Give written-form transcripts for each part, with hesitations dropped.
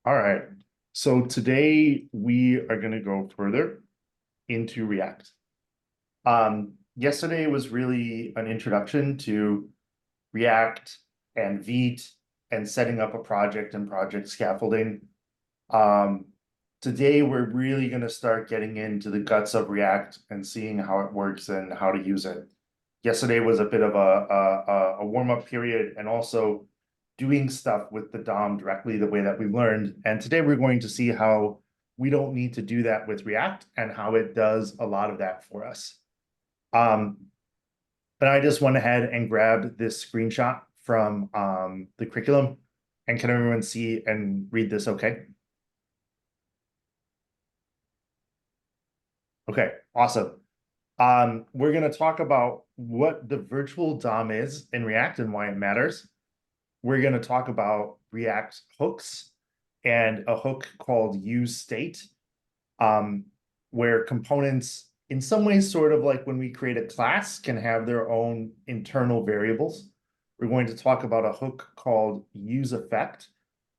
All right. So today we are going to go further into React. Yesterday was really an introduction to React and Vite and setting up a project and project scaffolding. Um, Today we're really going to start getting into the guts of React and seeing how it works and how to use it. Yesterday was a bit of a warm-up period and also doing stuff with the DOM directly the way that we've learned. And today we're going to see how we don't need to do that with React and how it does a lot of that for us. But I just went ahead and grabbed this screenshot from the curriculum. And can everyone see and read this okay? Okay, awesome. We're going to talk about what the virtual DOM is in React and why it matters. We're going to talk about React hooks and a hook called useState, where components, in some ways, sort of like when we create a class, can have their own internal variables. We're going to talk about a hook called useEffect.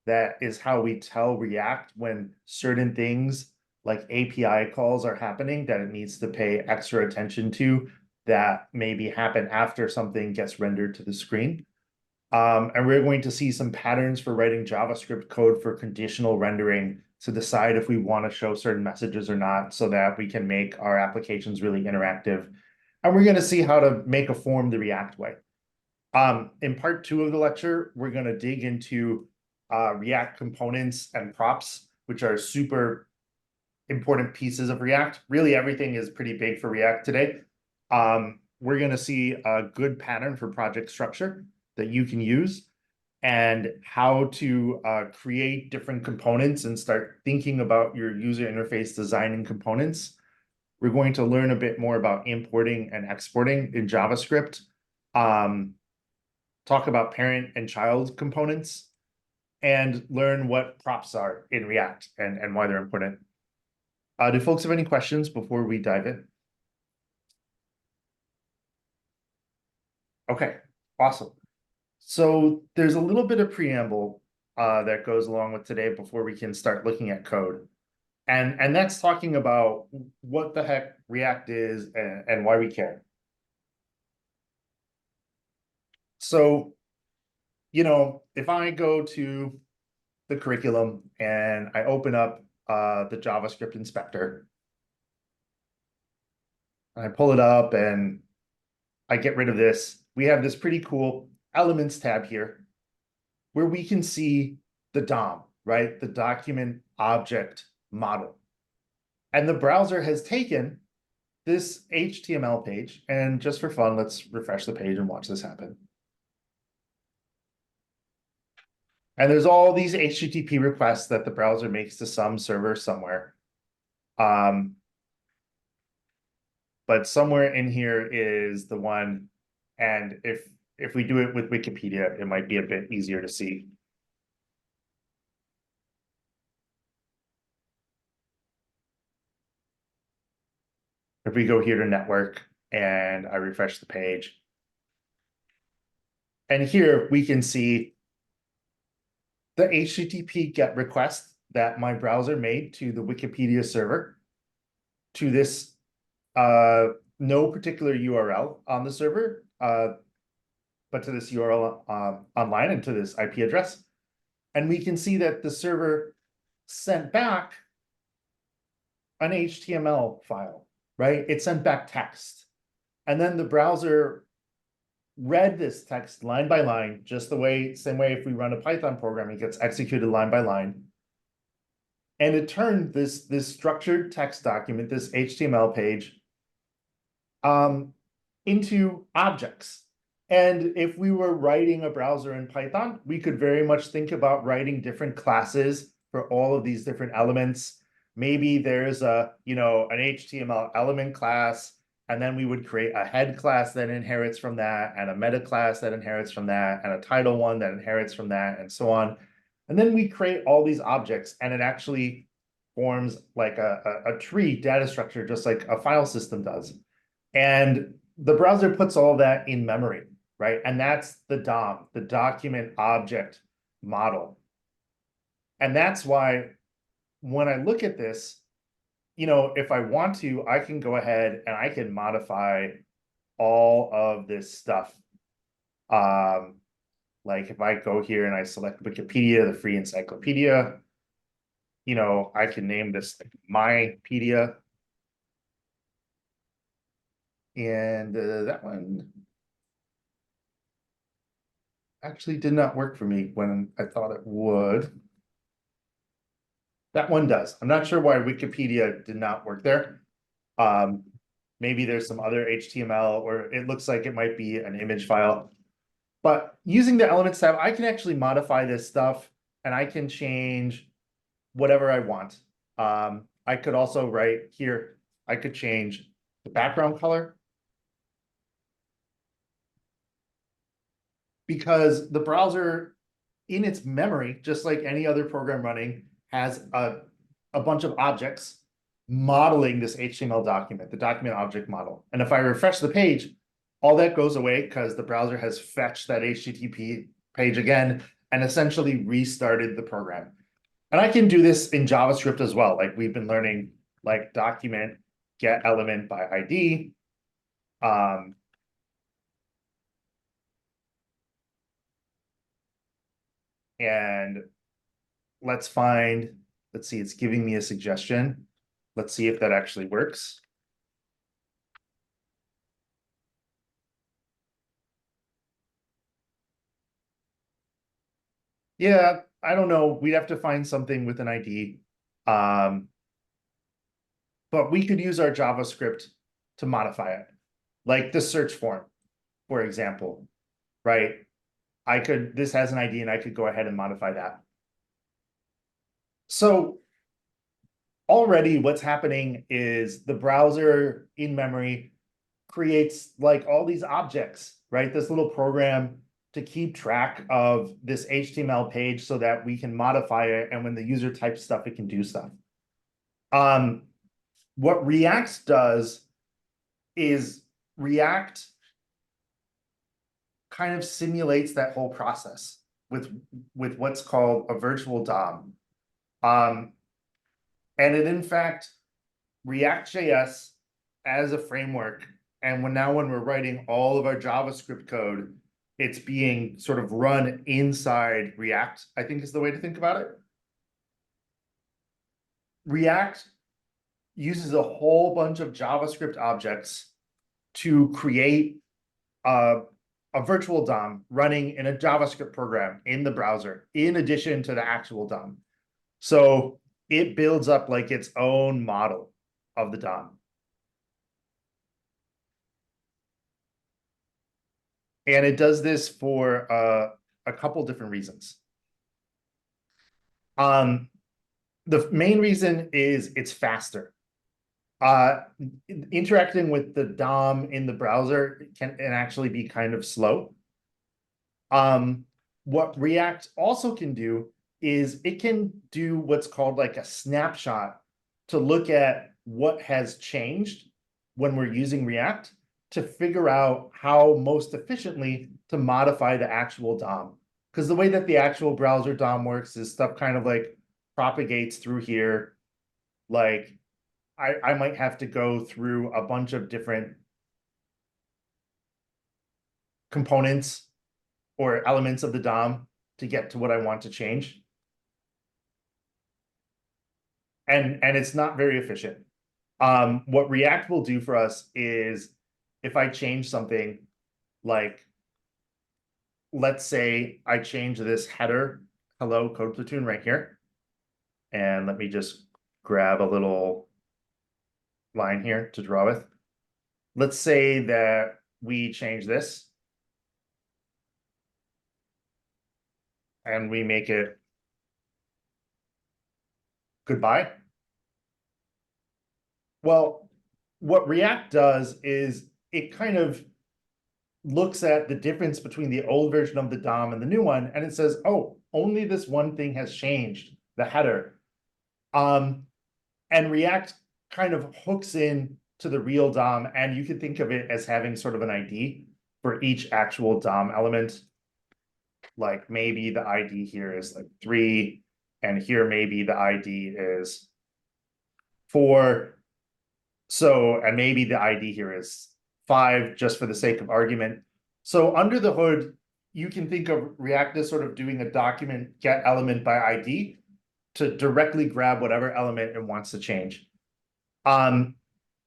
That is how we tell React when certain things like API calls are happening that it needs to pay extra attention to that maybe happen after something gets rendered to the screen. And we're going to see some patterns for writing JavaScript code for conditional rendering to decide if we want to show certain messages or not so that we can make our applications really interactive. And we're going to see how to make a form the React way. In part 2 of the lecture, we're going to dig into React components and props, which are super important pieces of React. Really, everything is pretty big for React today. We're going to see a good pattern for project structure that you can use and how to create different components and start thinking about your user interface design and components. We're going to learn a bit more about importing and exporting in JavaScript, talk about parent and child components, and learn what props are in React and why they're important. Do folks have any questions before we dive in? Okay, awesome. So there's a little bit of preamble that goes along with today before we can start looking at code. And that's talking about what the heck React is and why we care. So, if I go to the curriculum and I open up the JavaScript inspector, and I pull it up and I get rid of this, we have this pretty cool Elements tab here where we can see the DOM, right? The document object model. And the browser has taken this HTML page, and just for fun, let's refresh the page and watch this happen. And there's all these HTTP requests that the browser makes to some server somewhere. But somewhere in here is the one, and if we do it with Wikipedia, it might be a bit easier to see. If we go here to network and I refresh the page, and here we can see the HTTP GET request that my browser made to the Wikipedia server to this no particular URL on the server, but to this URL online and to this IP address. And we can see that the server sent back an HTML file, right? It sent back text. And then the browser read this text line by line, just the same way if we run a Python program, it gets executed line by line. And it turned this structured text document, this HTML page, into objects. And if we were writing a browser in Python, we could very much think about writing different classes for all of these different elements. Maybe there's an HTML element class, and then we would create a head class that inherits from that, and a meta class that inherits from that, and a title one that inherits from that, and so on. And then we create all these objects, and it actually forms like a tree data structure, just like a file system does. And the browser puts all that in memory, right? And that's the DOM, the document object model. And that's why when I look at this, if I want to, I can go ahead and I can modify all of this stuff. Like if I go here and I select Wikipedia, the free encyclopedia, I can name this like Mypedia. And that one actually did not work for me when I thought it would. That one does. I'm not sure why Wikipedia did not work there. Maybe there's some other HTML, or it looks like it might be an image file. But using the Elements tab, I can actually modify this stuff and I can change whatever I want. I could also right here, I could change the background color. Because the browser in its memory, just like any other program running, has a bunch of objects modeling this HTML document, the document object model. And if I refresh the page, all that goes away because the browser has fetched that HTTP page again and essentially restarted the program. And I can do this in JavaScript as well. Like we've been learning like document get element by ID. And let's see, it's giving me a suggestion. Let's see if that actually works. Yeah, I don't know. We'd have to find something with an ID. But we could use our JavaScript to modify it. Like the search form, for example, right? This has an ID and I could go ahead and modify that. So already what's happening is the browser in memory creates like all these objects, right? This little program to keep track of this HTML page so that we can modify it. And when the user types stuff, it can do stuff. What React does is React kind of simulates that whole process with what's called a virtual DOM. And it, in fact, React.js as a framework, and when we're writing all of our JavaScript code, it's being sort of run inside React, I think is the way to think about it. React uses a whole bunch of JavaScript objects to create a virtual DOM running in a JavaScript program in the browser, in addition to the actual DOM. So it builds up like its own model of the DOM. And it does this for a couple different reasons. The main reason is it's faster. Interacting with the DOM in the browser can actually be kind of slow. What React also can do is it can do what's called like a snapshot to look at what has changed when we're using React to figure out how most efficiently to modify the actual DOM. Because the way that the actual browser DOM works is stuff kind of like propagates through here. Like I might have to go through a bunch of different components or elements of the DOM to get to what I want to change. And it's not very efficient. What React will do for us is if I change something, like let's say I change this header, hello code platoon right here. And let me just grab a little line here to draw with. Let's say that we change this and we make it goodbye. Well, what React does is it kind of looks at the difference between the old version of the DOM and the new one, and it says, oh, only this one thing has changed, the header. And React kind of hooks in to the real DOM, and you could think of it as having sort of an ID for each actual DOM element. Like maybe the ID here is like 3, and here maybe the ID is 4. So, and maybe the ID here is 5, just for the sake of argument. So under the hood, you can think of React as sort of doing a document get element by ID to directly grab whatever element it wants to change. And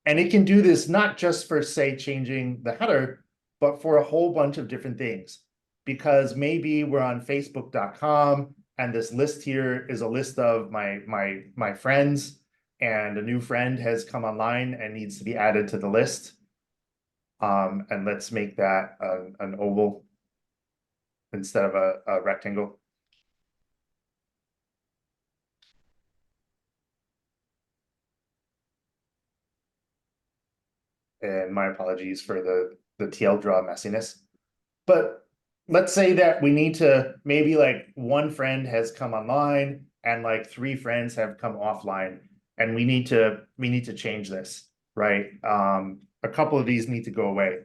it can do this not just for, say, changing the header, but for a whole bunch of different things. Because maybe we're on Facebook.com and this list here is a list of my friends, and a new friend has come online and needs to be added to the list. And let's make that an oval instead of a rectangle. And my apologies for the TL draw messiness. But let's say that we need to, maybe like one friend has come online and like 3 friends have come offline, and we need to change this, right? A couple of these need to go away.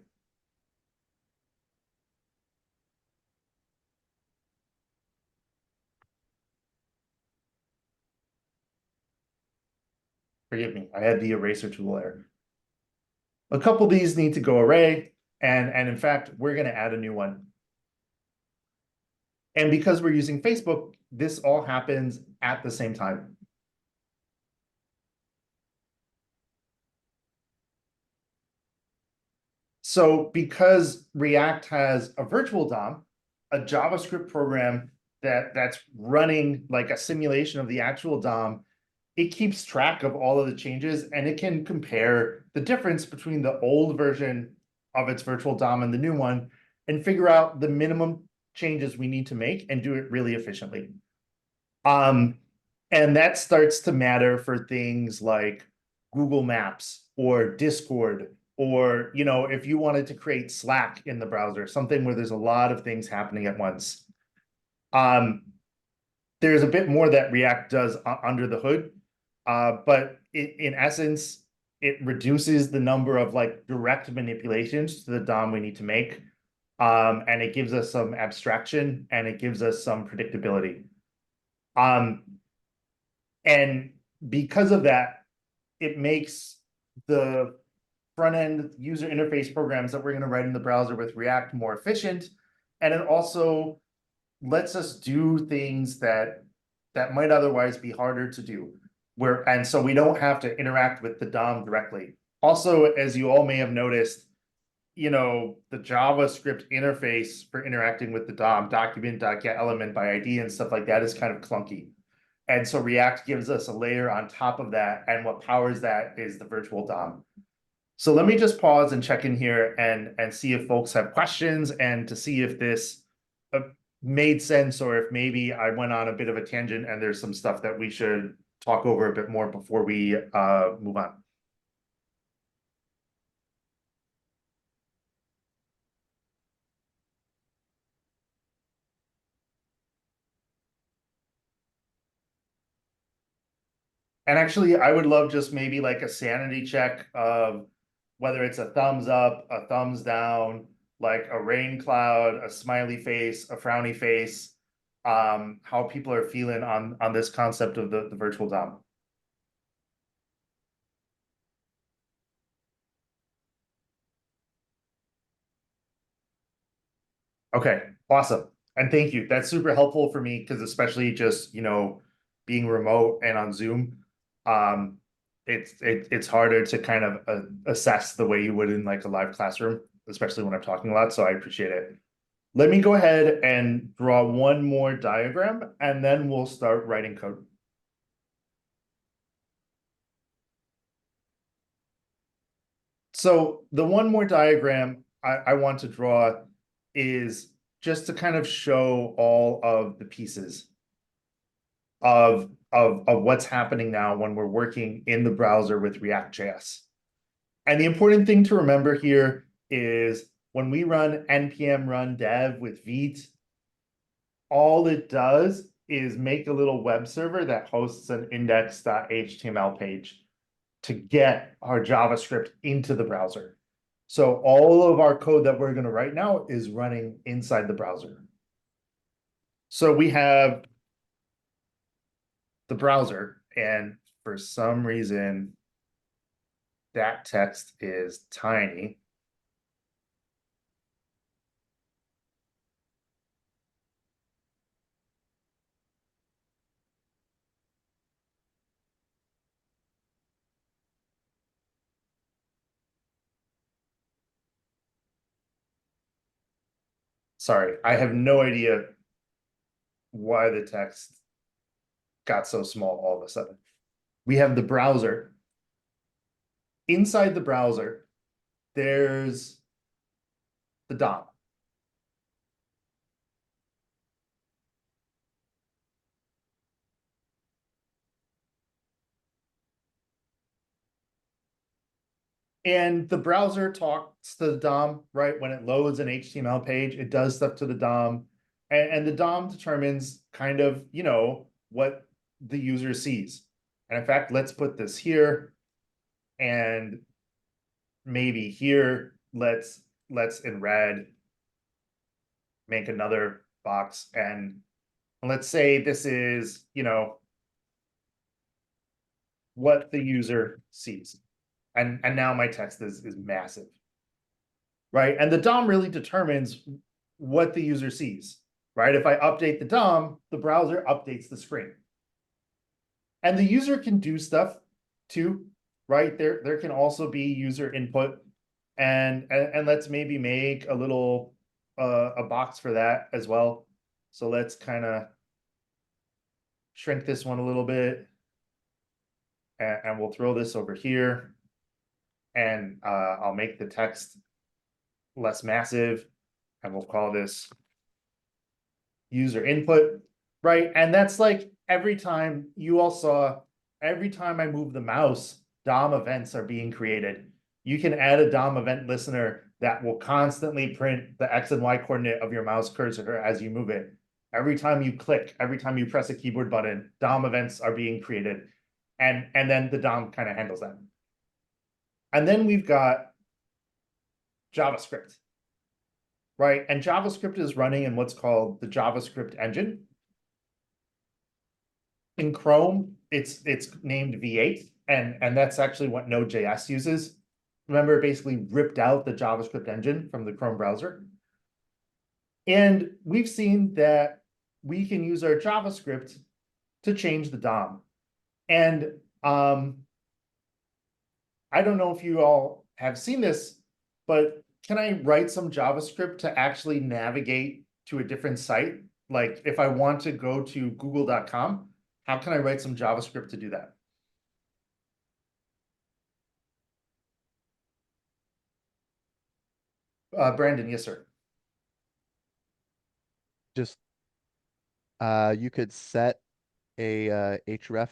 Forgive me, I had the eraser tool there. A couple of these need to go away, and in fact, we're going to add a new one. And because we're using Facebook, this all happens at the same time. So because React has a virtual DOM, a JavaScript program that's running like a simulation of the actual DOM, it keeps track of all of the changes, and it can compare the difference between the old version of its virtual DOM and the new one, and figure out the minimum changes we need to make and do it really efficiently. And that starts to matter for things like Google Maps or Discord, or, you know, if you wanted to create Slack in the browser, something where there's a lot of things happening at once. There's a bit more that React does under the hood, but in essence, it reduces the number of like direct manipulations to the DOM we need to make. And it gives us some abstraction, and it gives us some predictability. And because of that, it makes the front-end user interface programs that we're going to write in the browser with React more efficient. And it also lets us do things that might otherwise be harder to do. And so we don't have to interact with the DOM directly. Also, as you all may have noticed, you know, the JavaScript interface for interacting with the DOM, document.getElement by ID and stuff like that, is kind of clunky. And so React gives us a layer on top of that, and what powers that is the virtual DOM. So let me just pause and check in here and see if folks have questions, and to see if this made sense, or if maybe I went on a bit of a tangent and there's some stuff that we should talk over a bit more before we move on. And actually, I would love just maybe like a sanity check of whether it's a thumbs up, a thumbs down, like a rain cloud, a smiley face, a frowny face, how people are feeling on this concept of the virtual DOM. Okay, awesome. And thank you. That's super helpful for me, because especially just, you know, being remote and on Zoom, it's harder to kind of assess the way you would in like a live classroom, especially when I'm talking a lot. So I appreciate it. Let me go ahead and draw one more diagram, and then we'll start writing code. So the one more diagram I want to draw is just to kind of show all of the pieces of what's happening now when we're working in the browser with React.js. And the important thing to remember here is when we run npm run dev with Vite, all it does is make a little web server that hosts an index.html page to get our JavaScript into the browser. So all of our code that we're going to write now is running inside the browser. So we have the browser, and for some reason that text is tiny. Sorry, I have no idea why the text got so small all of a sudden. We have the browser. Inside the browser, there's the DOM. And the browser talks to the DOM, right? When it loads an HTML page, it does stuff to the DOM. And the DOM determines kind of, what the user sees. And in fact, let's put this here. And maybe here, let's in red make another box. And let's say this is, what the user sees. And now my text is massive, right? And the DOM really determines what the user sees, right? If I update the DOM, the browser updates the screen. And the user can do stuff too, right? There can also be user input, and let's maybe make a little a box for that as well. So let's kind of shrink this one a little bit, and we'll throw this over here, and I'll make the text less massive, and we'll call this user input, right? And that's like every time you all saw, every time I move the mouse, DOM events are being created. You can add a DOM event listener that will constantly print the X and Y coordinate of your mouse cursor as you move it. Every time you click, every time you press a keyboard button, DOM events are being created. And then the DOM kind of handles that. And then we've got JavaScript, right? And JavaScript is running in what's called the JavaScript engine. In Chrome, it's named V8, and that's actually what Node.js uses. Remember, it basically ripped out the JavaScript engine from the Chrome browser. And we've seen that we can use our JavaScript to change the DOM. And I don't know if you all have seen this, but can I write some JavaScript to actually navigate to a different site? Like if I want to go to google.com, how can I write some JavaScript to do that? Brandon, yes, sir. Just you could set a href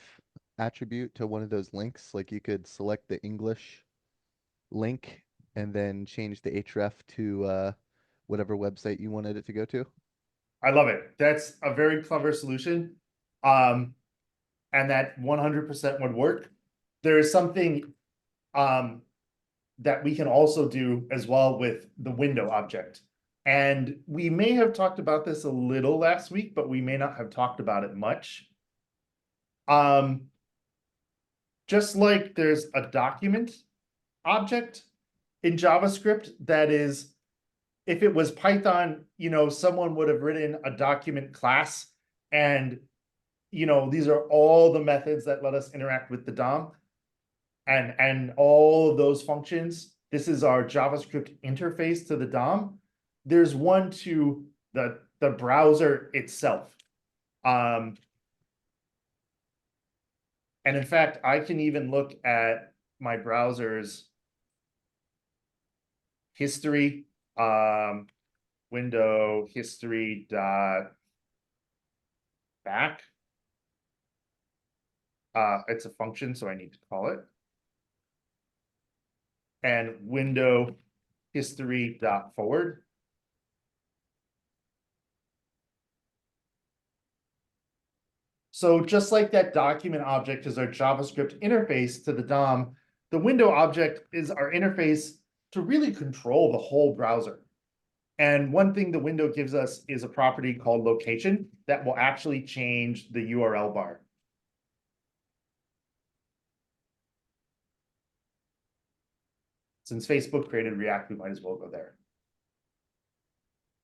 attribute to one of those links. Like you could select the English link and then change the href to whatever website you wanted it to go to. I love it. That's a very clever solution. And that 100% would work. There is something that we can also do as well with the window object. And we may have talked about this a little last week, but we may not have talked about it much. Just like there's a document object in JavaScript that is, if it was Python, someone would have written a document class, and these are all the methods that let us interact with the DOM, and all of those functions. This is our JavaScript interface to the DOM. There's one to the browser itself. And in fact, I can even look at my browser's history, window history dot back. It's a function, so I need to call it. And window history dot forward. So just like that document object is our JavaScript interface to the DOM, the window object is our interface to really control the whole browser. And one thing the window gives us is a property called location that will actually change the URL bar. Since Facebook created React, we might as well go there.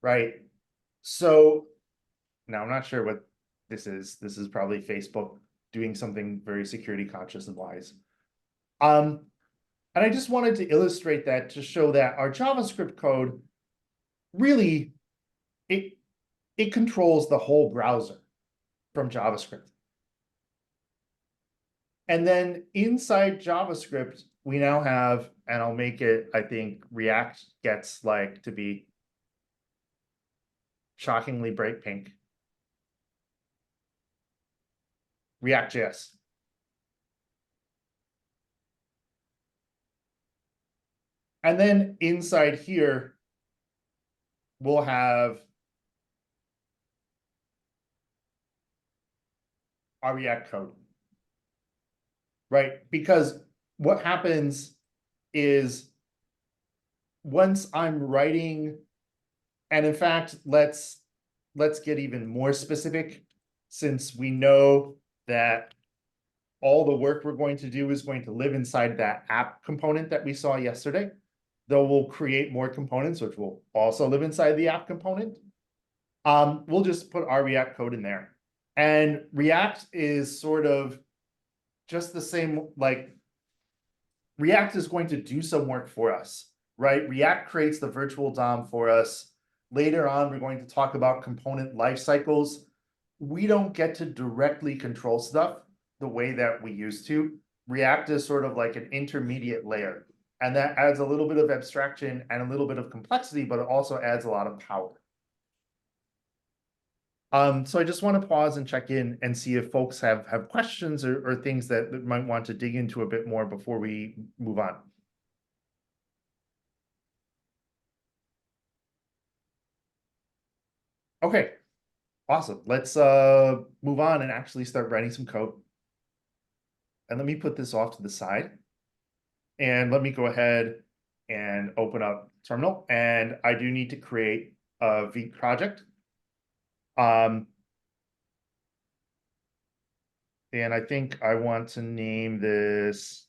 Right? So now I'm not sure what this is. This is probably Facebook doing something very security conscious and wise. And I just wanted to illustrate that to show that our JavaScript code really, it controls the whole browser from JavaScript. And then inside JavaScript, we now have, and I'll make it, I think React gets like to be shockingly bright pink. React.js. And then inside here, we'll have our React code. Right? Because what happens is once I'm writing, and in fact, let's get even more specific, since we know that all the work we're going to do is going to live inside that app component that we saw yesterday. Though we'll create more components, which will also live inside the app component. We'll just put our React code in there. And React is sort of just the same, like React is going to do some work for us, right? React creates the virtual DOM for us. Later on, we're going to talk about component life cycles. We don't get to directly control stuff the way that we used to. React is sort of like an intermediate layer, and that adds a little bit of abstraction and a little bit of complexity, but it also adds a lot of power. So I just want to pause and check in and see if folks have questions or things that might want to dig into a bit more before we move on. Okay, awesome. Let's move on and actually start writing some code. And let me put this off to the side. And let me go ahead and open up terminal. And I do need to create a Vite project. And I think I want to name this.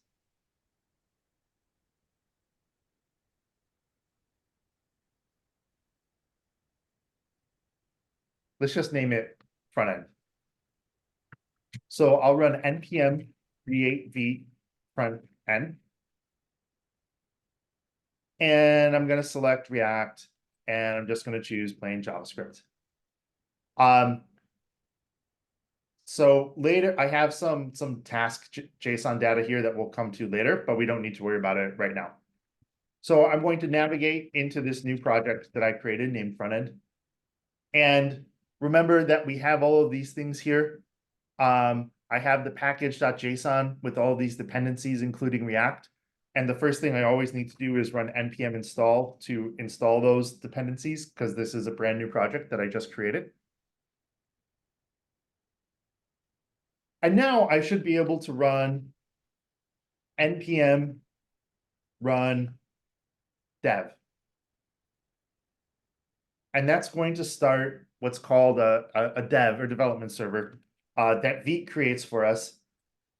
Let's just name it front end. So I'll run npm create Vite front end. And I'm going to select React, and I'm just going to choose plain JavaScript. So later, I have some task JSON data here that we'll come to later, but we don't need to worry about it right now. So I'm going to navigate into this new project that I created named Frontend. And remember that we have all of these things here. I have the package.json with all these dependencies, including React. And the first thing I always need to do is run npm install to install those dependencies, because this is a brand new project that I just created. And now I should be able to run npm run dev. And that's going to start what's called a dev or development server that Vite creates for us.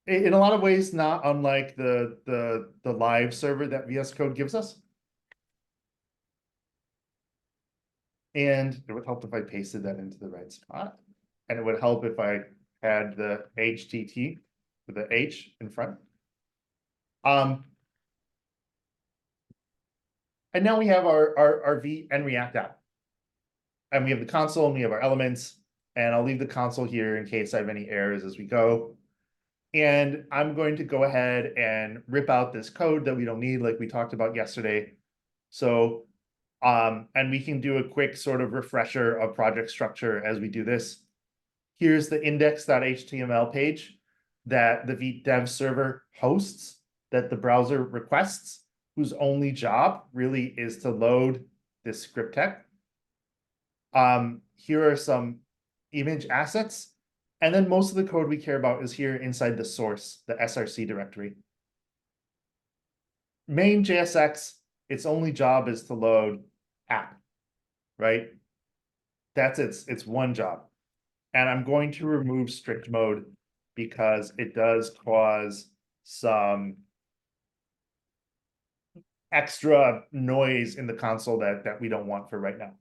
In a lot of ways, not unlike the live server that VS Code gives us. And it would help if I pasted that into the right spot. And it would help if I had the HTT with the H in front. And now we have our Vite and React app. And we have the console and we have our elements. And I'll leave the console here in case I have any errors as we go. And I'm going to go ahead and rip out this code that we don't need, like we talked about yesterday. So, and we can do a quick sort of refresher of project structure as we do this. Here's the index.html page that the Vite dev server hosts, that the browser requests, whose only job really is to load this script tech. Here are some image assets. And then most of the code we care about is here inside the source, the src directory. Main JSX, its only job is to load app, right? That's its one job. And I'm going to remove strict mode because it does cause some extra noise in the console that we don't want for right now.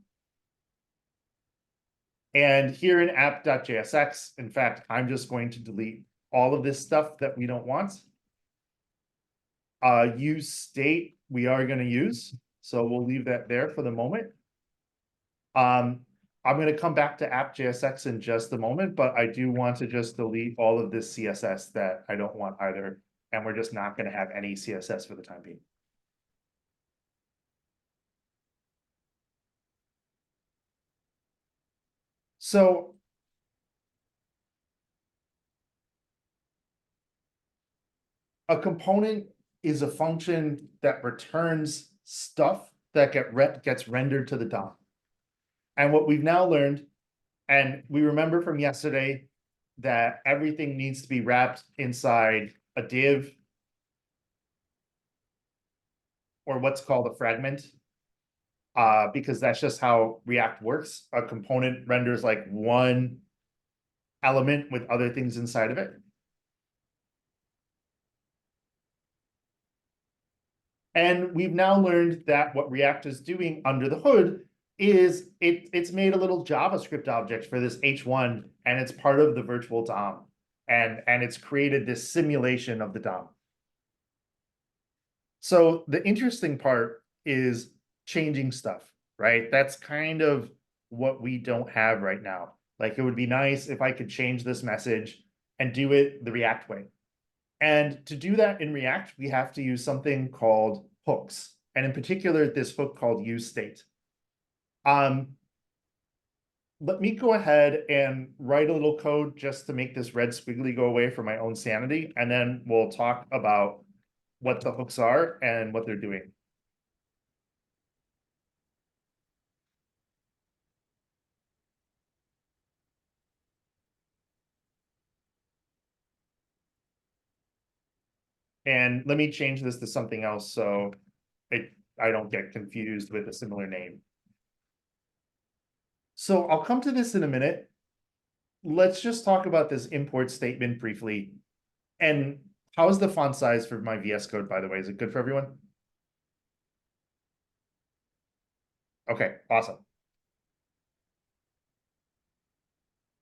And here in app.jsx, in fact, I'm just going to delete all of this stuff that we don't want. useState we are going to use, so we'll leave that there for the moment. I'm going to come back to app.jsx in just a moment, but I do want to just delete all of this CSS that I don't want either, and we're just not going to have any CSS for the time being. So a component is a function that returns stuff that gets rendered to the DOM. And what we've now learned, and we remember from yesterday, that everything needs to be wrapped inside a div or what's called a fragment, because that's just how React works. A component renders like one element with other things inside of it. And we've now learned that what React is doing under the hood is it's made a little JavaScript object for this h1, and it's part of the virtual DOM. And it's created this simulation of the DOM. So the interesting part is changing stuff, right? That's kind of what we don't have right now. Like, it would be nice if I could change this message and do it the React way. And to do that in React, we have to use something called hooks. And in particular, this hook called useState. Let me go ahead and write a little code just to make this red squiggly go away for my own sanity. And then we'll talk about what the hooks are and what they're doing. And let me change this to something else so I don't get confused with a similar name. So I'll come to this in a minute. Let's just talk about this import statement briefly. And how's the font size for my VS Code, by the way? Is it good for everyone? Okay, awesome.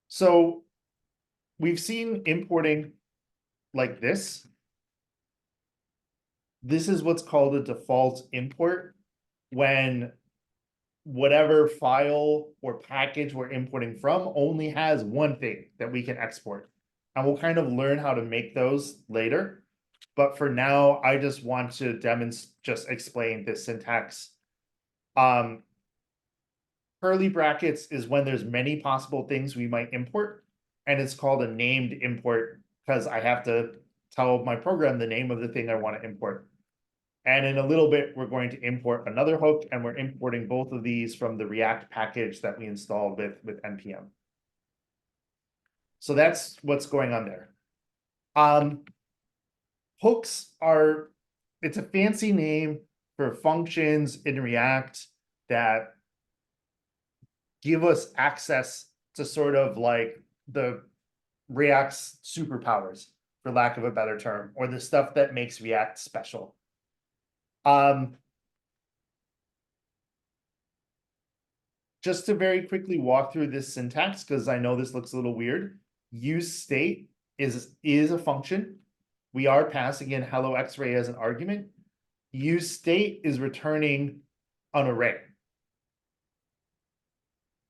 So we've seen importing like this. This is what's called a default import when whatever file or package we're importing from only has one thing that we can export. And we'll kind of learn how to make those later. But for now, I just want to just explain this syntax. Curly brackets is when there's many possible things we might import, and it's called a named import because I have to tell my program the name of the thing I want to import. And in a little bit, we're going to import another hook, and we're importing both of these from the React package that we installed with npm. So that's what's going on there. Hooks are, it's a fancy name for functions in React that give us access to sort of like the React's superpowers, for lack of a better term, or the stuff that makes React special. Just to very quickly walk through this syntax, because I know this looks a little weird. useState is a function. We are passing in hello X-ray as an argument. useState is returning an array.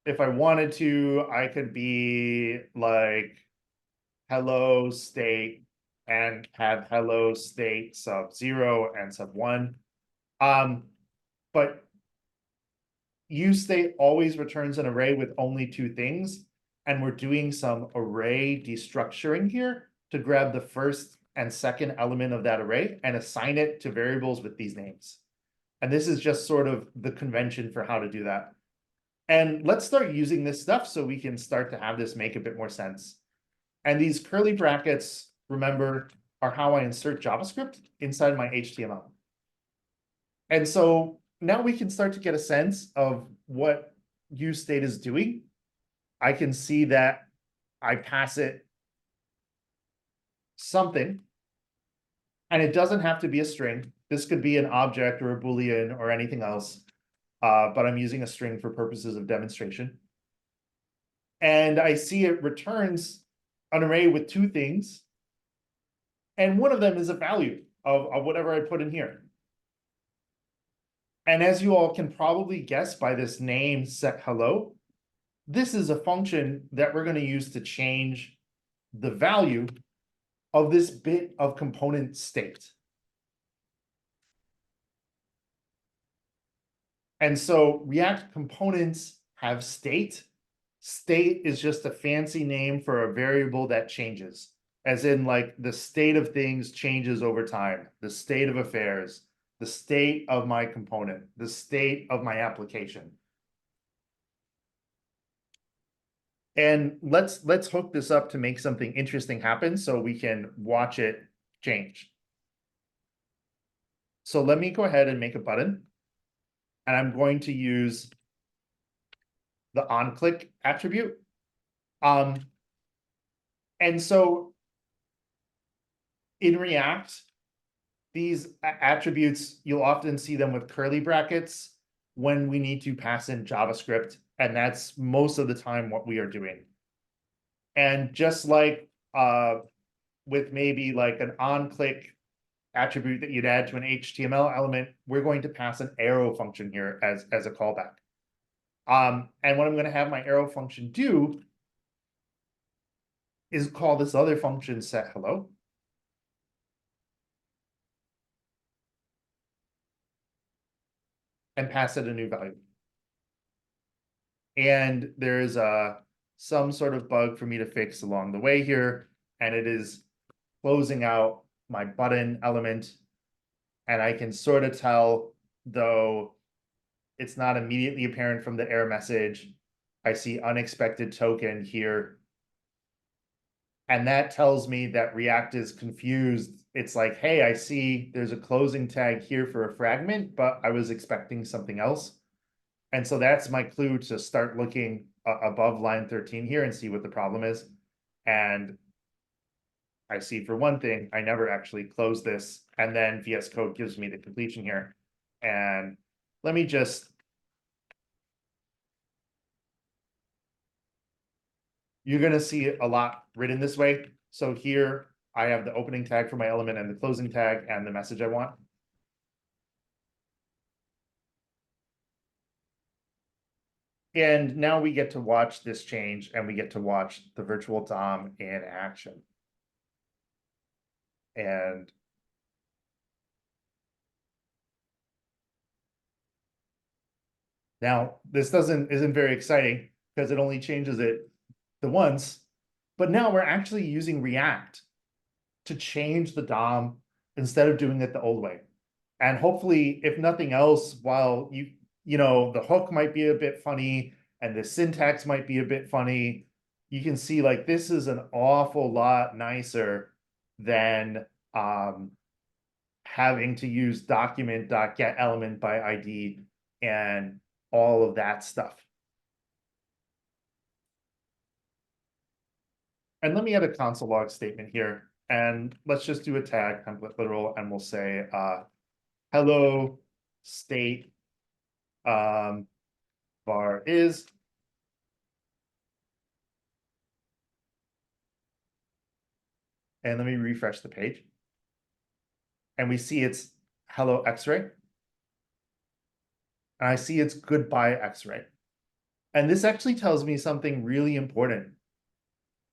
If I wanted to, I could be like hello state and have hello state sub 0 and sub 1. But useState always returns an array with only two things, and we're doing some array destructuring here to grab the first and second element of that array and assign it to variables with these names. And this is just sort of the convention for how to do that. And let's start using this stuff so we can start to have this make a bit more sense. And these curly brackets, remember, are how I insert JavaScript inside my HTML. And so now we can start to get a sense of what useState is doing. I can see that I pass it something. And it doesn't have to be a string. This could be an object or a Boolean or anything else. But I'm using a string for purposes of demonstration. And I see it returns an array with two things. And one of them is a value of whatever I put in here. And as you all can probably guess by this name set hello, this is a function that we're going to use to change the value of this bit of component state. And so React components have state. State is just a fancy name for a variable that changes, as in like the state of things changes over time, the state of affairs, the state of my component, the state of my application. And let's hook this up to make something interesting happen so we can watch it change. So let me go ahead and make a button. And I'm going to use the onClick attribute. And so in React, these attributes, you'll often see them with curly brackets when we need to pass in JavaScript. And that's most of the time what we are doing. And just like with maybe like an onClick attribute that you'd add to an HTML element, we're going to pass an arrow function here as a callback. And what I'm going to have my arrow function do is call this other function set hello. And pass it a new value. And there's some sort of bug for me to fix along the way here. And it is closing out my button element. And I can sort of tell, though it's not immediately apparent from the error message, I see unexpected token here. And that tells me that React is confused. It's like, hey, I see there's a closing tag here for a fragment, but I was expecting something else. And so that's my clue to start looking above line 13 here and see what the problem is. And I see, for one thing, I never actually closed this. And then VS Code gives me the completion here. And let me just, you're going to see a lot written this way. So here I have the opening tag for my element and the closing tag and the message I want. And now we get to watch this change and we get to watch the virtual DOM in action. And now this isn't very exciting because it only changes it the once, but now we're actually using React to change the DOM instead of doing it the old way. And hopefully, if nothing else, while you know, the hook might be a bit funny and the syntax might be a bit funny, you can see like this is an awful lot nicer than having to use document.getElement by ID and all of that stuff. And let me add a console log statement here. And let's just do a tag template literal, and we'll say hello state var is. And let me refresh the page. And we see it's hello X-ray. And I see it's goodbye X-ray. And this actually tells me something really important.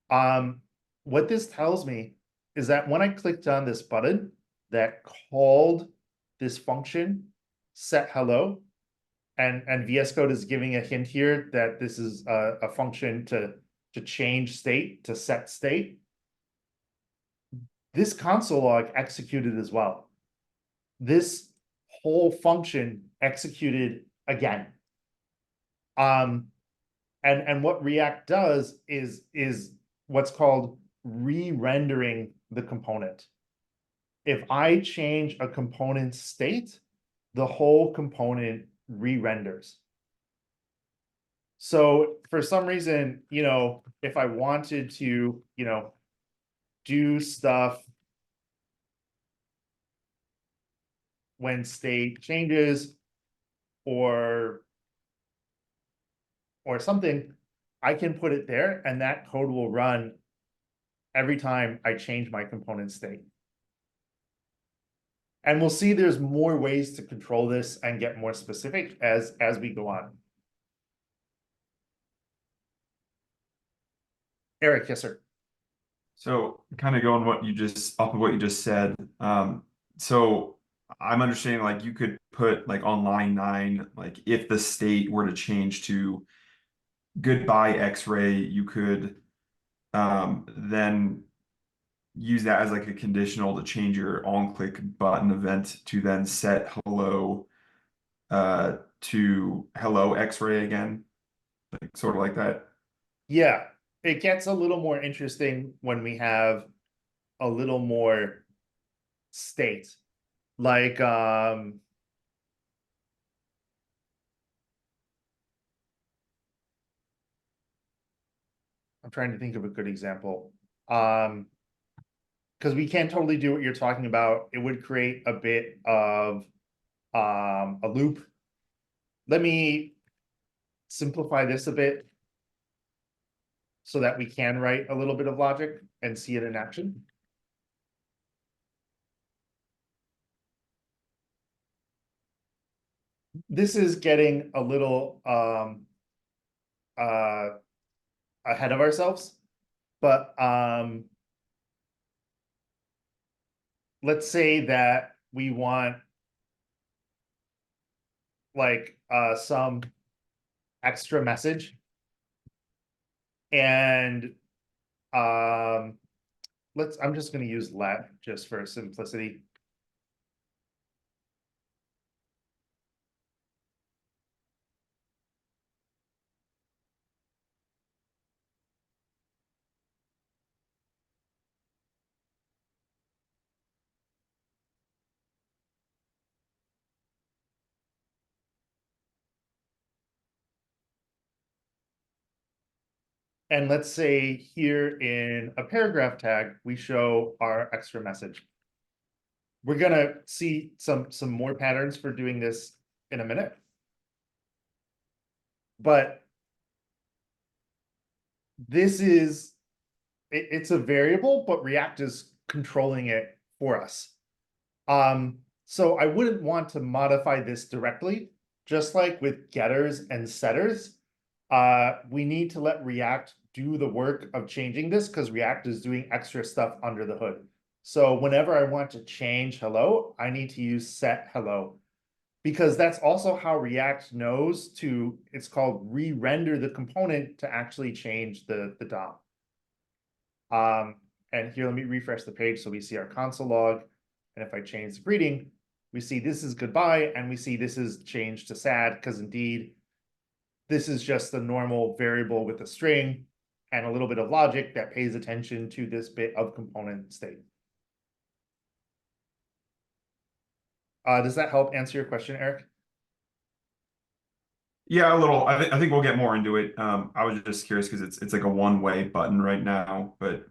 What this tells me is that when I clicked on this button that called this function set hello, and VS Code is giving a hint here that this is a function to change state, to set state. This console log executed as well. This whole function executed again. And what React does is what's called re-rendering the component. If I change a component's state, the whole component re-renders. So for some reason, you know, if I wanted to, you know, do stuff when state changes or something, I can put it there and that code will run every time I change my component state. And we'll see there's more ways to control this and get more specific as we go on. Eric, yes, sir. So kind of going off of what you just said. So I'm understanding like you could put like on line 9, like if the state were to change to goodbye X-ray, you could then use that as like a conditional to change your on-click button event to then set hello to hello X-ray again, like sort of like that. Yeah, it gets a little more interesting when we have a little more state. Like I'm trying to think of a good example. Because we can't totally do what you're talking about. It would create a bit of a loop. Let me simplify this a bit so that we can write a little bit of logic and see it in action. This is getting a little ahead of ourselves, but let's say that we want like some extra message, and I'm just going to use let just for simplicity. And let's say here in a paragraph tag, we show our extra message. We're gonna see some more patterns for doing this in a minute. But this is, it's a variable, but React is controlling it for us. So I wouldn't want to modify this directly, just like with getters and setters. We need to let React do the work of changing this because React is doing extra stuff under the hood. So whenever I want to change hello, I need to use set hello, because that's also how React knows to, it's called re-render the component to actually change the DOM. And here, let me refresh the page so we see our console log. And if I change the greeting, we see this is goodbye, and we see this is changed to sad, because indeed, this is just the normal variable with a string and a little bit of logic that pays attention to this bit of component state. Does that help answer your question, Eric? Yeah, a little. I think we'll get more into it. I was just curious because it's like a one-way button right now, but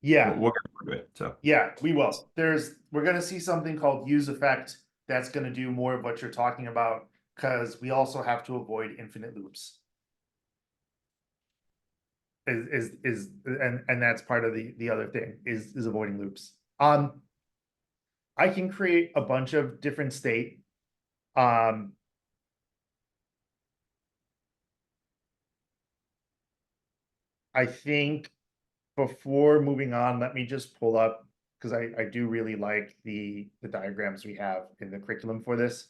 Yeah, we'll get more into it. So yeah, we will. We're gonna see something called useEffect that's gonna do more of what you're talking about, because we also have to avoid infinite loops. And that's part of the other thing is avoiding loops. I can create a bunch of different state. I think before moving on, let me just pull up, because I do really like the diagrams we have in the curriculum for this.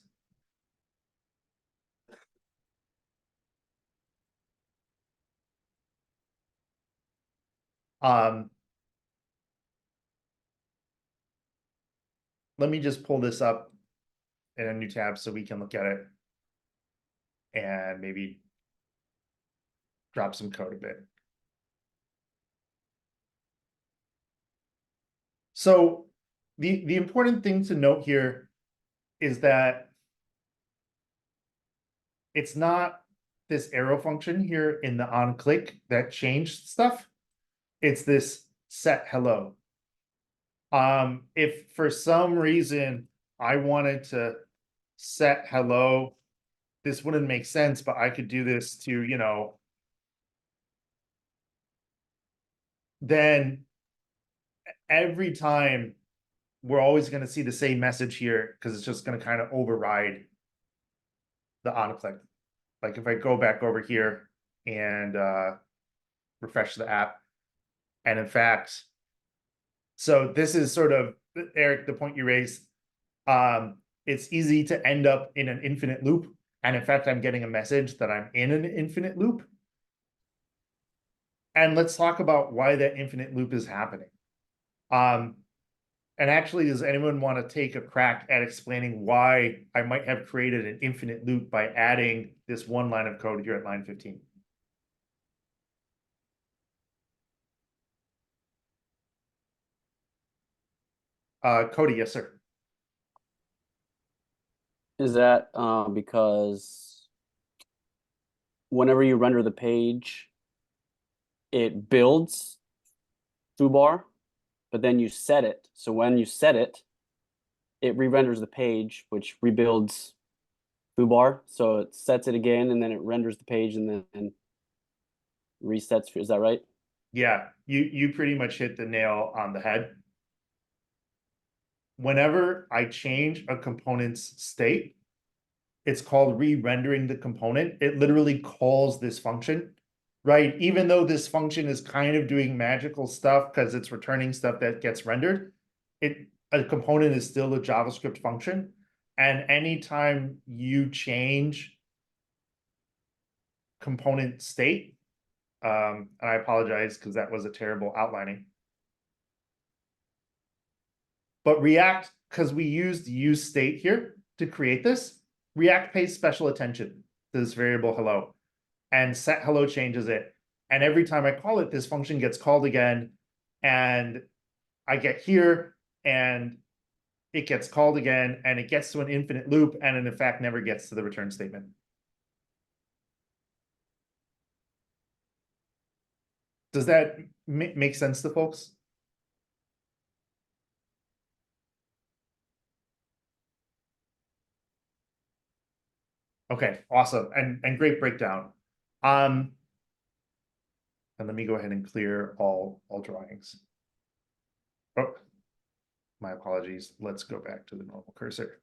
Let me just pull this up in a new tab so we can look at it and maybe drop some code a bit. So the important thing to note here is that it's not this arrow function here in the on click that changed stuff. It's this set hello. If for some reason I wanted to set hello. This wouldn't make sense, but I could do this to, you know, then every time we're always going to see the same message here because it's just going to kind of override the autoclick. Like if I go back over here and refresh the app, and in fact, so this is sort of, Eric, the point you raised. It's easy to end up in an infinite loop. And in fact, I'm getting a message that I'm in an infinite loop. And let's talk about why that infinite loop is happening. And actually, does anyone want to take a crack at explaining why I might have created an infinite loop by adding this one line of code here at line 15? Cody, yes, sir. Is that because whenever you render the page, it builds foobar, but then you set it. So when you set it, it re-renders the page, which rebuilds foobar. So it sets it again, and then it renders the page, and then resets. Is that right? Yeah, you pretty much hit the nail on the head. Whenever I change a component's state, it's called re-rendering the component. It literally calls this function, right? Even though this function is kind of doing magical stuff because it's returning stuff that gets rendered, a component is still a JavaScript function. And anytime you change component state, and I apologize because that was a terrible outlining. But React, because we used useState here to create this, React pays special attention to this variable hello, and set hello changes it. And every time I call it, this function gets called again, and I get here, and it gets called again, and it gets to an infinite loop, and in fact never gets to the return statement. Does that make sense to folks? Okay, awesome, and great breakdown. And let me go ahead and clear all drawings. Oh, my apologies. Let's go back to the normal cursor.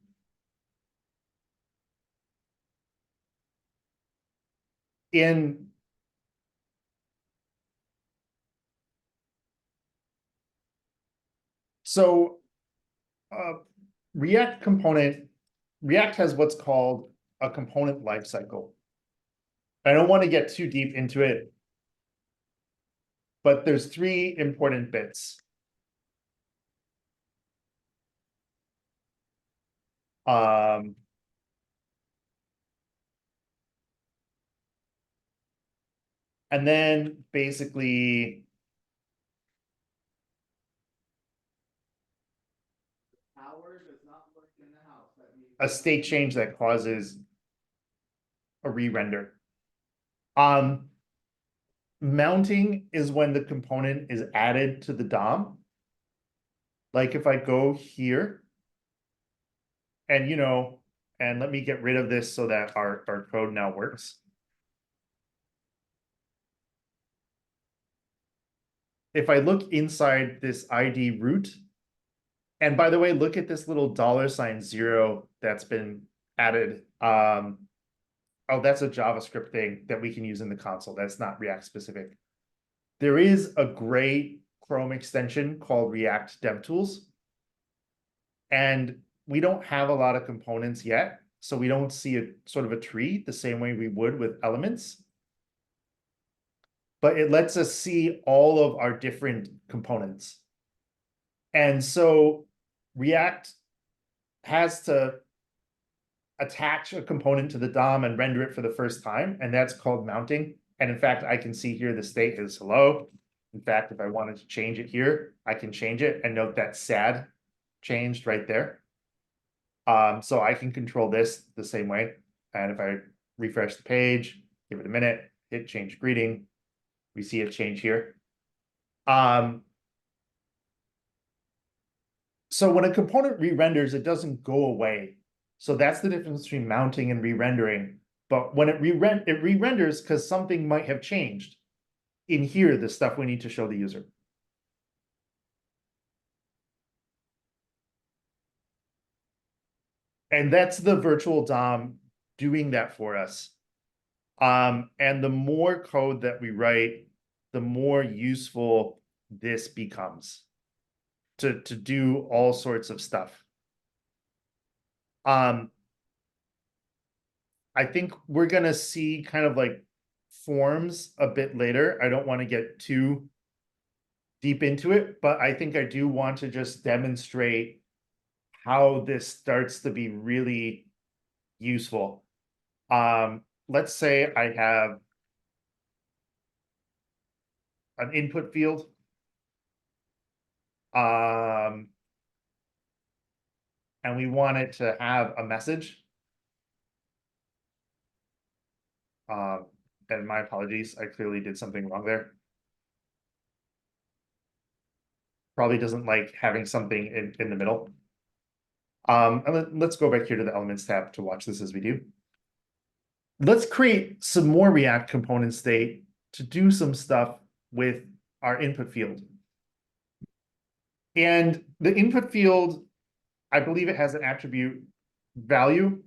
So React has what's called a component lifecycle. I don't want to get too deep into it, but there's three important bits. And then basically a state change that causes a re-render. Mounting is when the component is added to the DOM. Like if I go here and, and let me get rid of this so that our code now works. If I look inside this ID root, and by the way, look at this little $0 that's been added. Oh, that's a JavaScript thing that we can use in the console. That's not React specific. There is a great Chrome extension called React DevTools. And we don't have a lot of components yet, so we don't see a sort of a tree the same way we would with elements. But it lets us see all of our different components. And so React has to attach a component to the DOM and render it for the first time, and that's called mounting. And in fact, I can see here the state is hello. In fact, if I wanted to change it here, I can change it, and note that sad changed right there. So I can control this the same way. And if I refresh the page, give it a minute, hit change greeting, we see it change here. So when a component re-renders, it doesn't go away. So that's the difference between mounting and re-rendering. But when it re-renders because something might have changed. In here, the stuff we need to show the user. And that's the virtual DOM doing that for us. And the more code that we write, the more useful this becomes to do all sorts of stuff. I think we're gonna see kind of like forms a bit later. I don't want to get too deep into it, but I think I do want to just demonstrate how this starts to be really useful. Let's say I have an input field. And we want it to have a message. And my apologies, I clearly did something wrong there. Probably doesn't like having something in the middle. And let's go back here to the Elements tab to watch this as we do. Let's create some more React component state to do some stuff with our input field. And the input field, I believe it has an attribute value.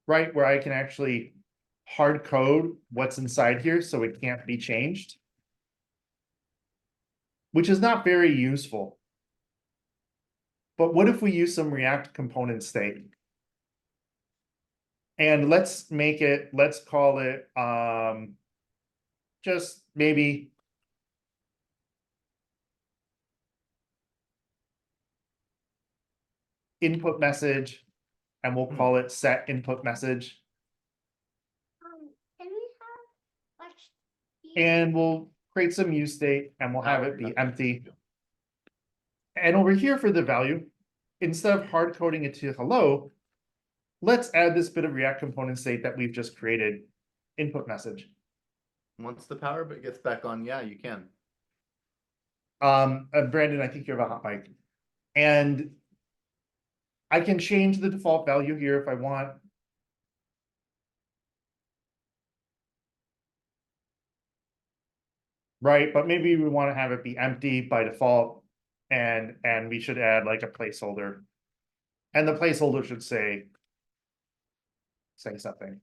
Right, where I can actually hard code what's inside here so it can't be changed. Which is not very useful. But what if we use some React component state? And let's make it, let's call it just maybe input message, and we'll call it set input message. Can we have like And we'll create some use state and we'll have it be empty. And over here for the value, instead of hard coding it to hello, let's add this bit of React component state that we've just created, input message. Once the power bit gets back on, yeah, you can. Brandon, I think you have a hot mic. And I can change the default value here if I want. Right, but maybe we want to have it be empty by default, and we should add like a placeholder. And the placeholder should say something.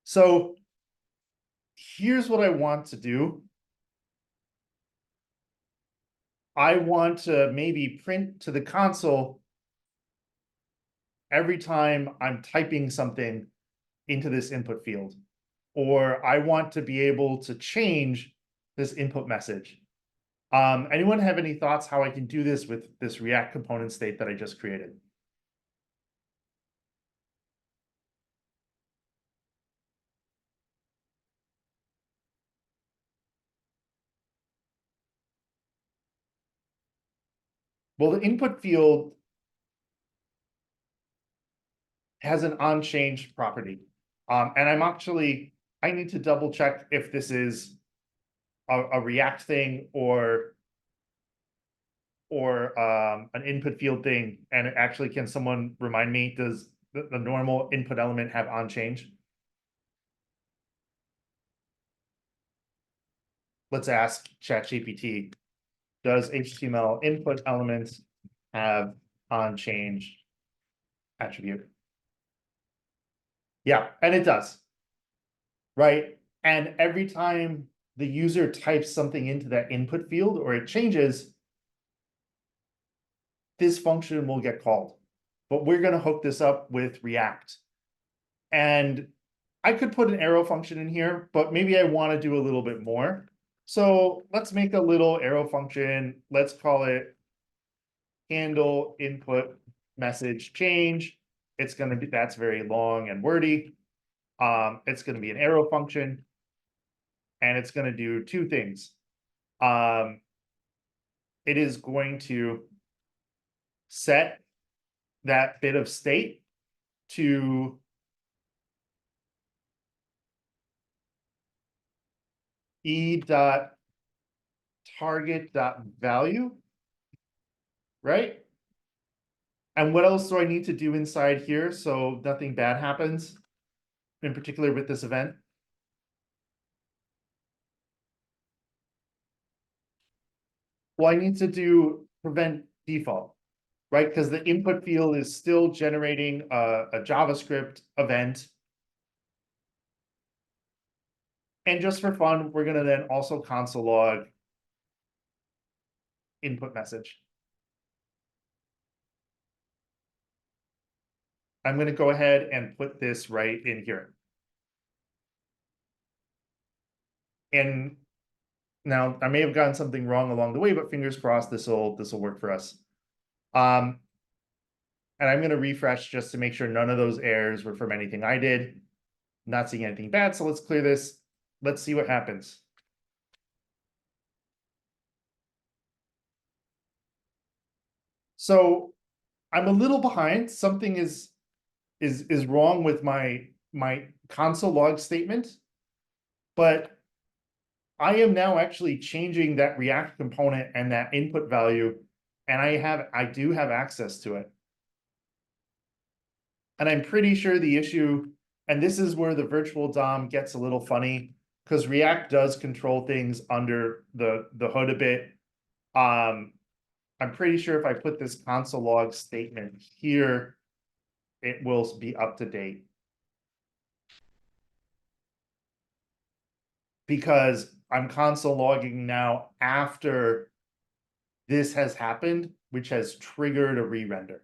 So here's what I want to do. I want to maybe print to the console every time I'm typing something into this input field. Or I want to be able to change this input message. Anyone have any thoughts how I can do this with this React component state that I just created? Well, the input field has an onChange property. And I need to double check if this is a React thing or an input field thing. And actually, can someone remind me, does the normal input element have onChange? Let's ask ChatGPT. Does HTML input elements have onChange attribute? Yeah, and it does. Right? And every time the user types something into that input field or it changes, this function will get called. But we're going to hook this up with React. And I could put an arrow function in here, but maybe I want to do a little bit more. So let's make a little arrow function. Let's call it handle input message change. It's going to be, that's very long and wordy. It's going to be an arrow function. And it's going to do two things. It is going to set that bit of state to e dot target dot value, right? And what else do I need to do inside here so nothing bad happens, in particular with this event? Well, I need to do prevent default, right? Because the input field is still generating a JavaScript event. And just for fun, we're going to then also console log input message. I'm going to go ahead and put this right in here. And now I may have gotten something wrong along the way, but fingers crossed this will work for us. And I'm going to refresh just to make sure none of those errors were from anything I did. Not seeing anything bad, so let's clear this. Let's see what happens. So I'm a little behind. Something is wrong with my console log statement, but I am now actually changing that React component and that input value, and I do have access to it. And I'm pretty sure the issue, and this is where the virtual DOM gets a little funny, because React does control things under the hood a bit. I'm pretty sure if I put this console log statement here, it will be up to date. Because I'm console logging now after this has happened, which has triggered a re-render.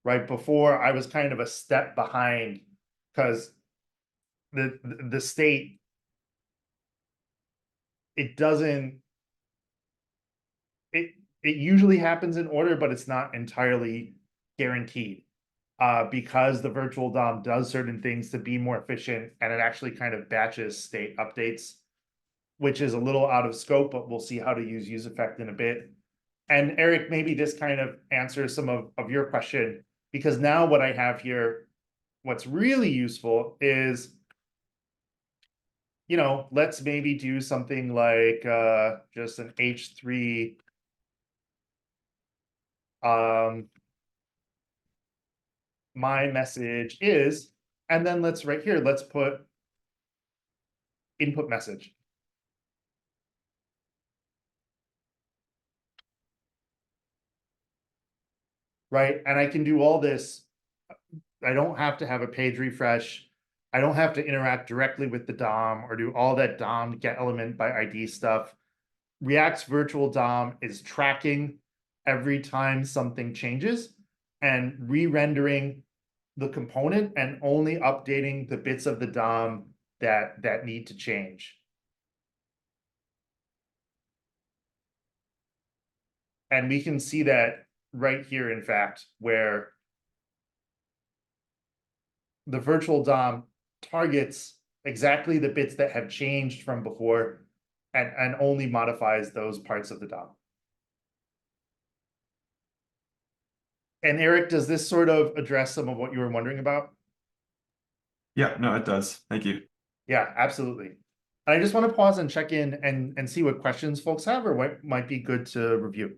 Right before I was kind of a step behind because the state, it doesn't, it usually happens in order, but it's not entirely guaranteed. Because the virtual DOM does certain things to be more efficient, and it actually kind of batches state updates, which is a little out of scope, but we'll see how to use useEffect in a bit. And Eric, maybe this kind of answers some of your question, because now what I have here, what's really useful is, you know, let's maybe do something like just an H3 my message is, and then let's right here, let's put input message. Right, and I can do all this. I don't have to have a page refresh. I don't have to interact directly with the DOM or do all that DOM get element by ID stuff. React's virtual DOM is tracking every time something changes and re-rendering the component and only updating the bits of the DOM that need to change. And we can see that right here, in fact, where the virtual DOM targets exactly the bits that have changed from before and only modifies those parts of the DOM. And Eric, does this sort of address some of what you were wondering about? Yeah, no, it does. Thank you. Yeah, absolutely. And I just want to pause and check in and see what questions folks have or what might be good to review.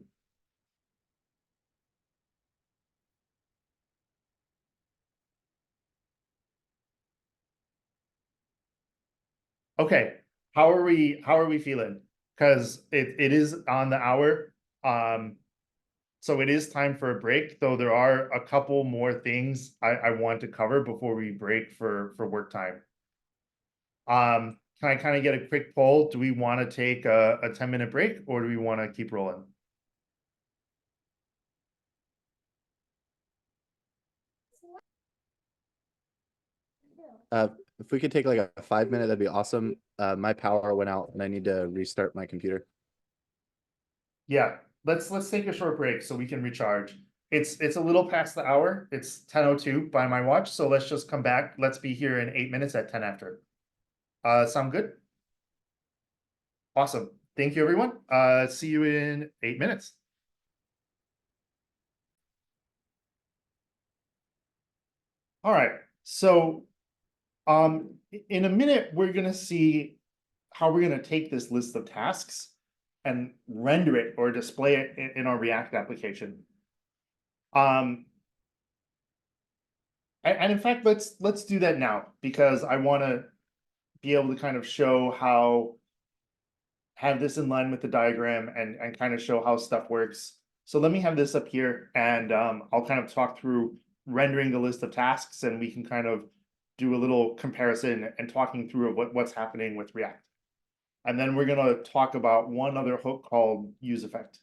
Okay, how are we feeling? Because it is on the hour. So it is time for a break, though there are a couple more things I want to cover before we break for work time. Can I kind of get a quick poll? Do we want to take a 10-minute break or do we want to keep rolling? If we could take like a 5 minute, that'd be awesome. My power went out and I need to restart my computer. Yeah, let's take a short break so we can recharge. It's a little past the hour. It's 10:02 by my watch, so let's just come back. Let's be here in 8 minutes at 10 after. Sound good? Awesome. Thank you, everyone. See you in 8 minutes. All right. So, in a minute, we're gonna see how we're gonna take this list of tasks and render it or display it in our React application. And in fact, let's do that now, because I want to be able to kind of show how, have this in line with the diagram and kind of show how stuff works. So let me have this up here, and I'll kind of talk through rendering the list of tasks, and we can kind of do a little comparison and talking through what's happening with React. And then we're gonna talk about one other hook called useEffect.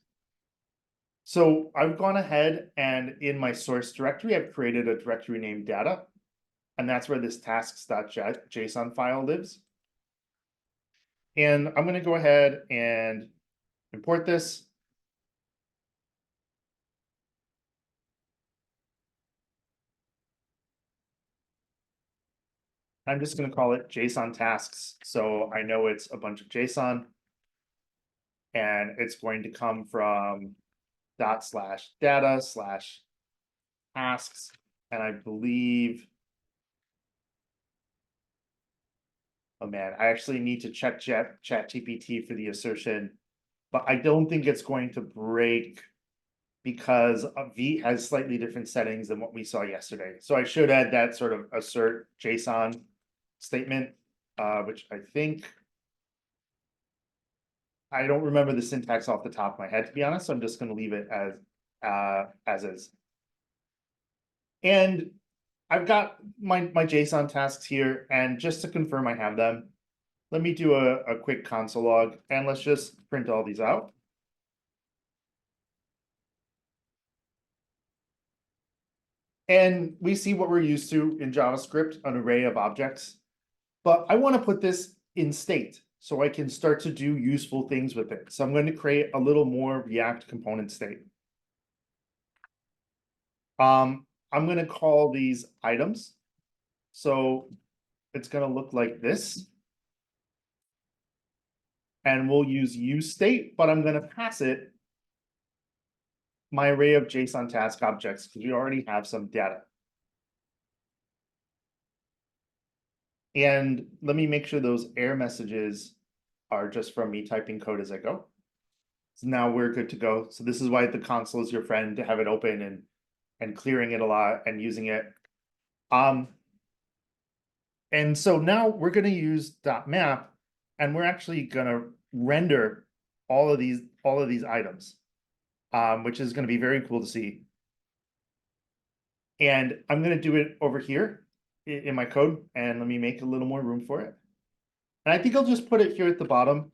So I've gone ahead and in my source directory, I've created a directory named data, and that's where this tasks.json file lives. And I'm going to go ahead and import this. I'm just going to call it JSON tasks, so I know it's a bunch of JSON. And it's going to come from /data/tasks. And I believe, oh man, I actually need to check ChatGPT for the assertion, but I don't think it's going to break because V has slightly different settings than what we saw yesterday. So I should add that sort of assert JSON statement, which I think, I don't remember the syntax off the top of my head, to be honest. So I'm just going to leave it as is. And I've got my JSON tasks here, and just to confirm I have them, let me do a quick console log, and let's just print all these out. And we see what we're used to in JavaScript, an array of objects. But I want to put this in state so I can start to do useful things with it. So I'm going to create a little more React component state. I'm going to call these items. So it's going to look like this. And we'll use useState, but I'm going to pass it my array of JSON task objects because we already have some data. And let me make sure those error messages are just from me typing code as I go. So now we're good to go. So this is why the console is your friend, to have it open and clearing it a lot and using it. And so now we're going to use .map, and we're actually going to render all of these items, which is going to be very cool to see. And I'm going to do it over here in my code, and let me make a little more room for it. And I think I'll just put it here at the bottom.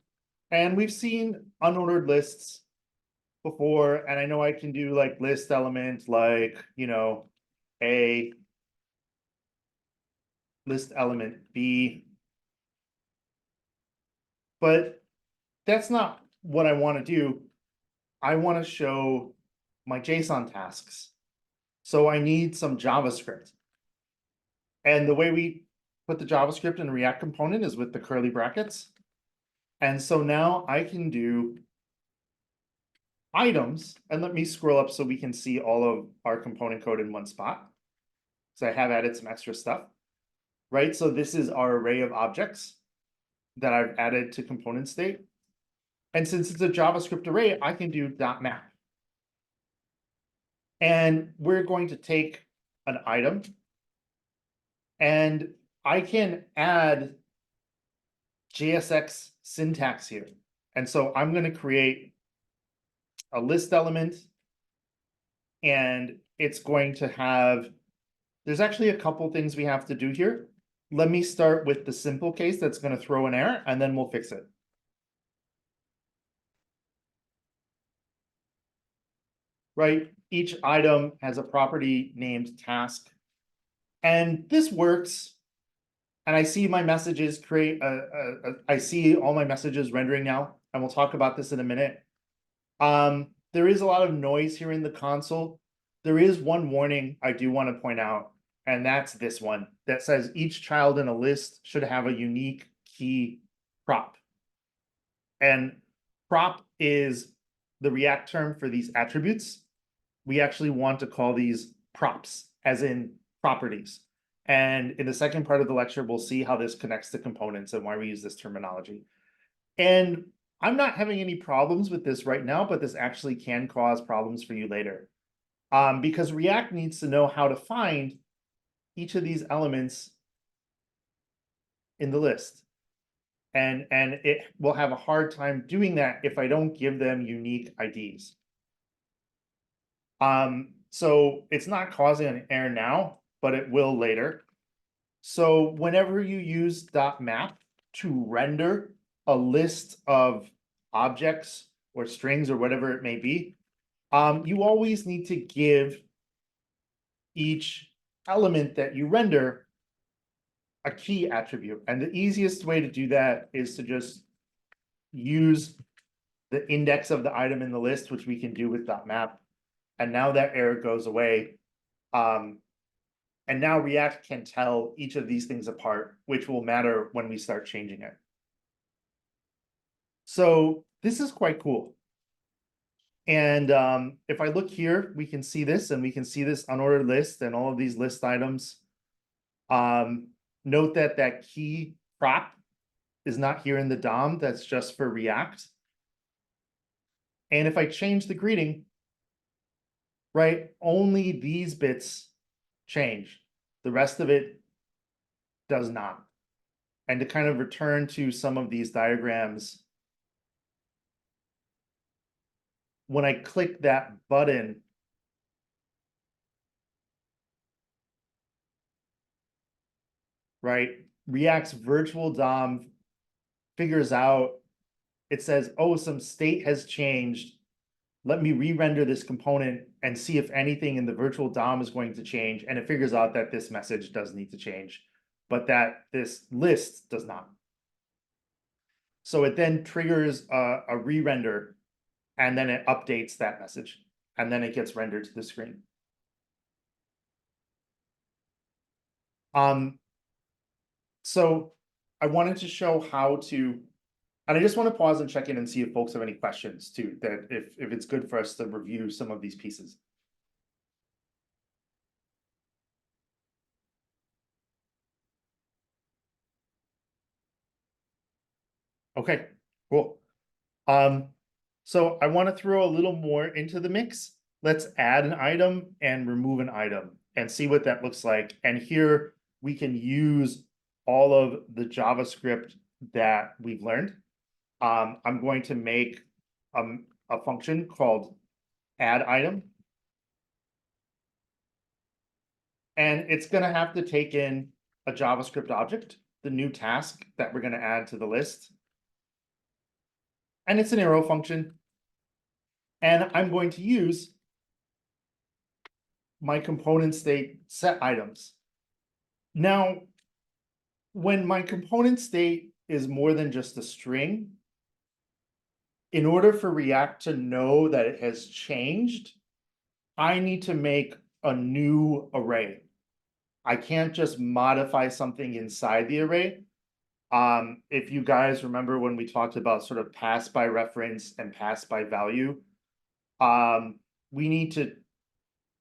And we've seen unordered lists before, and I know I can do like list element, like, you know, A, list element B. But that's not what I want to do. I want to show my JSON tasks. So I need some JavaScript. And the way we put the JavaScript in a React component is with the curly brackets. And so now I can do items, and let me scroll up so we can see all of our component code in one spot. So I have added some extra stuff, right? So this is our array of objects that I've added to component state. And since it's a JavaScript array, I can do .map. And we're going to take an item, and I can add JSX syntax here. And so I'm going to create a list element, and it's going to have, there's actually a couple things we have to do here. Let me start with the simple case that's going to throw an error, and then we'll fix it. Right? Each item has a property named task. And this works. And I see my messages create I see all my messages rendering now, and we'll talk about this in a minute. There is a lot of noise here in the console. There is one warning I do want to point out, and that's this one that says each child in a list should have a unique key prop. And prop is the React term for these attributes. We actually want to call these props, as in properties. And in the second part of the lecture, we'll see how this connects to components and why we use this terminology. And I'm not having any problems with this right now, but this actually can cause problems for you later. Because React needs to know how to find each of these elements in the list. And it will have a hard time doing that if I don't give them unique IDs. So it's not causing an error now, but it will later. So whenever you use .map to render a list of objects or strings or whatever it may be, you always need to give each element that you render a key attribute. And the easiest way to do that is to just use the index of the item in the list, which we can do with .map. And now that error goes away. And now React can tell each of these things apart, which will matter when we start changing it. So this is quite cool. And if I look here, we can see this, and we can see this unordered list and all of these list items. Note that that key prop is not here in the DOM. That's just for React. And if I change the greeting, right, only these bits change. The rest of it does not. And to kind of return to some of these diagrams, when I click that button, right, React's virtual DOM figures out, it says, oh, some state has changed. Let me re-render this component and see if anything in the virtual DOM is going to change. And it figures out that this message does need to change, but that this list does not. So it then triggers a re-render, and then it updates that message, and then it gets rendered to the screen. So I wanted to show how to, and I just want to pause and check in and see if folks have any questions too, that if it's good for us to review some of these pieces. Okay, cool. So I want to throw a little more into the mix. Let's add an item and remove an item and see what that looks like. And here we can use all of the JavaScript that we've learned. I'm going to make a function called add item. And it's going to have to take in a JavaScript object, the new task that we're going to add to the list. And it's an arrow function. And I'm going to use my component state set items. Now, when my component state is more than just a string, in order for React to know that it has changed, I need to make a new array. I can't just modify something inside the array. If you guys remember when we talked about sort of pass by reference and pass by value, we need to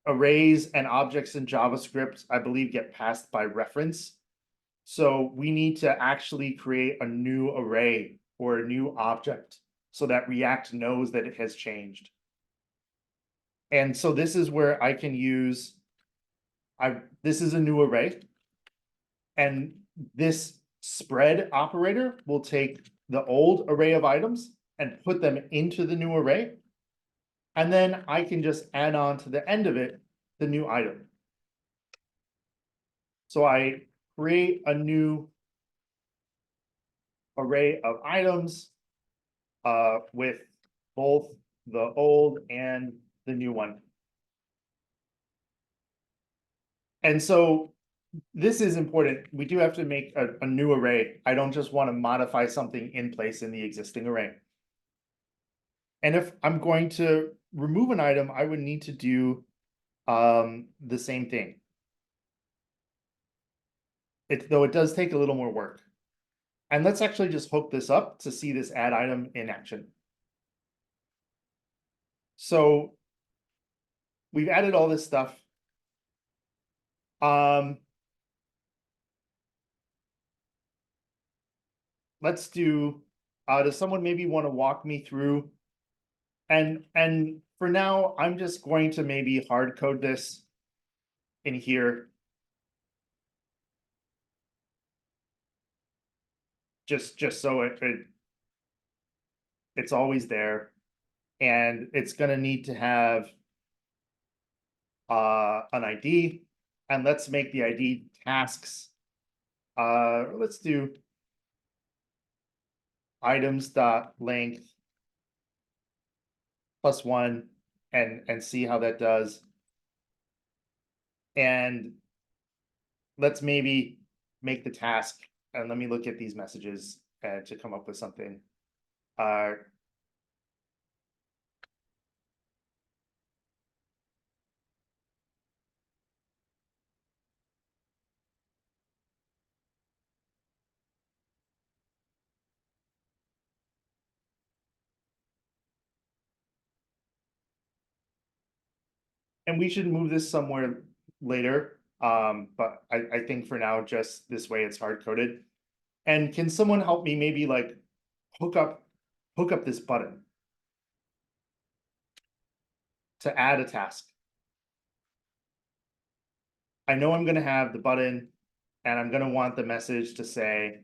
arrays and objects in JavaScript, I believe, get passed by reference. So we need to actually create a new array or a new object so that React knows that it has changed. And so this is where I can use, this is a new array. And this spread operator will take the old array of items and put them into the new array. And then I can just add on to the end of it, the new item. So I create a new array of items with both the old and the new one. And so this is important. We do have to make a new array. I don't just want to modify something in place in the existing array. And if I'm going to remove an item, I would need to do the same thing. Though it does take a little more work. And let's actually just hook this up to see this add item in action. So we've added all this stuff. Let's do Does someone maybe want to walk me through? And for now, I'm just going to maybe hard code this in here. Just so it's always there. And it's gonna need to have an ID, and let's make the ID tasks. Let's do items dot length +1 and see how that does. And let's maybe make the task, and let me look at these messages to come up with something. And we should move this somewhere later. But I think for now, just this way it's hard coded. And can someone help me maybe like hook up this button to add a task? I know I'm gonna have the button and I'm gonna want the message to say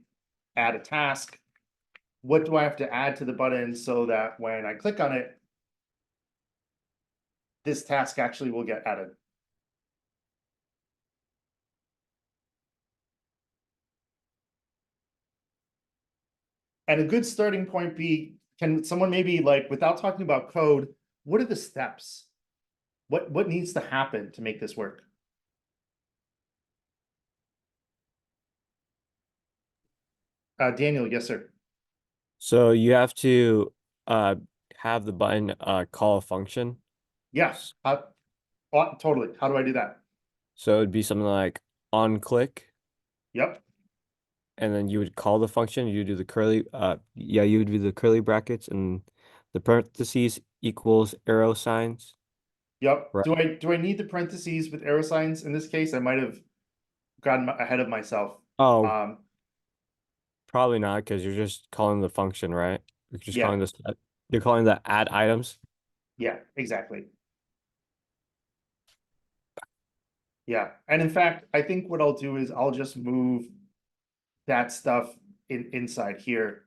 add a task. What do I have to add to the button so that when I click on it, this task actually will get added? And a good starting point be, can someone maybe like, without talking about code, what are the steps? What needs to happen to make this work? Daniel, yes, sir. So you have to have the button call a function. Yes, totally. How do I do that? So it'd be something like on click, Yep, and then you would call the function. You do the curly you would do the curly brackets and the parentheses equals arrow signs. yep. Right. Do I need the parentheses with arrow signs in this case? I might have gotten ahead of myself. Oh, Um, probably not, because you're just calling the function, right? You're just Yeah. calling this. You're calling the add items. yeah, exactly. Yeah, and in fact, I think what I'll do is I'll just move that stuff inside here.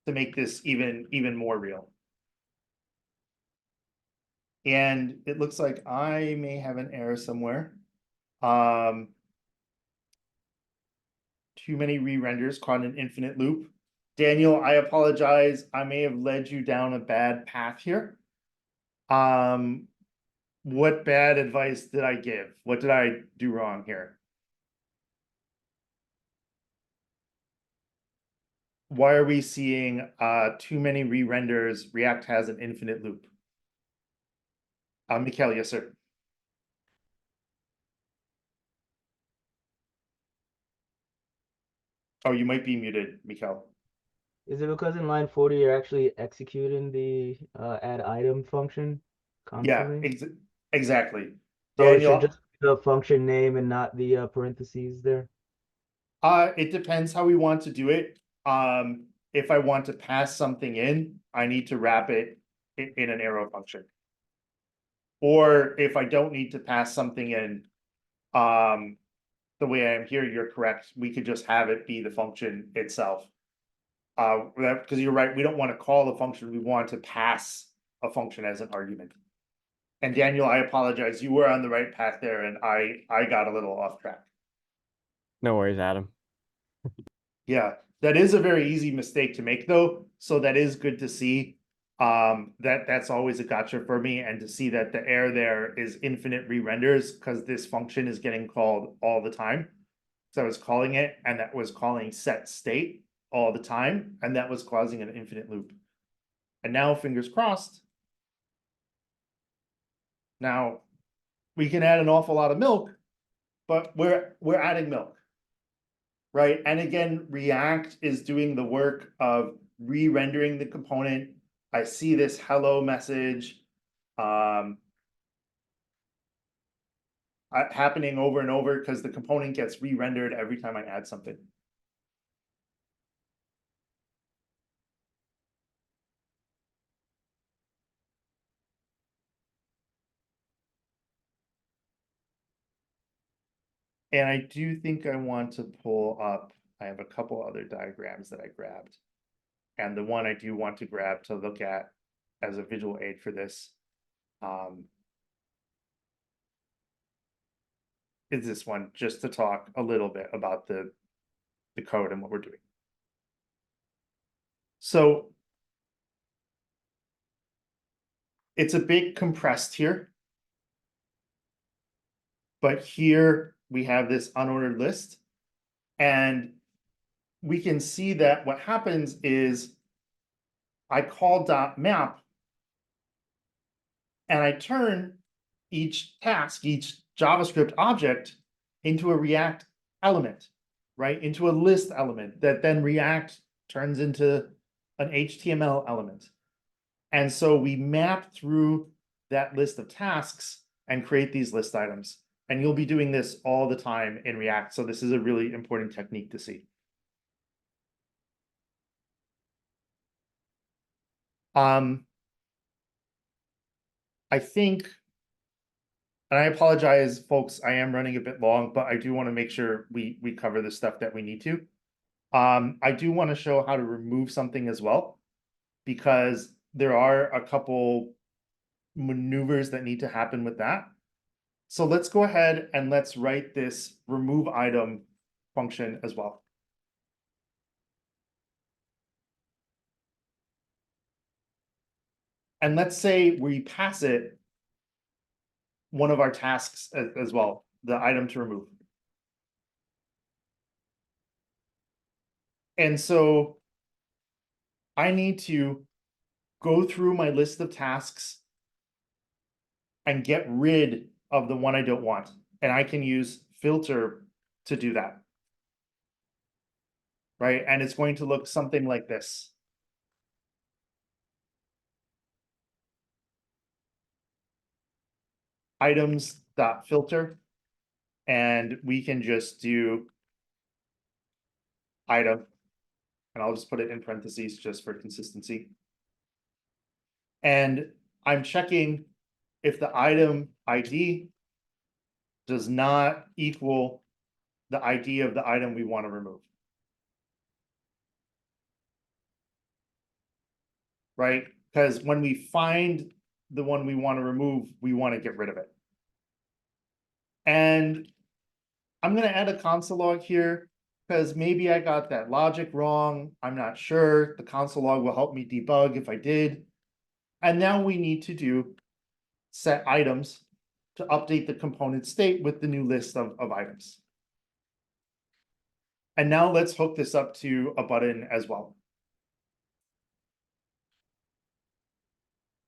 To make this even more real. And it looks like I may have an error somewhere. Too many re-renders caught an infinite loop. Daniel, I apologize. I may have led you down a bad path here. What bad advice did I give? What did I do wrong here? Why are we seeing too many re-renders? React has an infinite loop. Mikhail, yes, sir. Oh, you might be muted, Mikhail. Is it because in line 40 you're actually executing the add item function Yeah, constantly? exactly. So it should Daniel, just be the function name and not the parentheses there. it depends how we want to do it. If I want to pass something in, I need to wrap it in an arrow function. Or if I don't need to pass something in, the way I am here, you're correct. We could just have it be the function itself. Because you're right, we don't want to call the function, we want to pass a function as an argument. And Daniel, I apologize, you were on the right path there, and I got a little off track. No worries, Adam. Yeah, that is a very easy mistake to make though, so that is good to see. That's always a gotcha for me, and to see that the error there is infinite re-renders because this function is getting called all the time. So I was calling it, and that was calling set state all the time, and that was causing an infinite loop. And now, fingers crossed. Now, we can add an awful lot of milk, but we're adding milk. Right, and again, React is doing the work of re-rendering the component. I see this hello message happening over and over because the component gets re-rendered every time I add something. And I do think I want to pull up, I have a couple other diagrams that I grabbed. And the one I do want to grab to look at as a visual aid for this is this one, just to talk a little bit about the code and what we're doing. So it's a bit compressed here. But here we have this unordered list. And we can see that what happens is I call .map and I turn each task, each JavaScript object into a React element, right? Into a list element that then React turns into an HTML element. And so we map through that list of tasks and create these list items. And you'll be doing this all the time in React. So this is a really important technique to see. I think, and I apologize, folks, I am running a bit long, but I do want to make sure we cover the stuff that we need to. I do want to show how to remove something as well, because there are a couple maneuvers that need to happen with that. So let's go ahead and let's write this remove item function as well. And let's say we pass it one of our tasks as well, the item to remove. And so I need to go through my list of tasks and get rid of the one I don't want. And I can use filter to do that. Right? And it's going to look something like this. Items.filter. And we can just do item. And I'll just put it in parentheses just for consistency. And I'm checking if the item ID does not equal the ID of the item we want to remove. Right? Because when we find the one we want to remove, we want to get rid of it. And I'm going to add a console log here because maybe I got that logic wrong. I'm not sure. The console log will help me debug if I did. And now we need to do set items to update the component state with the new list of items. And now let's hook this up to a button as well.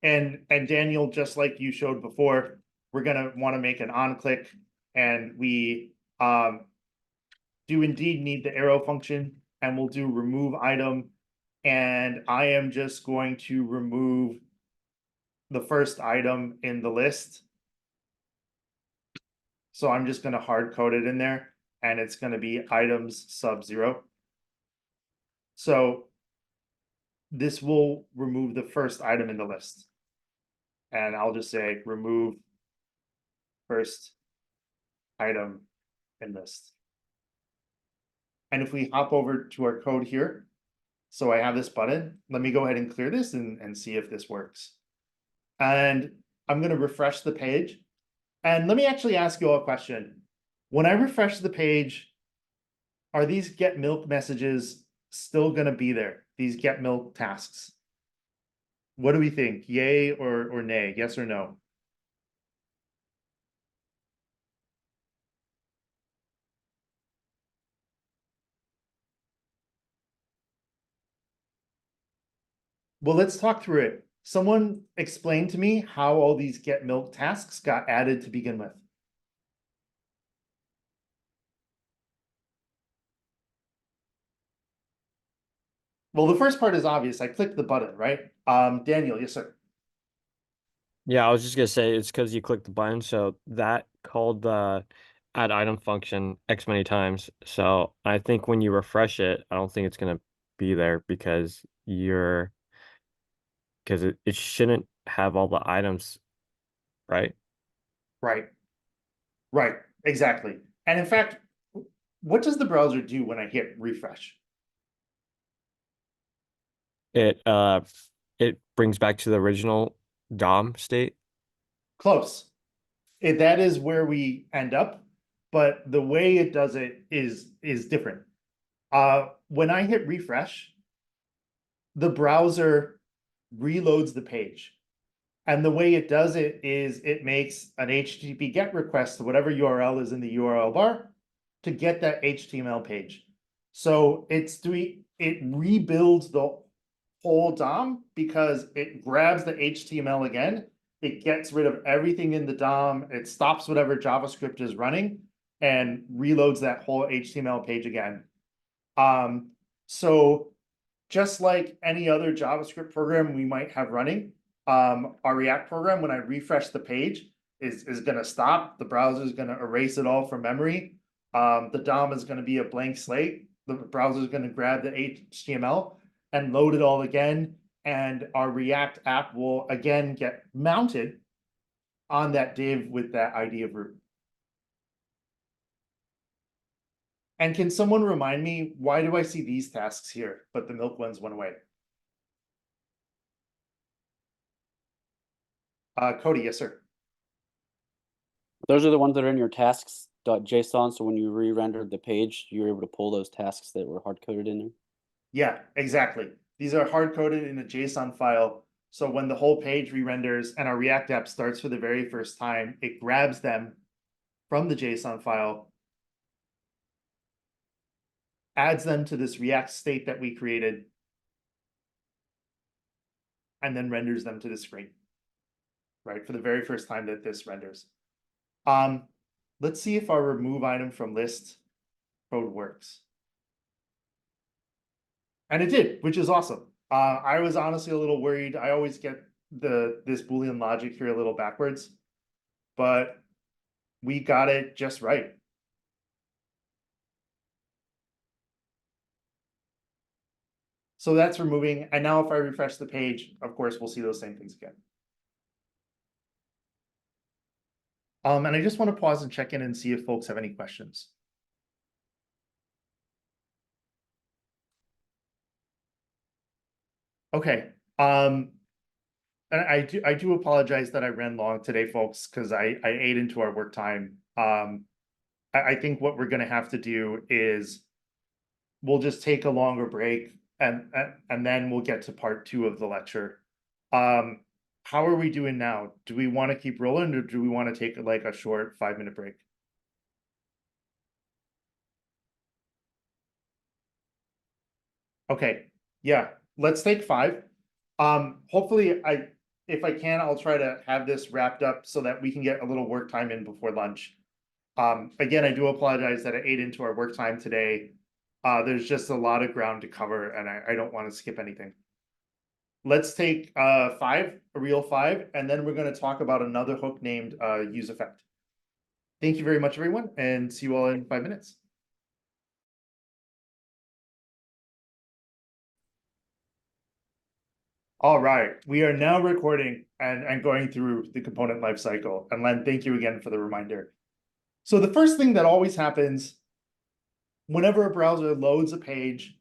And Daniel, just like you showed before, we're gonna want to make an on click, and we do indeed need the arrow function, and we'll do remove item. And I am just going to remove the first item in the list. So I'm just going to hard code it in there, and it's going to be items sub 0. So this will remove the first item in the list. And I'll just say remove first item in list. And if we hop over to our code here, so I have this button, let me go ahead and clear this and see if this works. And I'm going to refresh the page. And let me actually ask you all a question. When I refresh the page, are these get milk messages still going to be there? These get milk tasks? What do we think? Yay or nay? Yes or no? Well, let's talk through it. Someone explain to me how all these get milk tasks got added to begin with. Well, the first part is obvious. I clicked the button, right? Daniel, yes, sir. Yeah, I was just gonna say it's because you clicked the button, so that called the add item function X many times. So I think when you refresh it, I don't think it's gonna be there because it shouldn't have all the items, right? Right. Right. Exactly. And in fact, what does the browser do when I hit refresh? It it brings back to the original DOM state. Close. That is where we end up, but the way it does it is different. When I hit refresh, the browser reloads the page. And the way it does it is it makes an HTTP GET request to whatever URL is in the URL bar to get that HTML page. So it rebuilds the whole DOM because it grabs the HTML again. It gets rid of everything in the DOM. It stops whatever JavaScript is running and reloads that whole HTML page again. So just like any other JavaScript program we might have running, our React program, when I refresh the page, is going to stop. The browser is going to erase it all from memory. The DOM is going to be a blank slate. The browser is going to grab the HTML and load it all again. And our React app will again get mounted on that div with that ID of root. And can someone remind me, why do I see these tasks here, but the milk ones went away? Cody, yes, sir. Those are the ones that are in your tasks.json. So when you re-rendered the page, you were able to pull those tasks that were hard-coded in there. Yeah, exactly. These are hard-coded in a JSON file. So when the whole page re-renders and our React app starts for the very first time, it grabs them from the JSON file, adds them to this React state that we created, and then renders them to the screen, right? For the very first time that this renders. Let's see if our remove item from list code works. And it did, which is awesome. I was honestly a little worried. I always get this Boolean logic here a little backwards, but we got it just right. So that's removing. And now if I refresh the page, of course, we'll see those same things again. And I just want to pause and check in and see if folks have any questions. Okay. And I do apologize that I ran long today, folks, because I ate into our work time. I think what we're going to have to do is we'll just take a longer break and then we'll get to part 2 of the lecture. How are we doing now? Do we want to keep rolling or do we want to take like a short 5-minute break? Okay, yeah, let's take 5. Hopefully if I can, I'll try to have this wrapped up so that we can get a little work time in before lunch. Again, I do apologize that I ate into our work time today. There's just a lot of ground to cover and I don't want to skip anything. Let's take 5, a real 5, and then we're going to talk about another hook named useEffect. Thank you very much, everyone, and see you all in 5 minutes. All right, we are now recording and going through the component lifecycle. And Len, thank you again for the reminder. So the first thing that always happens whenever a browser loads a page,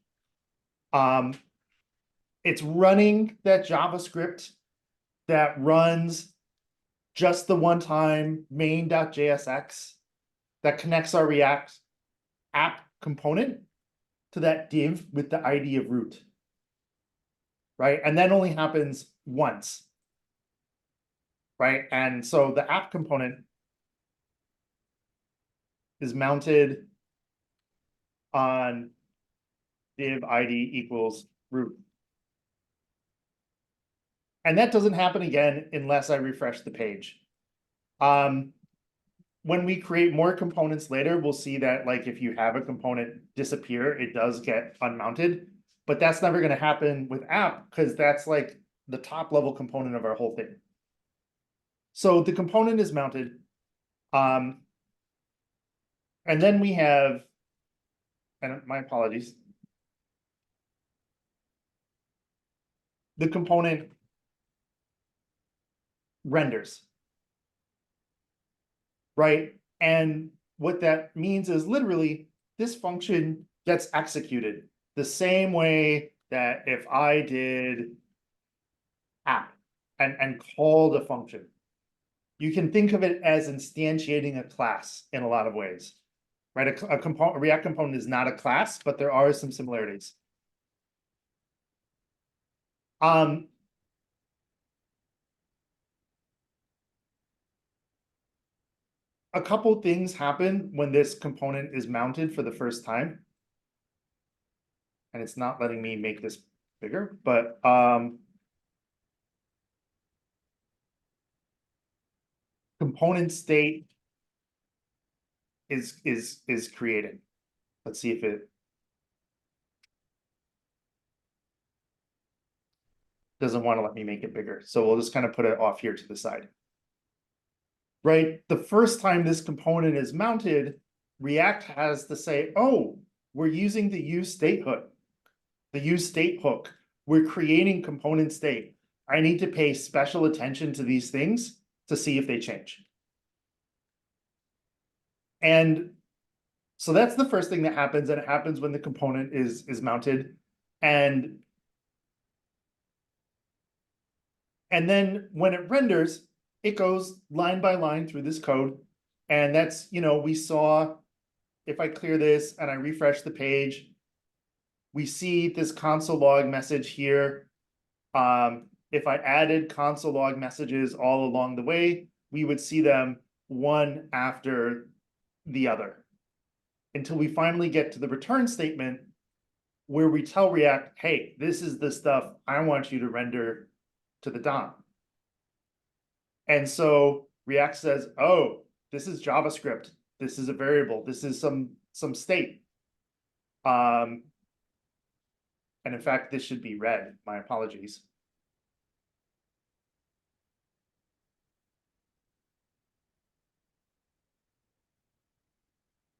it's running that JavaScript that runs just the one-time main.jsx that connects our React app component to that div with the ID of root, right? And that only happens once, right? And so the app component is mounted on div ID equals root. And that doesn't happen again unless I refresh the page. When we create more components later, we'll see that like if you have a component disappear, it does get unmounted. But that's never going to happen with app because that's like the top level component of our whole thing. So the component is mounted. And then we have, and my apologies, the component renders, right? And what that means is literally this function gets executed the same way that if I did app and called a function. You can think of it as instantiating a class in a lot of ways, right? A React component is not a class, but there are some similarities. A couple things happen when this component is mounted for the first time. And it's not letting me make this bigger, but component state is created. Let's see if it doesn't want to let me make it bigger. So we'll just kind of put it off here to the side. Right? The first time this component is mounted, React has to say, oh, we're using the useState hook. The useState hook. We're creating component state. I need to pay special attention to these things to see if they change. And so that's the first thing that happens, and it happens when the component is mounted. And then when it renders, it goes line by line through this code. And that's, we saw, if I clear this and I refresh the page, we see this console log message here. If I added console log messages all along the way, we would see them one after the other until we finally get to the return statement where we tell React, hey, this is the stuff I want you to render to the DOM. And so React says, oh, this is JavaScript. This is a variable. This is some state. And in fact, this should be red. My apologies.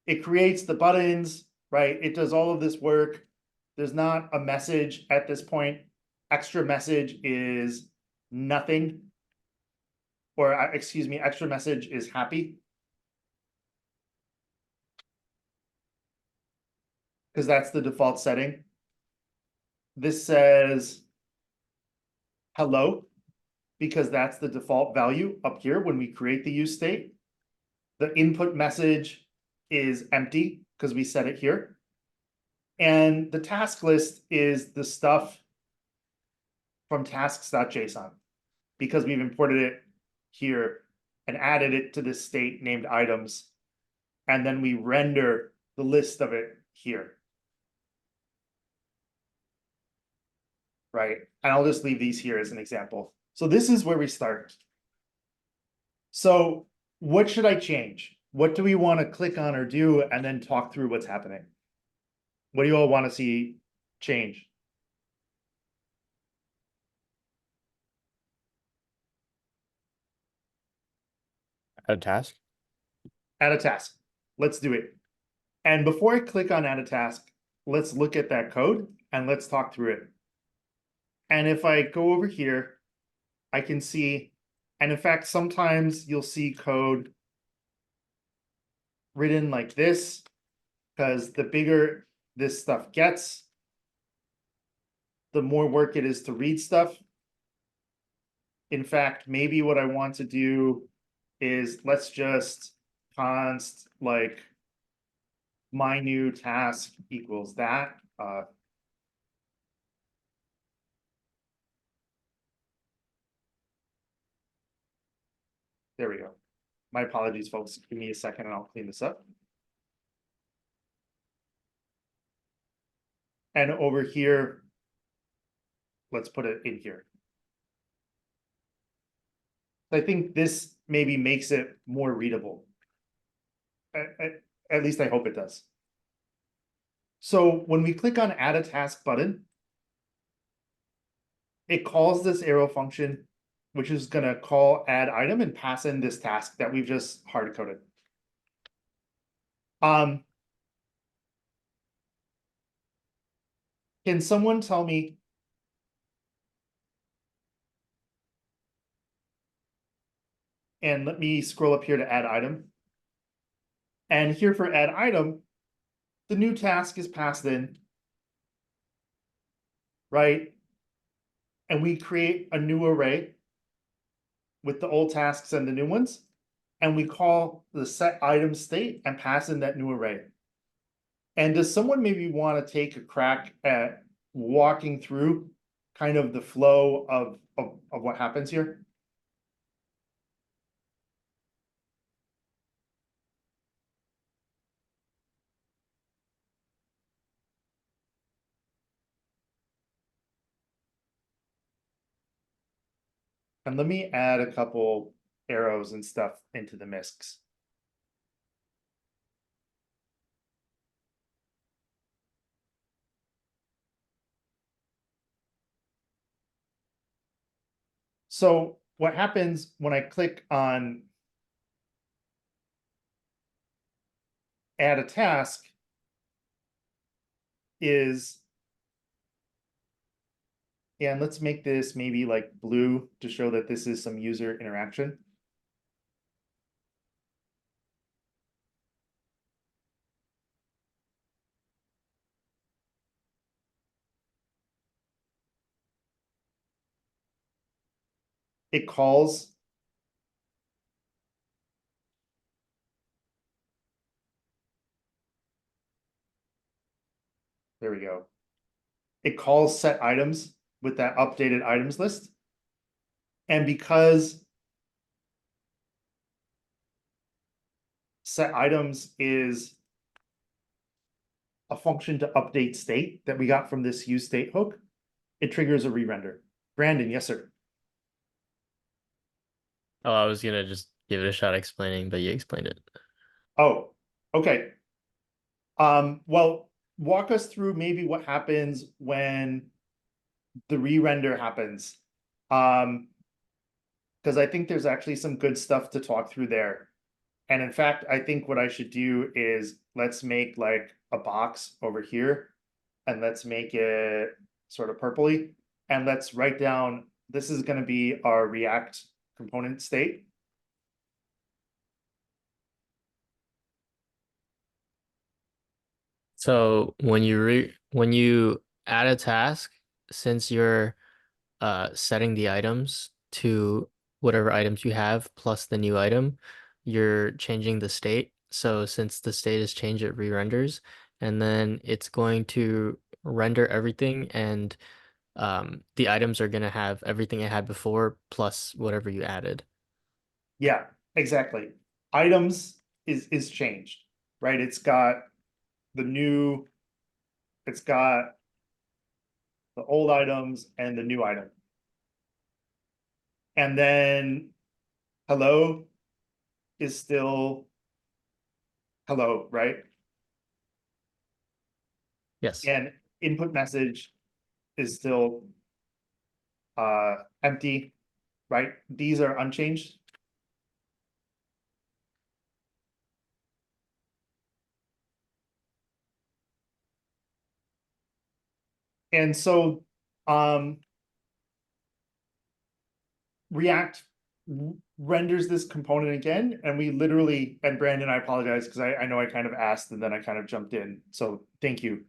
It creates the buttons, right? It does all of this work. There's not a message at this point. Extra message is nothing. Or excuse me, extra message is happy. Because that's the default setting. This says hello, because that's the default value up here when we create the useState. The input message is empty because we set it here. And the task list is the stuff from tasks.json because we've imported it here and added it to this state named items. And then we render the list of it here. Right? And I'll just leave these here as an example. So this is where we start. So what should I change? What do we want to click on or do and then talk through what's happening? What do you all want to see change? Add a task. Add a task. Let's do it. And before I click on add a task, let's look at that code and let's talk through it. And if I go over here, I can see, and in fact, sometimes you'll see code written like this, because the bigger this stuff gets, the more work it is to read stuff. In fact, maybe what I want to do is let's just const like my new task equals that. There we go. My apologies, folks. Give me a second and I'll clean this up. And over here, let's put it in here. I think this maybe makes it more readable. At least I hope it does. So when we click on add a task button, it calls this arrow function, which is gonna call add item and pass in this task that we've just hard coded. Can someone tell me and let me scroll up here to add item. And here for add item, the new task is passed in, right? And we create a new array with the old tasks and the new ones. And we call the set item state and pass in that new array. And does someone maybe want to take a crack at walking through kind of the flow of what happens here? And let me add a couple arrows and stuff into the MISCs. So what happens when I click on add a task is, and let's make this maybe like blue to show that this is some user interaction. It calls there we go. It calls set items with that updated items list. And because set items is a function to update state that we got from this useState hook, it triggers a re-render. Brandon, yes, sir. Oh, I was gonna just give it a shot explaining, but you explained it. Oh, okay. Well, walk us through maybe what happens when the re-render happens. Because I think there's actually some good stuff to talk through there. And in fact, I think what I should do is let's make like a box over here and let's make it sort of purpley. And let's write down, this is going to be our React component state. So when you add a task, since you're setting the items to whatever items you have plus the new item, you're changing the state. So since the state is changed, it re-renders, and then it's going to render everything, and the items are gonna have everything it had before plus whatever you added. Yeah, exactly. Items is changed, right? It's got the new, it's got the old items and the new item. And then hello is still hello, right? Yes. And input message is still empty, right? These are unchanged. And so React renders this component again, and we literally, and Brandon, I apologize because I know I kind of asked and then I kind of jumped in. So thank you.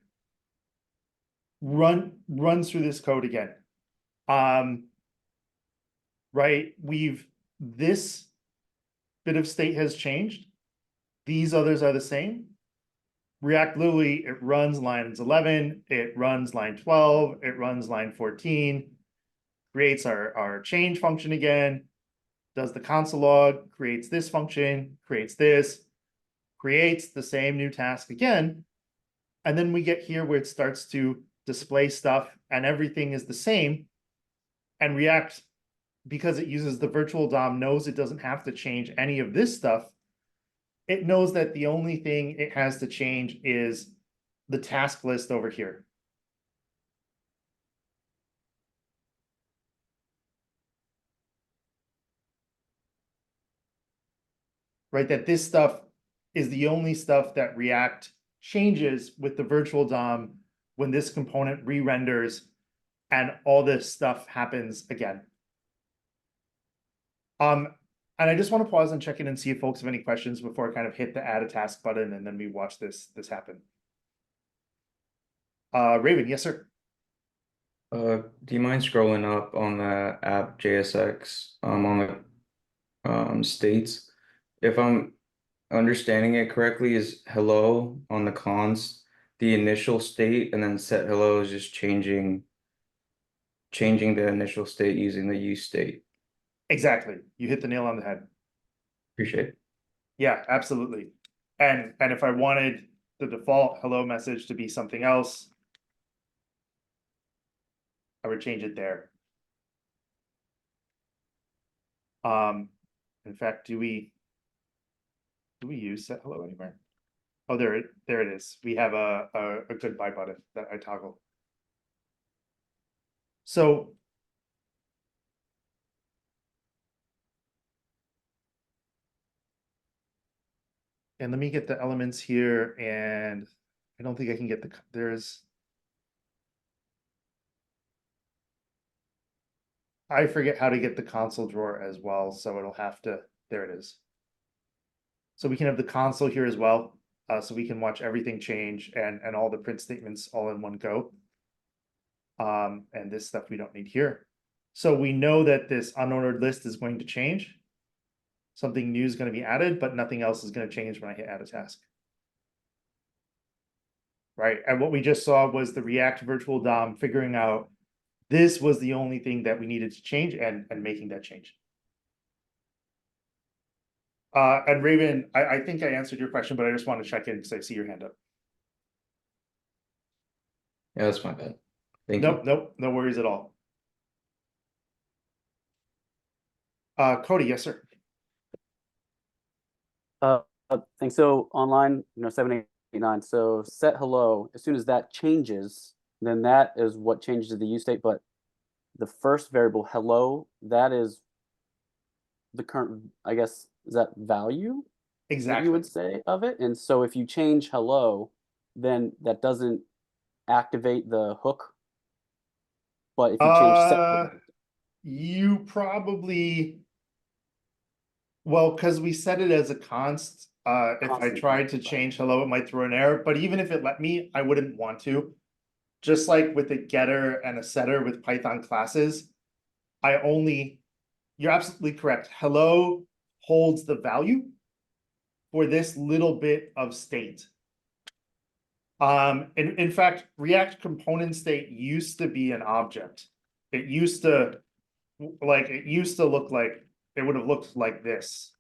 Runs through this code again. Right, this bit of state has changed. These others are the same. React literally, it runs lines 11, it runs line 12, it runs line 14, creates our change function again, does the console log, creates this function, creates this, creates the same new task again. And then we get here where it starts to display stuff and everything is the same. And React, because it uses the virtual DOM, knows it doesn't have to change any of this stuff. It knows that the only thing it has to change is the task list over here. right? That this stuff is the only stuff that React changes with the virtual DOM when this component re-renders and all this stuff happens again. And I just want to pause and check in and see if folks have any questions before I kind of hit the add a task button and then we watch this happen. Raven, yes, sir. Do you mind scrolling up on the app JSX on the states? If I'm understanding it correctly, is hello on the cons the initial state, and then set hello is just changing the initial state using the use state. Exactly. You hit the nail on the head. Appreciate it. Yeah, absolutely. And if I wanted the default hello message to be something else, I would change it there. In fact, do we use set hello anywhere? Oh, there it is. We have a goodbye button that I toggle. So and let me get the elements here, and I don't think I can get I forget how to get the console drawer as well, so it'll have to, there it is. So we can have the console here as well, so we can watch everything change and all the print statements all in one go. And this stuff we don't need here. So we know that this unordered list is going to change. Something new is going to be added, but nothing else is going to change when I hit add a task. Right, and what we just saw was the React virtual DOM figuring out this was the only thing that we needed to change and making that change. And Raven, I think I answered your question, but I just want to check in because I see your hand up. Yeah, that's my bad. Thank Nope, you. nope, no worries at all. Cody, yes, sir. Thanks. So online, 789. So set hello. As soon as that changes, then that is what changes the use state. But the first variable hello, that is the current, I guess, is that value that Exactly. you would say of it? And so if you change hello, then that doesn't activate the hook. But if you change set, you probably, well, because we set it as a const. If I Constant, tried to change hello, it might throw an error. But even if it let me, I wouldn't want to. Just like with a getter and a setter with Python classes, you're absolutely correct. Hello holds the value for this little bit of state. In fact, React component state used to be an object. It used to look like, it would have looked like this.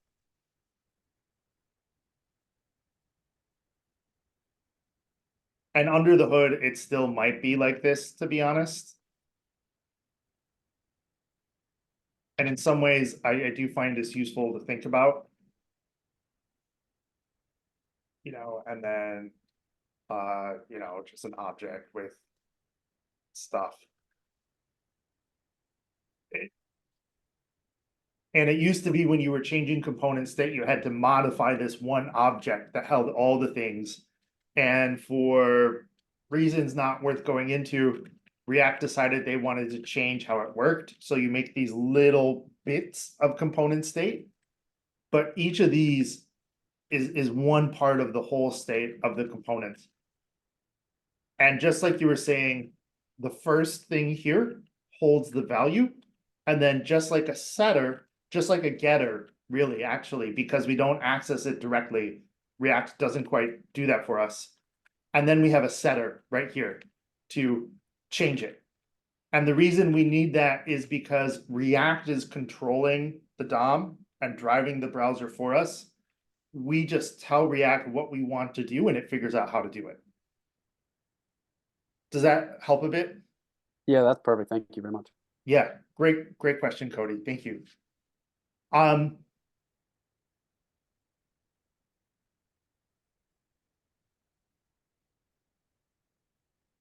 And under the hood, it still might be like this, to be honest. And in some ways, I do find this useful to think about. And then, just an object with stuff. And it used to be when you were changing component state, you had to modify this one object that held all the things. And for reasons not worth going into, React decided they wanted to change how it worked. So you make these little bits of component state, but each of these is one part of the whole state of the component. And just like you were saying, the first thing here holds the value. And then just like a setter, just like a getter, really, actually, because we don't access it directly, React doesn't quite do that for us. And then we have a setter right here to change it. And the reason we need that is because React is controlling the DOM and driving the browser for us. We just tell React what we want to do and it figures out how to do it. Does that help a bit? yeah, that's perfect. Thank you very much. Yeah, great question, Cody. Thank you.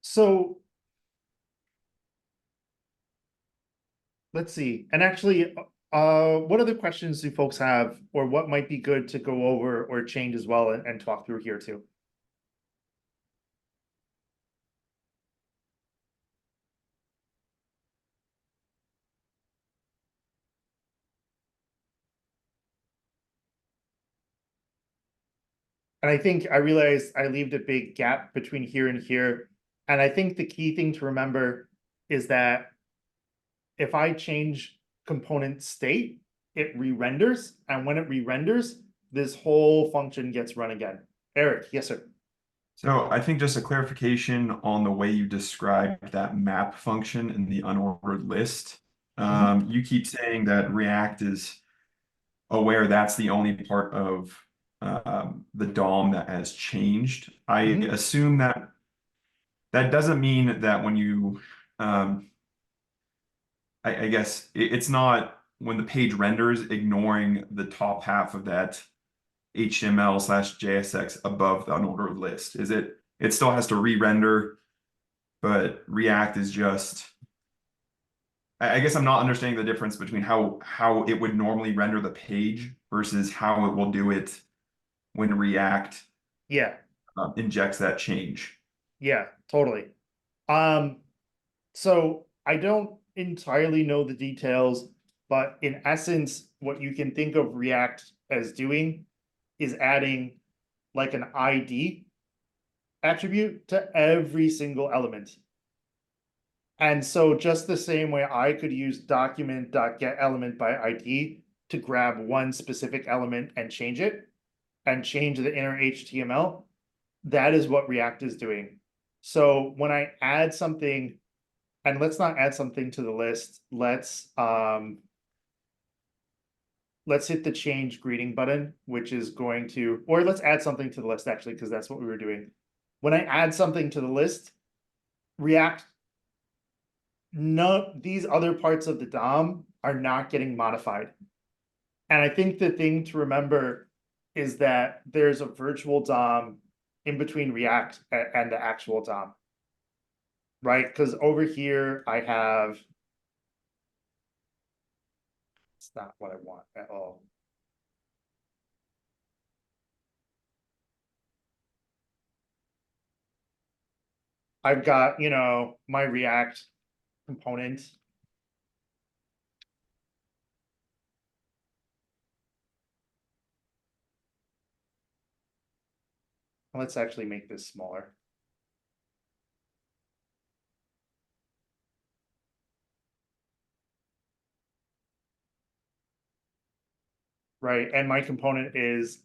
So let's see. And actually, What other questions do folks have, or what might be good to go over or change as well and talk through here too? And I think I realized I left a big gap between here and here. And I think the key thing to remember is that if I change component state, it re-renders. And when it re-renders, this whole function gets run again. Eric, yes, sir. So I think just a clarification on the way you described that map function in the unordered list. You keep saying that React is aware that's the only part of the DOM that has changed. I assume that that doesn't mean that when you, I guess it's not when the page renders ignoring the top half of that HTML/JSX above the unordered list. Is it? It still has to re-render, but React is just. I guess I'm not understanding the difference between how it would normally render the page versus how it will do it when React Yeah, injects that change. yeah, totally. So I don't entirely know the details, but in essence, what you can think of React as doing is adding like an ID attribute to every single element. And so just the same way I could use document.getElement by ID to grab one specific element and change it and change the inner HTML, that is what React is doing. So when I add something, and let's not add something to the list, let's hit the change greeting button, which is going to, or let's add something to the list actually, because that's what we were doing. When I add something to the list, React, no, these other parts of the DOM are not getting modified. And I think the thing to remember is that there's a virtual DOM in between React and the actual DOM, right? Because over here I have, it's not what I want at all. I've got, my React component. Let's actually make this smaller. Right, and my component is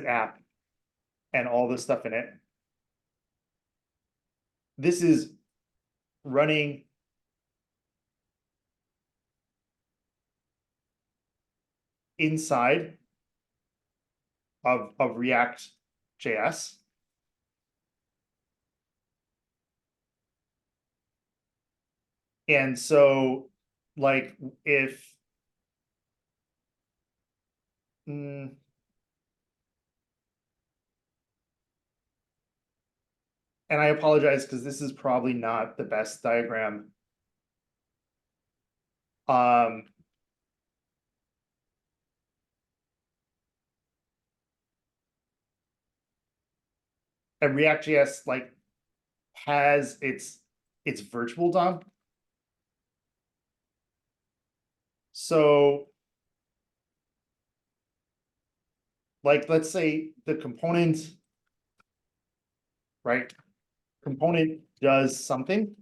app and all the stuff in it. This is running inside of React JS. And so, like, if and I apologize because this is probably not the best diagram. And React.js like has its virtual DOM. So like, let's say the component, right? Component does something.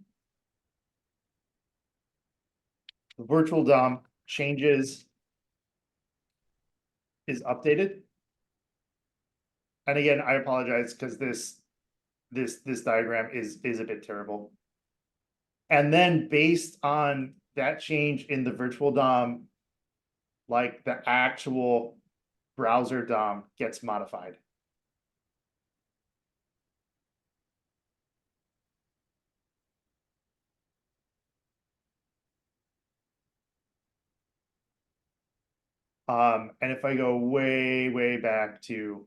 The virtual DOM changes, is updated. And again, I apologize because this diagram is a bit terrible. And then based on that change in the virtual DOM, like the actual browser DOM gets modified. And if I go way, way back to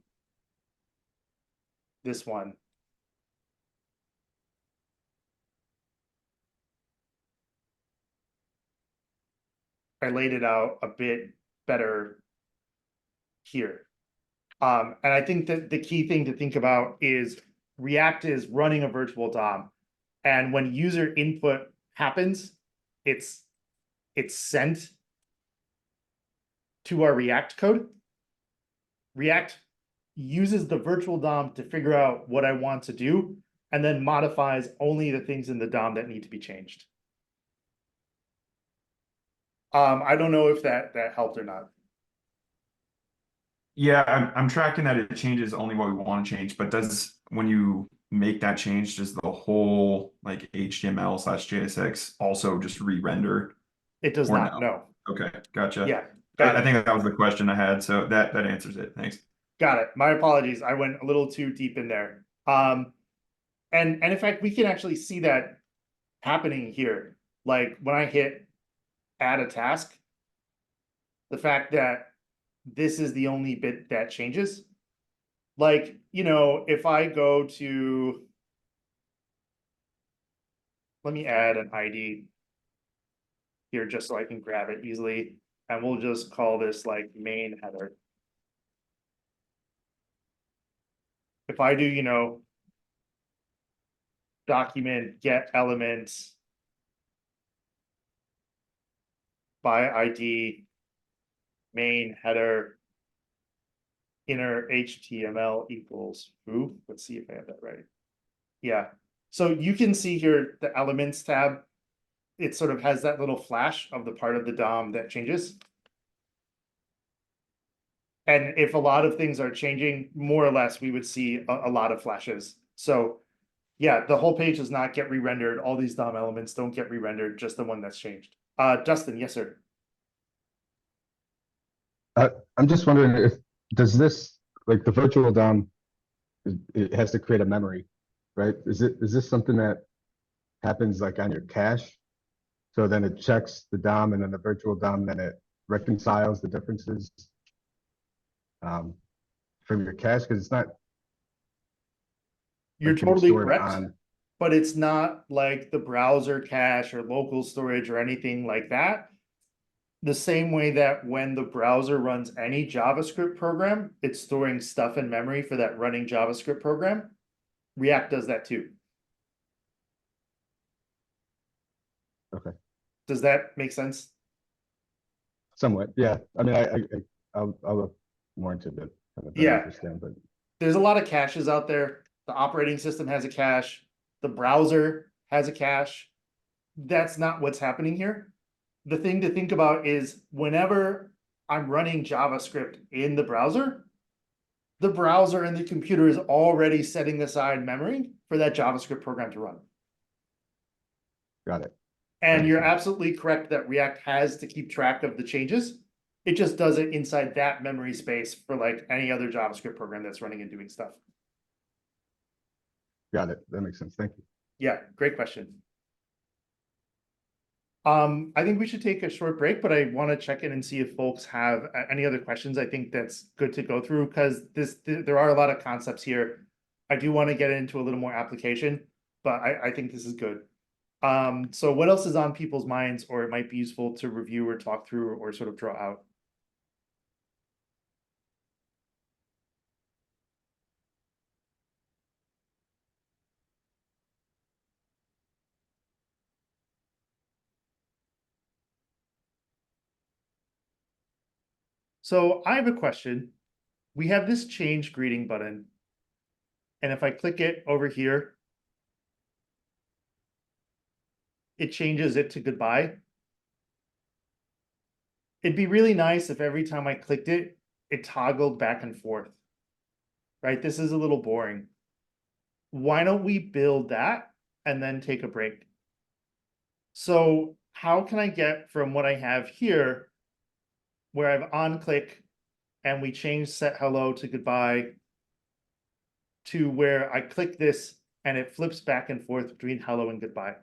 this one, I laid it out a bit better here. And I think that the key thing to think about is React is running a virtual DOM. And when user input happens, it's sent to our React code. React uses the virtual DOM to figure out what I want to do, and then modifies only the things in the DOM that need to be changed. I don't know if that helped or not. Yeah, I'm tracking that it changes only what we want to change, but when you make that change, does the whole like HTML/JSX also just re-render? It does Or not, no? no. Okay, gotcha. Yeah, got I it. think that was the question I had, so that answers it. Thanks. Got it. My apologies. I went a little too deep in there. And in fact, we can actually see that happening here. Like when I hit add a task, the fact that this is the only bit that changes. Like, you know, if I go to, let me add an ID here just so I can grab it easily. And we'll just call this like main header. If I do, you know, document get elements by ID, main header, inner HTML equals foo. Let's see if I have that right. Yeah. So you can see here the elements tab. It sort of has that little flash of the part of the DOM that changes. And if a lot of things are changing, more or less, we would see a lot of flashes. So yeah, the whole page does not get re-rendered. All these DOM elements don't get re-rendered, just the one that's changed. Justin, yes, sir. I'm just wondering if does this like the virtual DOM it has to create a memory, right? Is this something that happens like on your cache? So then it checks the DOM and then the virtual DOM, then it reconciles the differences from your cache because it's not You're like, to be totally stored correct, on. but it's not like the browser cache or local storage or anything like that. The same way that when the browser runs any JavaScript program, it's storing stuff in memory for that running JavaScript program. React does that too. Okay. Does that make sense? Somewhat, yeah. I mean, I'll look more into it to better understand, but There's a lot of caches out there. The operating system has a cache. The browser has a cache. That's not what's happening here. The thing to think about is whenever I'm running JavaScript in the browser and the computer is already setting aside memory for that JavaScript program to run. got it. And you're absolutely correct that React has to keep track of the changes. It just does it inside that memory space for like any other JavaScript program that's running and doing stuff. Got it. That makes sense. Thank you. Yeah, great question. I think we should take a short break, but I want to check in and see if folks have any other questions. I think that's good to go through because there are a lot of concepts here. I do want to get into a little more application, but I think this is good. So what else is on people's minds, or it might be useful to review or talk through or sort of draw out? So I have a question. We have this change greeting button. And if I click it over here, it changes it to goodbye. It'd be really nice if every time I clicked it, it toggled back and forth, right? This is a little boring. Why don't we build that and then take a break? So how can I get from what I have here, where I've on click and we change set hello to goodbye, to where I click this and it flips back and forth between hello and goodbye?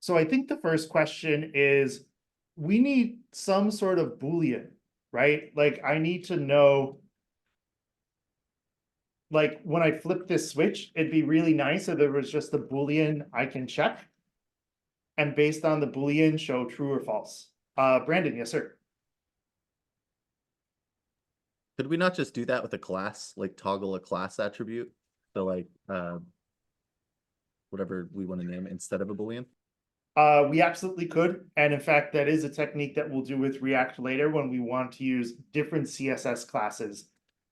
So I think the first question is, we need some sort of Boolean, right? Like I need to know like when I flip this switch, it'd be really nice if there was just a Boolean I can check. And based on the Boolean, show true or false. Brandon, yes, sir. Could we not just do that with a class, like toggle a class attribute? So like whatever we want to name it instead of a Boolean? We absolutely could. And in fact, that is a technique that we'll do with React later when we want to use different CSS classes.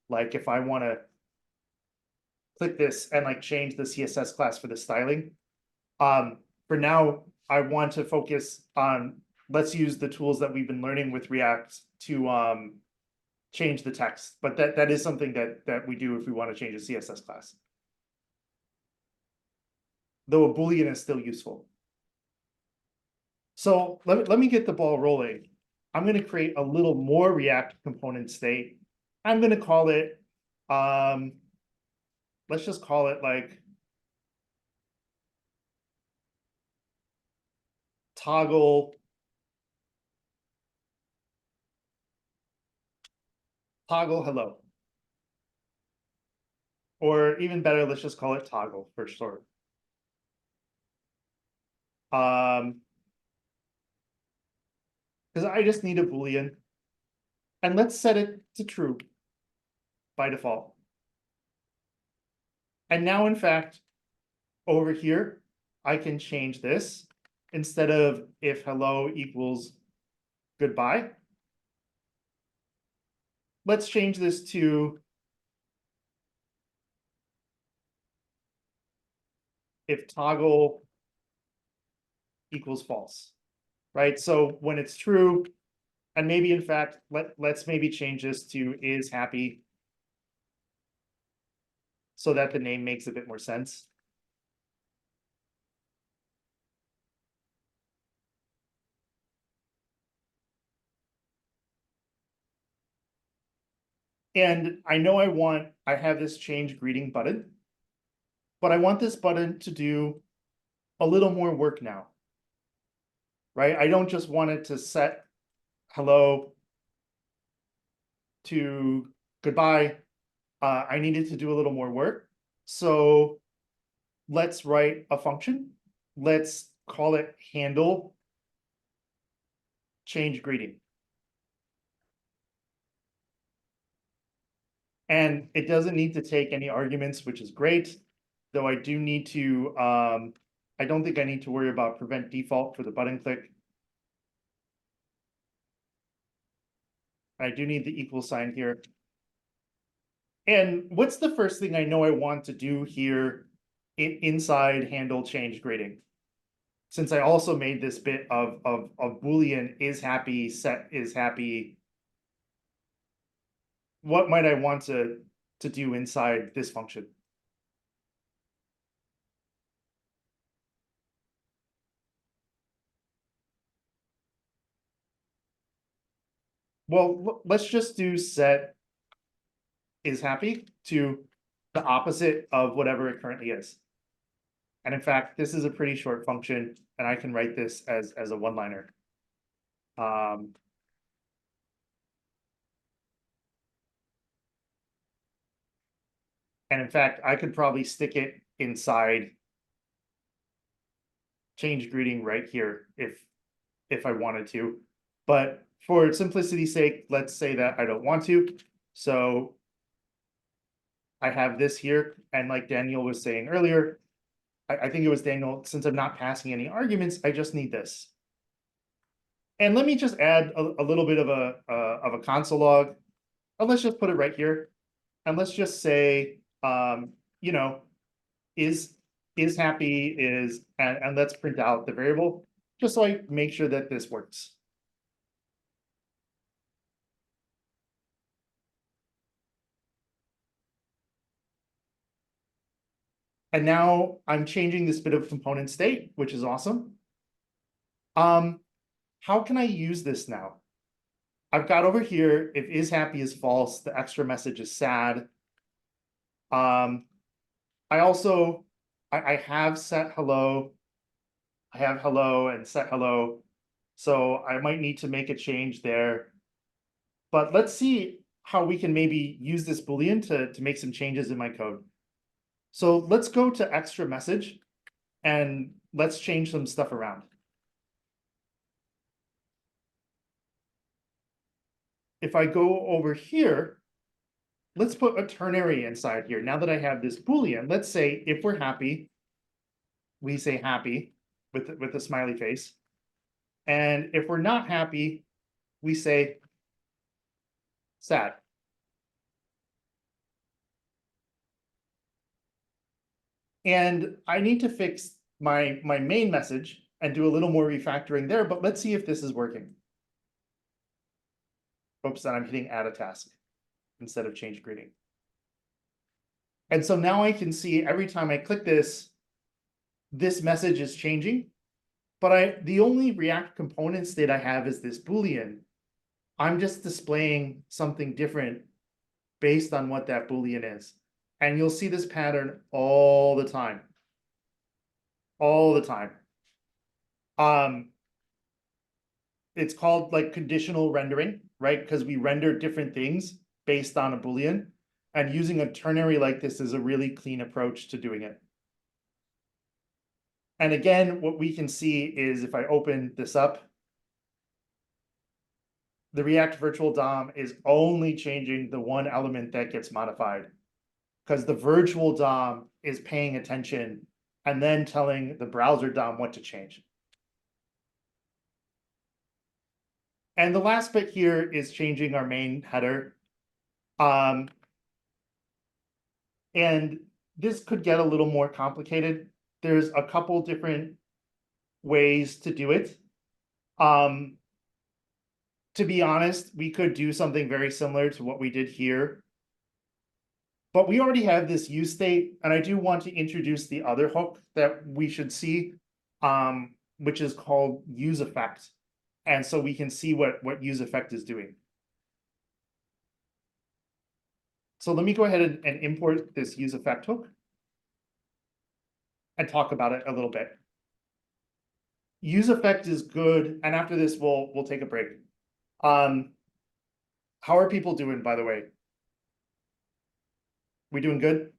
Like if I want to click this and like change the CSS class for the styling. For now, I want to focus on, let's use the tools that we've been learning with React to change the text. But that is something that we do if we want to change a CSS class. Though a Boolean is still useful. So let me get the ball rolling. I'm going to create a little more React component state. I'm going to call it, let's just call it like toggle hello. Or even better, let's just call it toggle for short. Because I just need a Boolean. And let's set it to true by default. And now, in fact, over here, I can change this. Instead of if hello equals goodbye, let's change this to if toggle equals false, right? So when it's true, and maybe in fact, let's maybe change this to is happy so that the name makes a bit more sense. And I know I have this change greeting button, but I want this button to do a little more work now, right? I don't just want it to set hello to goodbye. I needed to do a little more work. So let's write a function. Let's call it handle change greeting. And it doesn't need to take any arguments, which is great. Though I do need to, I don't think I need to worry about prevent default for the button click. I do need the equal sign here. And what's the first thing I know I want to do here inside handle change grading? Since I also made this bit of Boolean is happy, set is happy. What might I want to do inside this function? Well, let's just do set is happy to the opposite of whatever it currently is. And in fact, this is a pretty short function, and I can write this as a one-liner. And in fact, I could probably stick it inside change greeting right here if I wanted to. But for simplicity's sake, let's say that I don't want to. So I have this here, and like Daniel was saying earlier, I think it was Daniel, since I'm not passing any arguments, I just need this. And let me just add a little bit of a console log. And let's just put it right here. And let's just say, you know, is happy is, and let's print out the variable, just so I make sure that this works. And now I'm changing this bit of component state, which is awesome. How can I use this now? I've got over here, if is happy is false, the extra message is sad. I also, I have set hello. I have hello and set hello. So I might need to make a change there. But let's see how we can maybe use this Boolean to make some changes in my code. So let's go to extra message and let's change some stuff around. If I go over here, let's put a ternary inside here. Now that I have this Boolean, let's say if we're happy, we say happy with a smiley face. And if we're not happy, we say sad. And I need to fix my main message and do a little more refactoring there, but let's see if this is working. Oops, and I'm hitting add a task instead of change greeting. And so now I can see every time I click this, this message is changing, but the only React component state I have is this Boolean. I'm just displaying something different based on what that Boolean is. And you'll see this pattern all the time. All the time. It's called like conditional rendering, right? Because we render different things based on a Boolean. And using a ternary like this is a really clean approach to doing it. And again, what we can see is if I open this up, the React virtual DOM is only changing the one element that gets modified, because the virtual DOM is paying attention and then telling the browser DOM what to change. And the last bit here is changing our main header. And this could get a little more complicated. There's a couple different ways to do it. To be honest, we could do something very similar to what we did here. But we already have this useState, and I do want to introduce the other hook that we should see, which is called useEffect. And so we can see what useEffect is doing. So let me go ahead and import this useEffect hook and talk about it a little bit. useEffect is good, and after this we'll take a break. How are people doing, by the way? We doing good?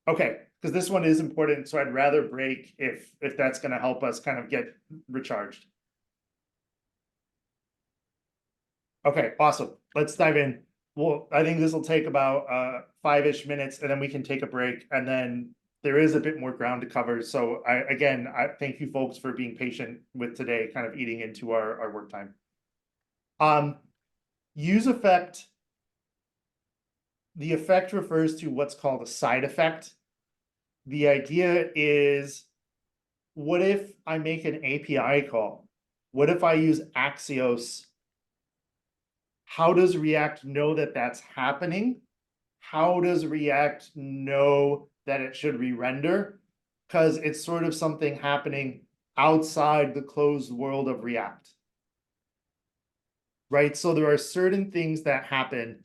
Okay, because this one is important, so I'd rather break if that's going to help us kind of get recharged. Okay, awesome. Let's dive in. Well, I think this will take about 5-ish minutes, and then we can take a break, and then there is a bit more ground to cover. So I thank you folks for being patient with today, kind of eating into our work time. useEffect, the effect refers to what's called a side effect. The idea is, what if I make an API call? What if I use Axios? How does React know that that's happening? How does React know that it should re-render? Because it's sort of something happening outside the closed world of React. Right? So there are certain things that happen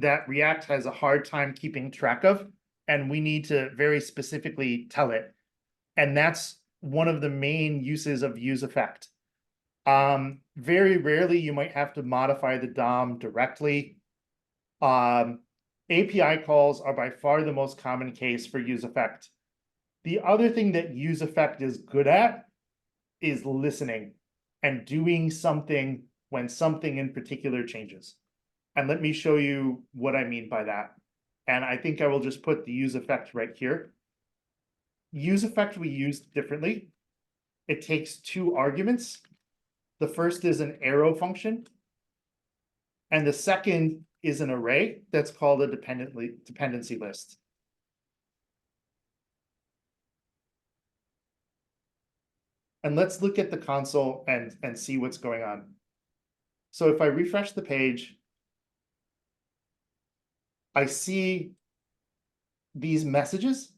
that React has a hard time keeping track of, and we need to very specifically tell it. And that's one of the main uses of useEffect. Very rarely you might have to modify the DOM directly. API calls are by far the most common case for useEffect. The other thing that useEffect is good at is listening and doing something when something in particular changes. And let me show you what I mean by that. And I think I will just put the useEffect right here. useEffect we use differently. It takes 2 arguments. The first is an arrow function, and the second is an array that's called a dependency list. And let's look at the console and see what's going on. So if I refresh the page, I see these messages.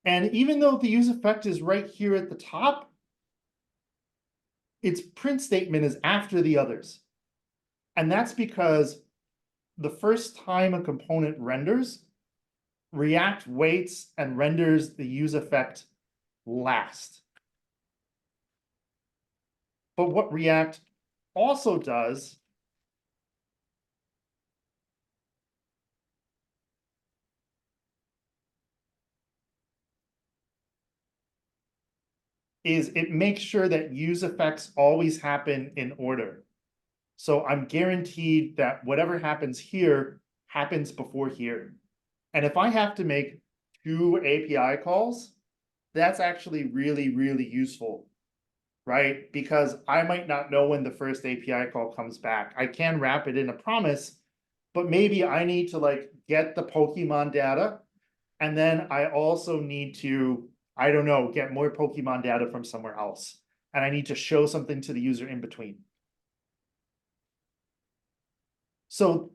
And even though the useEffect is right here at the top, its print statement is after the others. And that's because the first time a component renders, React waits and renders the useEffect last. But what React also does is it makes sure that use effects always happen in order. So I'm guaranteed that whatever happens here happens before here. And if I have to make 2 API calls, that's actually really, really useful, right? Because I might not know when the first API call comes back. I can wrap it in a promise, but maybe I need to like get the Pokemon data. And then I also need to, I don't know, get more Pokemon data from somewhere else. And I need to show something to the user in between. So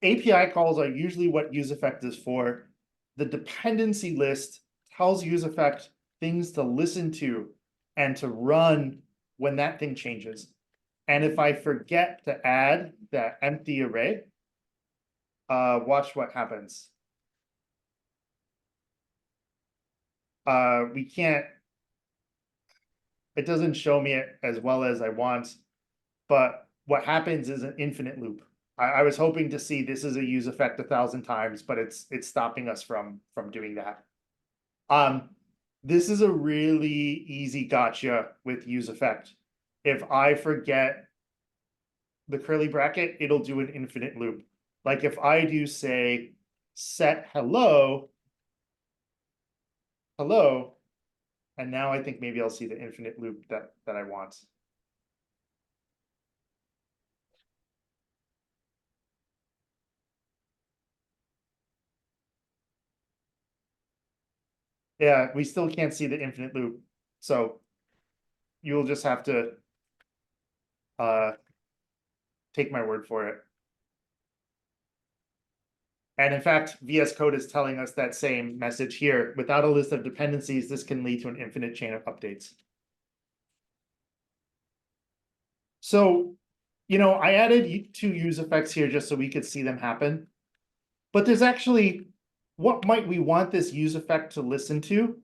API calls are usually what useEffect is for. The dependency list tells useEffect things to listen to and to run when that thing changes. And if I forget to add that empty array, watch what happens. We can't, it doesn't show me it as well as I want, but what happens is an infinite loop. I was hoping to see this is a useEffect 1,000 times, but it's stopping us from doing that. This is a really easy gotcha with useEffect. If I forget the curly bracket, it'll do an infinite loop. Like if I do say set hello, and now I think maybe I'll see the infinite loop that I want. Yeah, we still can't see the infinite loop. So you'll just have to take my word for it. And in fact, VS Code is telling us that same message here. Without a list of dependencies, this can lead to an infinite chain of updates. So, you know, I added 2 useEffects here just so we could see them happen. But there's actually, what might we want this useEffect to listen to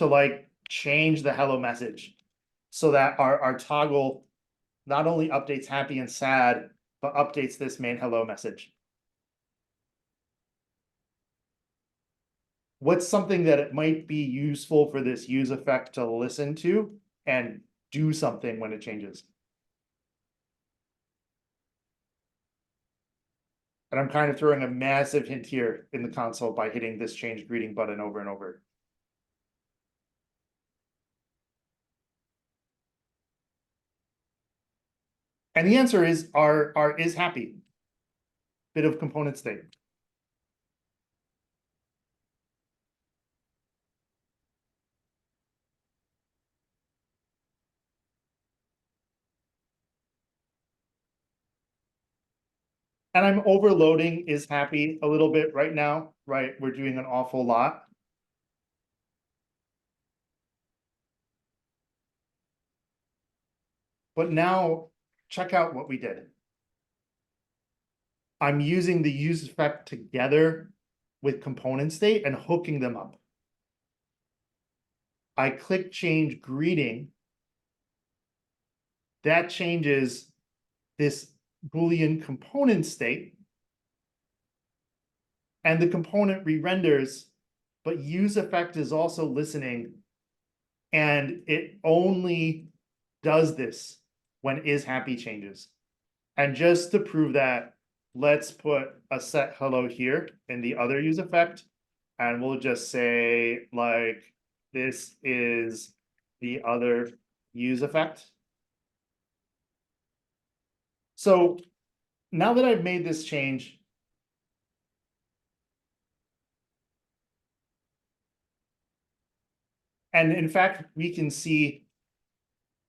like change the hello message so that our toggle not only updates happy and sad, but updates this main hello message. What's something that it might be useful for this useEffect to listen to and do something when it changes? And I'm kind of throwing a massive hint here in the console by hitting this change greeting button over and over. And the answer is our is happy. Bit of component state. And I'm overloading is happy a little bit right now, right? We're doing an awful lot. But now check out what we did. I'm using the useEffect together with component state and hooking them up. I click change greeting. That changes this Boolean component state. And the component re-renders, but useEffect is also listening. And it only does this when is happy changes. And just to prove that, let's put a set hello here in the other useEffect. And we'll just say like, this is the other useEffect. So now that I've made this change, and in fact, we can see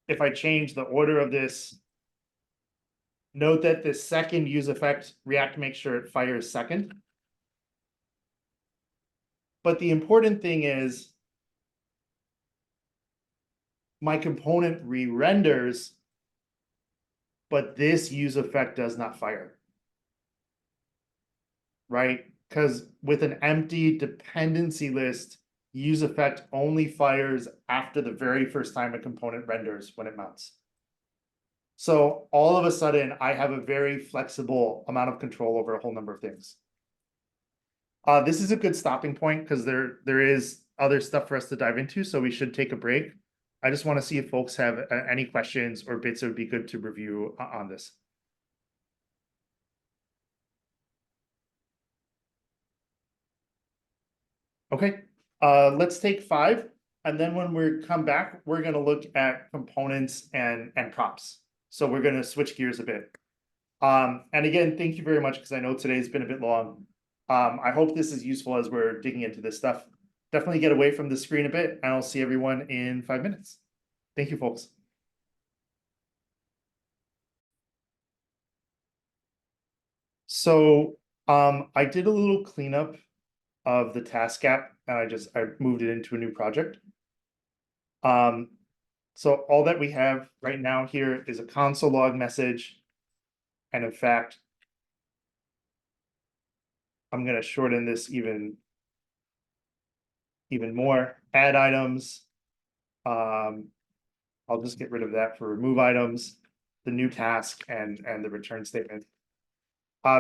if I change the order of this, note that this second useEffect, React makes sure it fires second. But the important thing is my component re-renders, but this useEffect does not fire. Right? Because with an empty dependency list, useEffect only fires after the very first time a component renders when it mounts. So all of a sudden, I have a very flexible amount of control over a whole number of things. This is a good stopping point because there is other stuff for us to dive into, so we should take a break. I just want to see if folks have any questions or bits that would be good to review on this. Okay, let's take 5. And then when we come back, we're going to look at components and props. So we're going to switch gears a bit. And again, thank you very much because I know today's been a bit long. I hope this is useful as we're digging into this stuff. Definitely get away from the screen a bit, and I'll see everyone in 5 minutes. Thank you, folks. So I did a little cleanup of the task app, and I moved it into a new project. So all that we have right now here is a console log message. And in fact, I'm going to shorten this even more. Add items. I'll just get rid of that for remove items, the new task, and the return statement.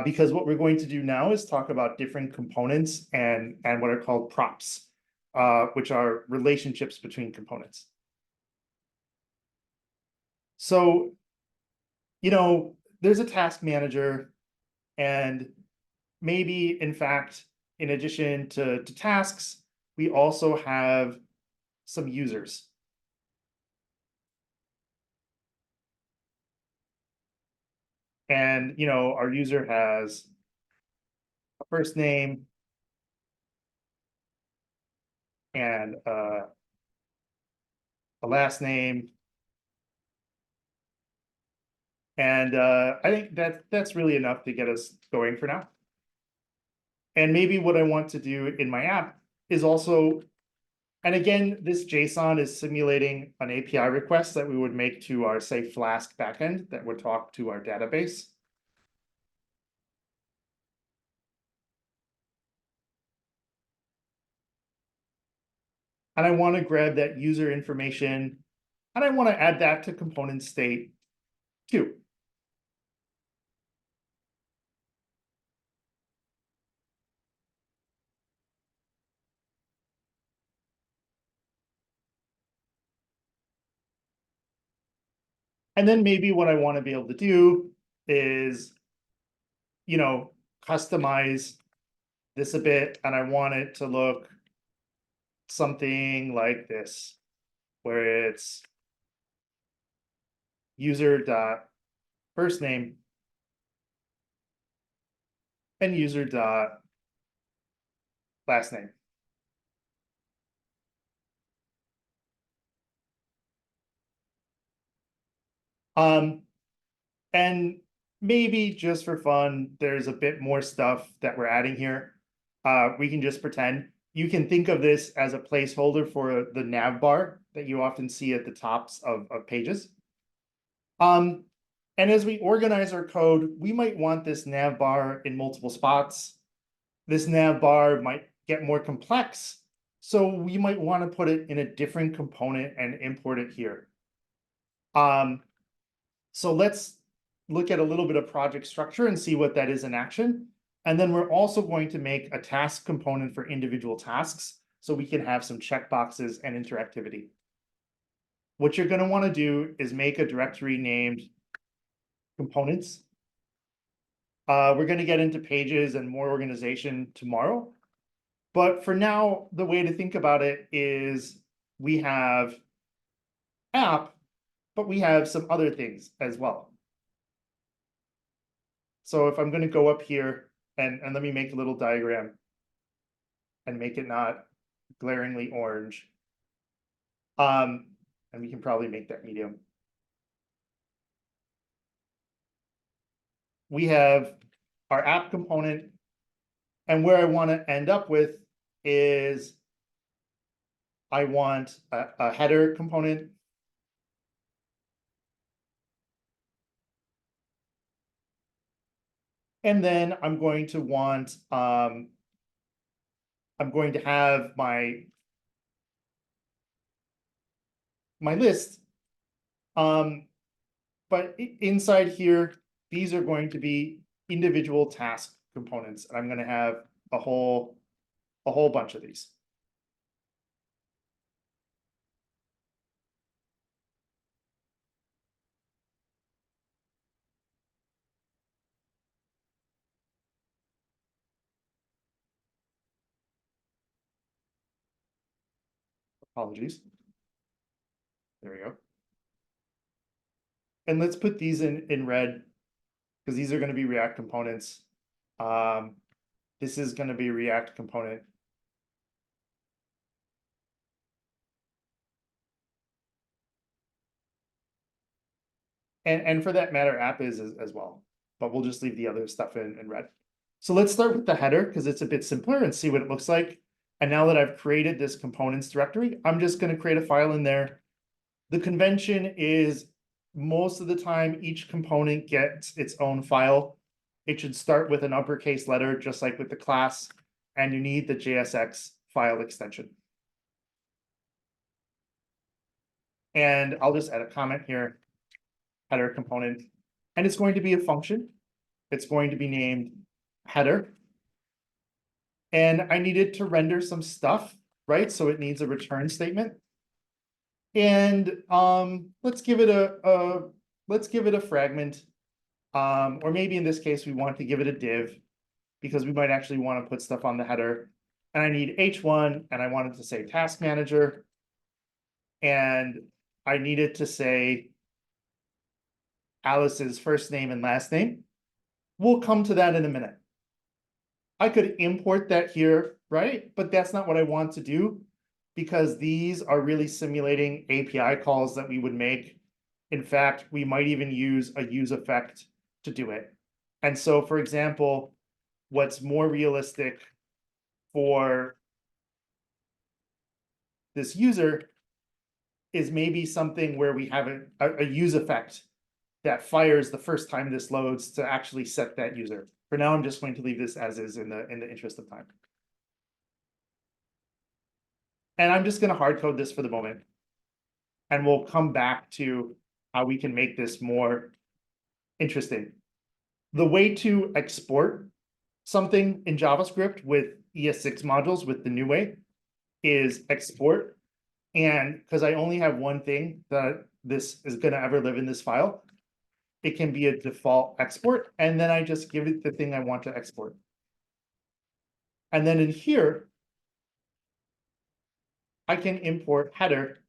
Because what we're going to do now is talk about different components and what are called props, which are relationships between components. So, there's a task manager, and maybe, in fact, in addition to tasks, we also have some users. And, our user has a first name and a last name. And I think that's really enough to get us going for now. And maybe what I want to do in my app is also, and again, this JSON is simulating an API request that we would make to our, say, Flask backend that would talk to our database. And I want to grab that user information, and I want to add that to component state too. And then maybe what I want to be able to do is, customize this a bit, and I want it to look something like this, where it's user dot first name and user dot last name. And maybe just for fun, there's a bit more stuff that we're adding here. We can just pretend. You can think of this as a placeholder for the nav bar that you often see at the tops of pages. And as we organize our code, we might want this nav bar in multiple spots. This nav bar might get more complex, so we might want to put it in a different component and import it here. So let's look at a little bit of project structure and see what that is in action. And then we're also going to make a task component for individual tasks so we can have some checkboxes and interactivity. What you're going to want to do is make a directory named components. We're going to get into pages and more organization tomorrow. But for now, the way to think about it is we have app, but we have some other things as well. So if I'm going to go up here and let me make a little diagram and make it not glaringly orange. And we can probably make that medium. We have our app component, and where I want to end up with is I want a header component. And then I'm going to want, I'm going to have my list. But inside here, these are going to be individual task components, and I'm going to have a whole bunch of these. Apologies. There we go. And let's put these in red, because these are going to be React components. This is going to be a React component. And for that matter, app is as well, but we'll just leave the other stuff in red. So let's start with the header because it's a bit simpler and see what it looks like. And now that I've created this components directory, I'm just going to create a file in there. The convention is most of the time, each component gets its own file. It should start with an uppercase letter, just like with the class, and you need the JSX file extension. And I'll just add a comment here. Header component, and it's going to be a function. It's going to be named header. And I needed to render some stuff, right? So it needs a return statement. And let's give it a fragment. Or maybe in this case, we want to give it a div because we might actually want to put stuff on the header. And I need H1 and I wanted to say task manager. And I needed to say Alice's first name and last name. We'll come to that in a minute. I could import that here, right? But that's not what I want to do because these are really simulating API calls that we would make. In fact, we might even use a useEffect to do it. And so, for example, what's more realistic for this user is maybe something where we have a useEffect that fires the first time this loads to actually set that user. For now, I'm just going to leave this as is in the interest of time. And I'm just going to hard code this for the moment. And we'll come back to how we can make this more interesting. The way to export something in JavaScript with ES6 modules with the new way is export. And because I only have one thing that this is going to ever live in this file, it can be a default export, and then I just give it the thing I want to export. And then in here, I can import header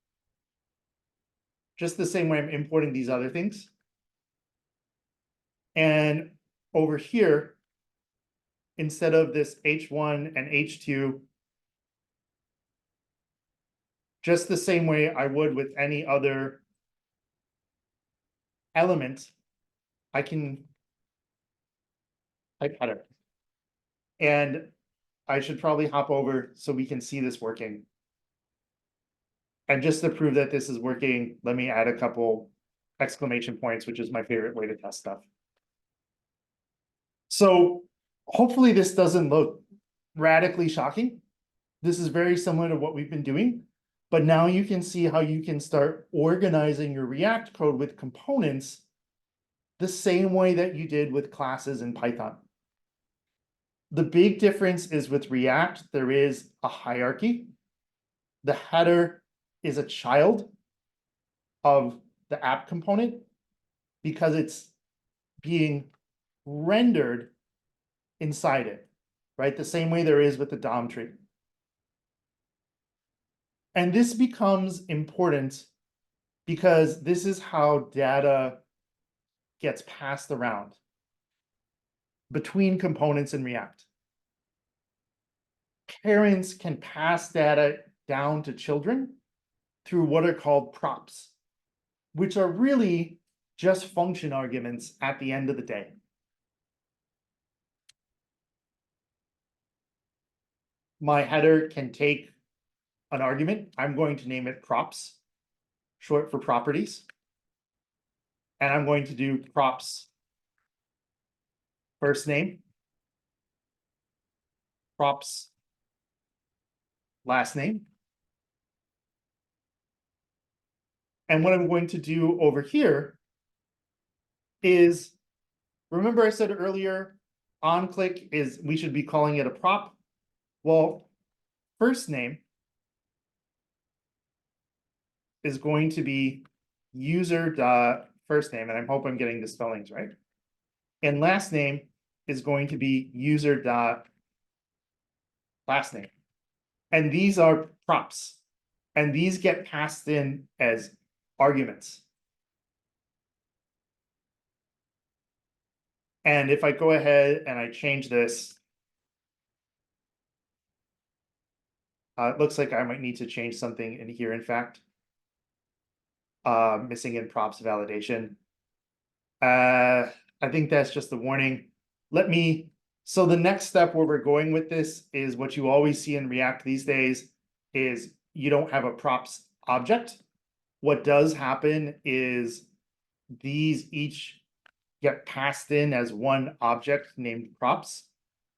just the same way I'm importing these other things. And over here, instead of this H1 and H2, just the same way I would with any other element, I can type header. And I should probably hop over so we can see this working. And just to prove that this is working, let me add a couple exclamation points, which is my favorite way to test stuff. So hopefully this doesn't look radically shocking. This is very similar to what we've been doing, but now you can see how you can start organizing your React code with components the same way that you did with classes in Python. The big difference is with React, there is a hierarchy. The header is a child of the app component because it's being rendered inside it, right? The same way there is with the DOM tree. And this becomes important because this is how data gets passed around between components in React. Parents can pass data down to children through what are called props, which are really just function arguments at the end of the day. My header can take an argument. I'm going to name it props, short for properties. And I'm going to do props first name, props last name. And what I'm going to do over here is, remember I said earlier, on click is, we should be calling it a prop. Well, first name is going to be user dot first name, and I hope I'm getting the spellings right. And last name is going to be user dot last name. And these are props. And these get passed in as arguments. And if I go ahead and I change this, it looks like I might need to change something in here, in fact. Missing in props validation. I think that's just the warning. So the next step where we're going with this is what you always see in React these days is you don't have a props object. What does happen is these each get passed in as one object named props,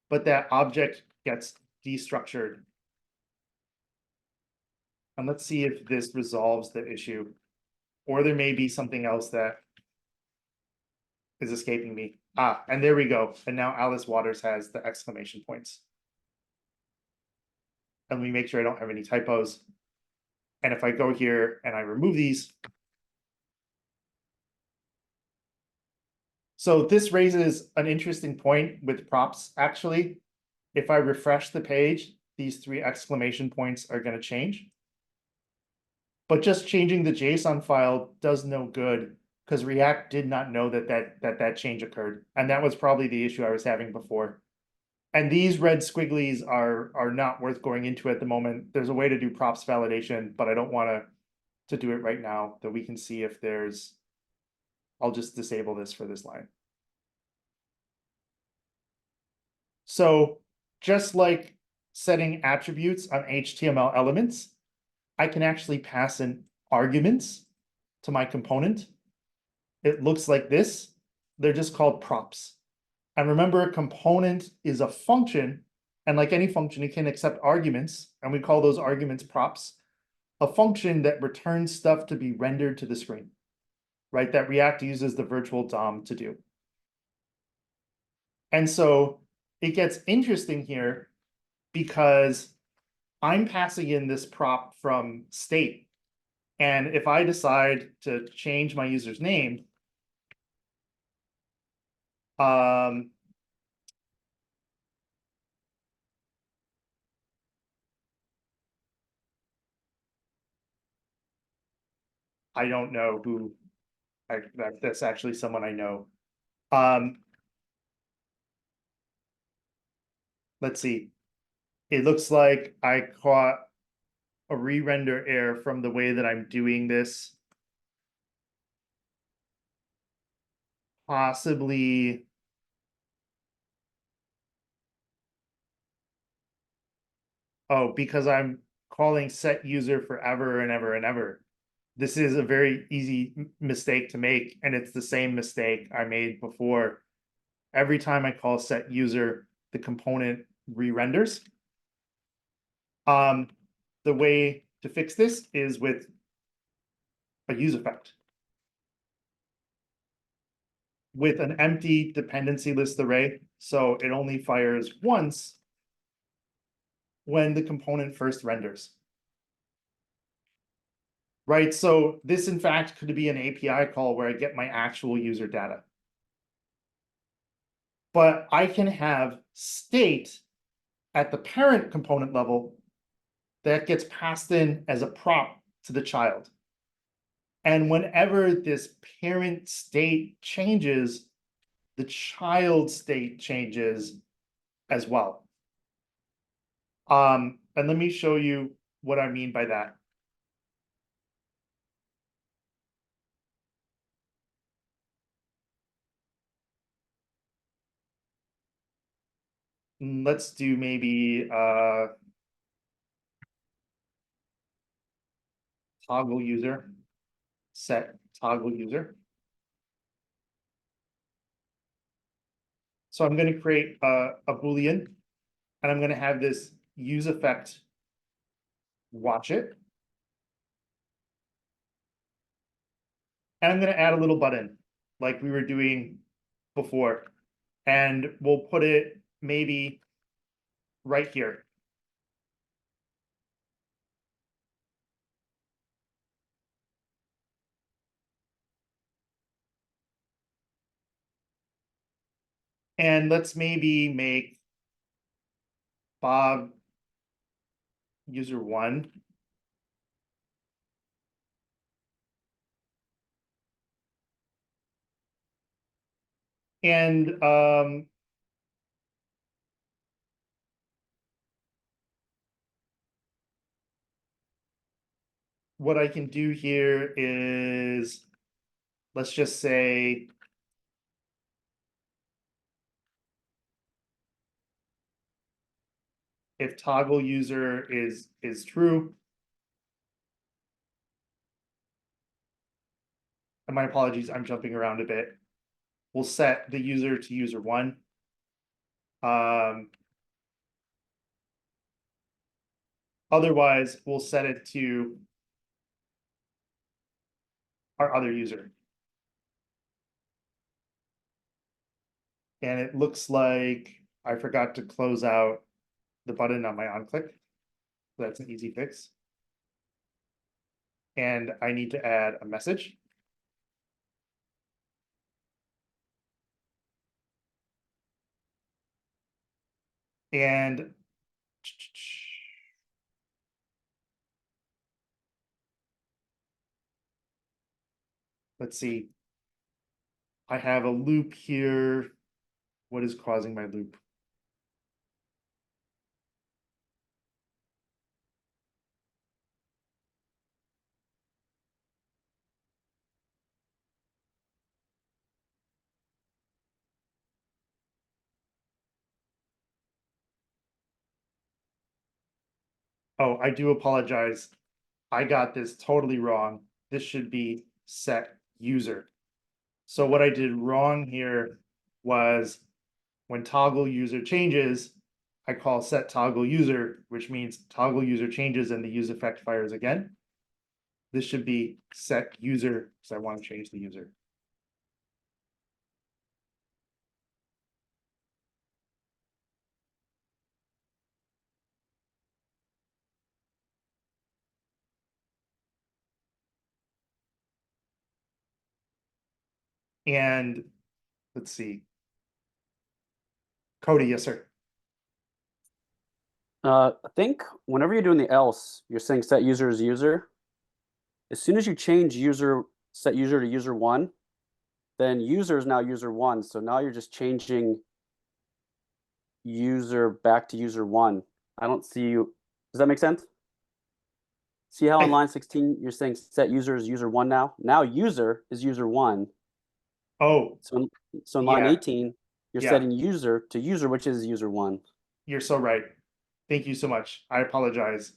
but that object gets destructured. And let's see if this resolves the issue, or there may be something else that is escaping me. And there we go. And now Alice Waters has the exclamation points. And we make sure I don't have any typos. And if I go here and I remove these. So this raises an interesting point with props, actually. If I refresh the page, these 3 exclamation points are going to change. But just changing the JSON file does no good because React did not know that change occurred. And that was probably the issue I was having before. And these red squigglies are not worth going into at the moment. There's a way to do props validation, but I don't want to do it right now, that we can see if there's, I'll just disable this for this line. So just like setting attributes on HTML elements, I can actually pass in arguments to my component. It looks like this. They're just called props. And remember, a component is a function, and like any function, it can accept arguments, and we call those arguments props. A function that returns stuff to be rendered to the screen, right? That React uses the virtual DOM to do. And so it gets interesting here because I'm passing in this prop from state. And if I decide to change my user's name, I don't know who, that's actually someone I know. Let's see. It looks like I caught a re-render error from the way that I'm doing this. Possibly. Oh, because I'm calling set user forever and ever and ever. This is a very easy mistake to make, and it's the same mistake I made before. Every time I call set user, the component re-renders. The way to fix this is with a useEffect. With an empty dependency list array, so it only fires once when the component first renders. Right, so this in fact could be an API call where I get my actual user data. But I can have state at the parent component level that gets passed in as a prop to the child. And whenever this parent state changes, the child state changes as well. And let me show you what I mean by that. Let's do maybe toggle user, set toggle user. So I'm going to create a Boolean, and I'm going to have this useEffect watch it. And I'm going to add a little button. like we were doing before. And we'll put it maybe right here. And let's maybe make Bob user 1. And what I can do here is, let's just say if toggle user is true, and my apologies, I'm jumping around a bit. We'll set the user to user 1. Otherwise, we'll set it to our other user. And it looks like I forgot to close out the button on my onClick. That's an easy fix. And I need to add a message. And let's see. I have a loop here. What is causing my loop? Oh, I do apologize. I got this totally wrong. This should be set user. So what I did wrong here was when toggle user changes, I call set toggle user, which means toggle user changes and the useEffect fires again. This should be set user because I want to change the user. And let's see. Cody, yes, sir. I think whenever you're doing the else, you're saying set user as user. As soon as you change set user to user 1, then user is now user 1. So now you're just changing user back to user 1. I don't see you. Does that make sense? See how on line 16 you're saying set user is user 1 now? Now user is user 1. Oh, So in line yeah. 18, you're Yeah. setting user to user, which is user 1. You're so right. Thank you so much. I apologize.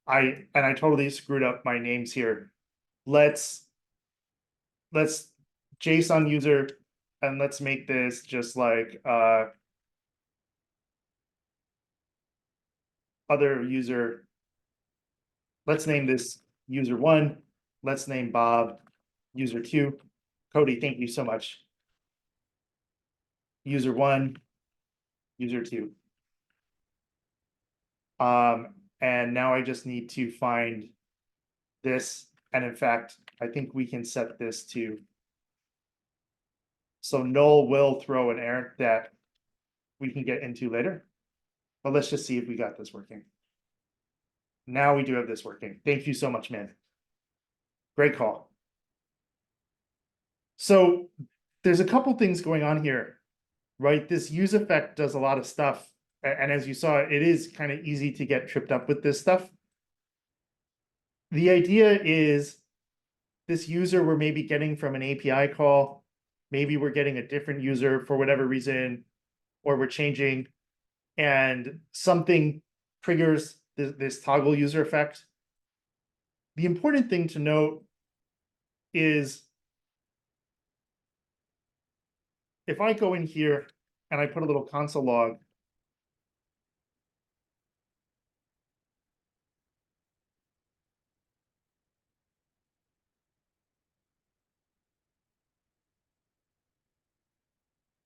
I totally screwed up my names here. Let's JSON user, and let's make this just like other user. Let's name this user 1. Let's name Bob user 2. Cody, thank you so much. User 1, user 2. And now I just need to find this. And in fact, I think we can set this to. So null will throw an error that we can get into later. But let's just see if we got this working. Now we do have this working. Thank you so much, man. Great call. So there's a couple things going on here, right? This useEffect does a lot of stuff. And as you saw, it is kind of easy to get tripped up with this stuff. The idea is this user we're maybe getting from an API call. Maybe we're getting a different user for whatever reason, or we're changing, and something triggers this toggle user effect. The important thing to note is if I go in here and I put a little console log,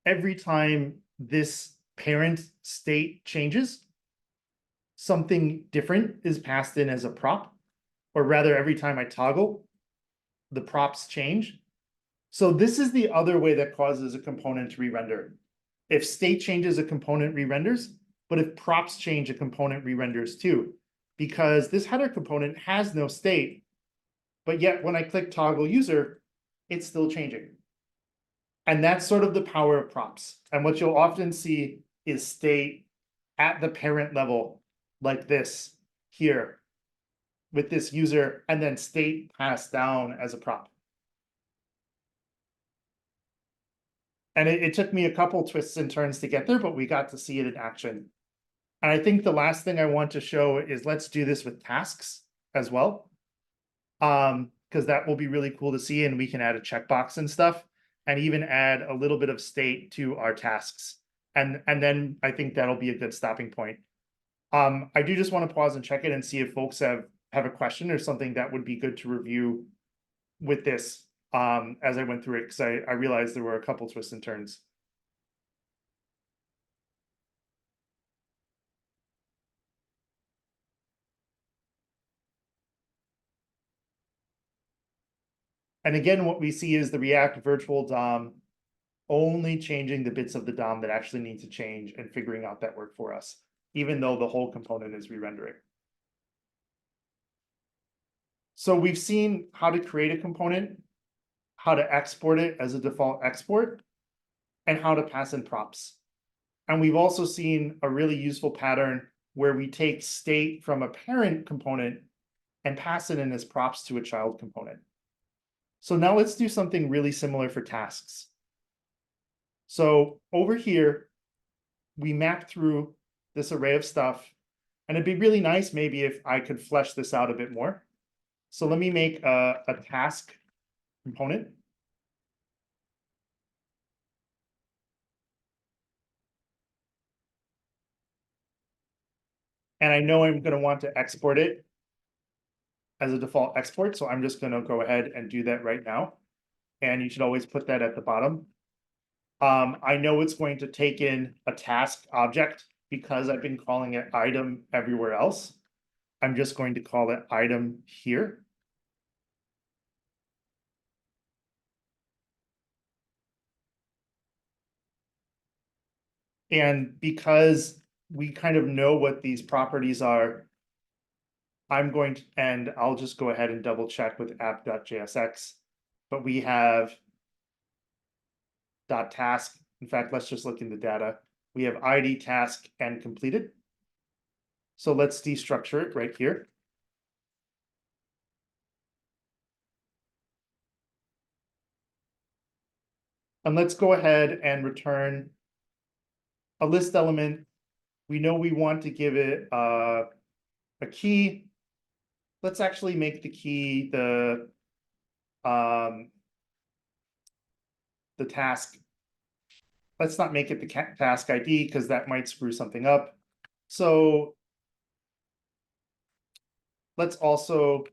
every time this parent state changes, something different is passed in as a prop, or rather every time I toggle, the props change. So this is the other way that causes a component to re-render. If state changes, a component re-renders, but if props change, a component re-renders too, because this header component has no state, but yet when I click toggle user, it's still changing. And that's sort of the power of props. And what you'll often see is state at the parent level, like this here, with this user, and then state passed down as a prop. And it took me a couple twists and turns to get there, but we got to see it in action. And I think the last thing I want to show is let's do this with tasks as well. Because that will be really cool to see, and we can add a checkbox and stuff, and even add a little bit of state to our tasks. And then I think that'll be a good stopping point. I do just want to pause and check it and see if folks have a question or something that would be good to review with this as I went through it, because I realized there were a couple twists and turns. And again, what we see is the React virtual DOM only changing the bits of the DOM that actually need to change and figuring out that work for us, even though the whole component is re-rendering. So we've seen how to create a component, how to export it as a default export, and how to pass in props. And we've also seen a really useful pattern where we take state from a parent component and pass it in as props to a child component. So now let's do something really similar for tasks. So over here, we map through this array of stuff, and it'd be really nice maybe if I could flesh this out a bit more. So let me make a task component. And I know I'm going to want to export it as a default export, so I'm just going to go ahead and do that right now. And you should always put that at the bottom. I know it's going to take in a task object because I've been calling it item everywhere else. I'm just going to call it item here. And because we kind of know what these properties are, I'm going to, and I'll just go ahead and double check with app.jsx, but we have .task. In fact, let's just look in the data. We have ID, task, and completed. So let's destructure it right here. And let's go ahead and return a list element. We know we want to give it a key. Let's actually make the key the task. Let's not make it the task ID because that might screw something up. So let's also,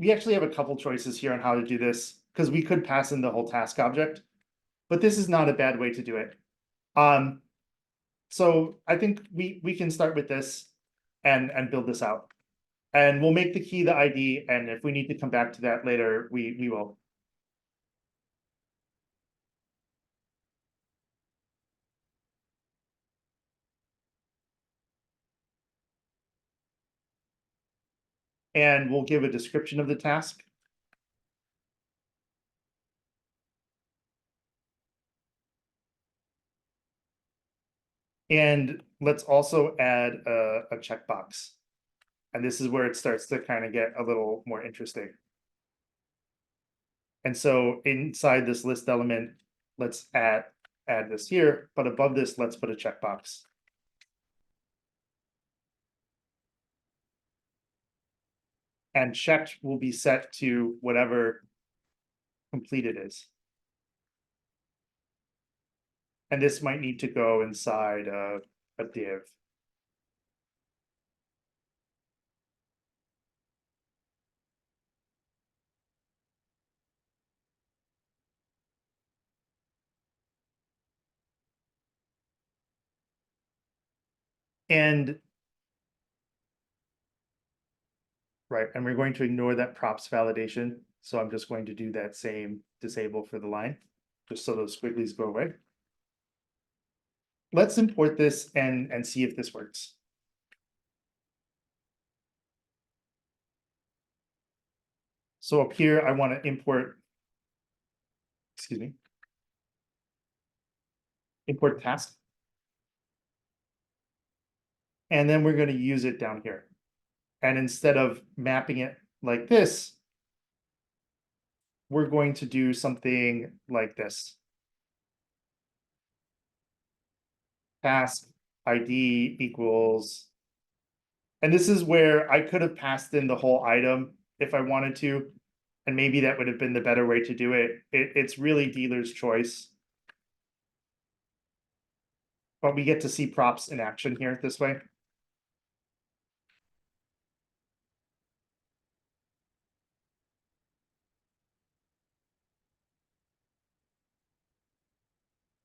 we actually have a couple choices here on how to do this because we could pass in the whole task object, but this is not a bad way to do it. So I think we can start with this and build this out. And we'll make the key the ID, and if we need to come back to that later, we will. And we'll give a description of the task. And let's also add a checkbox. And this is where it starts to kind of get a little more interesting. And so inside this list element, let's add this here, but above this, let's put a checkbox. And checked will be set to whatever completed is. And this might need to go inside a div. And right, and we're going to ignore that props validation. So I'm just going to do that same disable for the line, just so those squigglies go away. Let's import this and see if this works. So up here, I want to import, excuse me, import task. And then we're going to use it down here. And instead of mapping it like this, we're going to do something like this. Task ID equals, and this is where I could have passed in the whole item if I wanted to, and maybe that would have been the better way to do it. It's really dealer's choice. But we get to see props in action here this way.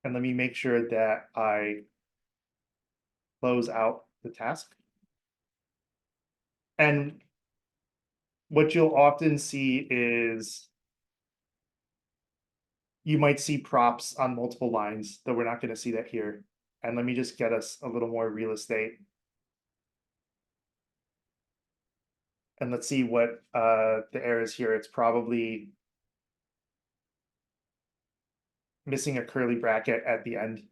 And let me make sure that I close out the task. And what you'll often see is you might see props on multiple lines, though we're not going to see that here. And let me just get us a little more real estate. And let's see what the error is here. It's probably missing a curly bracket at the end.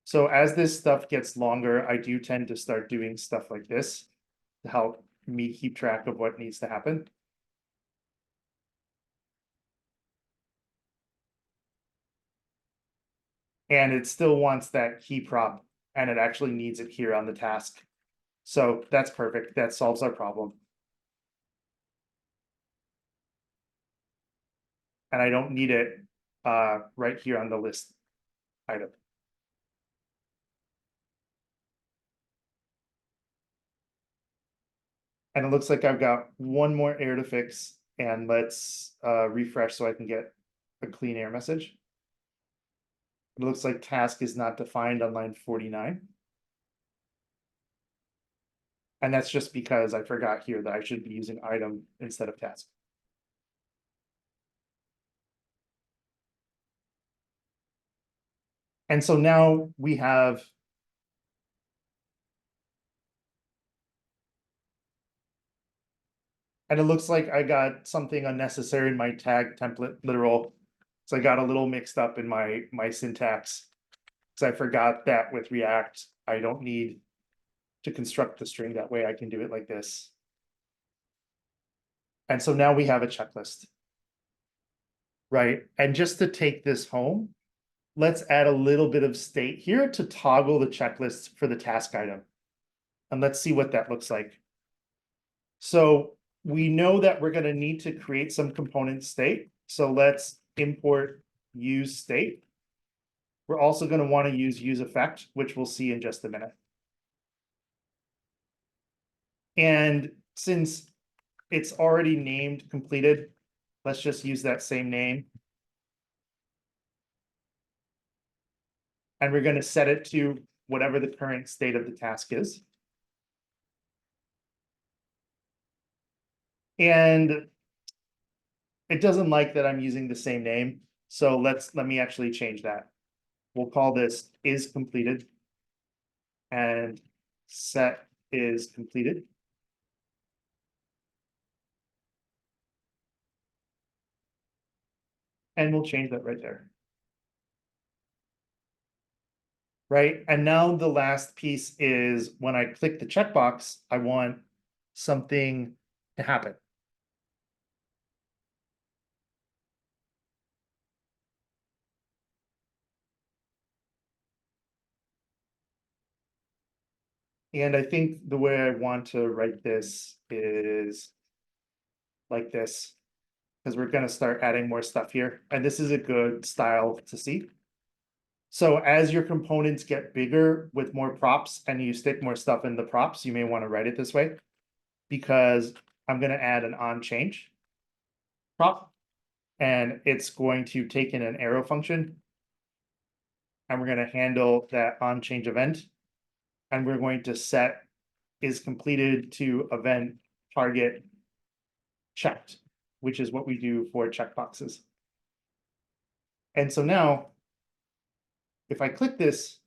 So as this stuff gets longer, I do tend to start doing stuff like this to help me keep track of what needs to happen. And it still wants that key prop, and it actually needs it here on the task. So that's perfect. That solves our problem. And I don't need it right here on the list item. And it looks like I've got one more error to fix, and let's refresh so I can get a clean error message. It looks like task is not defined on line 49. And that's just because I forgot here that I should be using item instead of task. And so now we have and it looks like I got something unnecessary in my tag template literal. So I got a little mixed up in my syntax. So I forgot that with React, I don't need to construct the string that way. I can do it like this. And so now we have a checklist. Right. And just to take this home, let's add a little bit of state here to toggle the checklist for the task item. And let's see what that looks like. So we know that we're going to need to create some component state. So let's import useState. We're also going to want to use useEffect, which we'll see in just a minute. And since it's already named completed, let's just use that same name. And we're going to set it to whatever the current state of the task is. And it doesn't like that I'm using the same name. So let me actually change that. We'll call this is completed and set is completed. And we'll change that right there. Right, and now the last piece is when I click the checkbox, I want something to happen. And I think the way I want to write this is like this, because we're going to start adding more stuff here. And this is a good style to see. So as your components get bigger with more props and you stick more stuff in the props, you may want to write it this way, because I'm going to add an onChange prop, and it's going to take in an arrow function. And we're going to handle that onChange event and we're going to set is completed to event target checked, which is what we do for checkboxes. And so now, if I click this,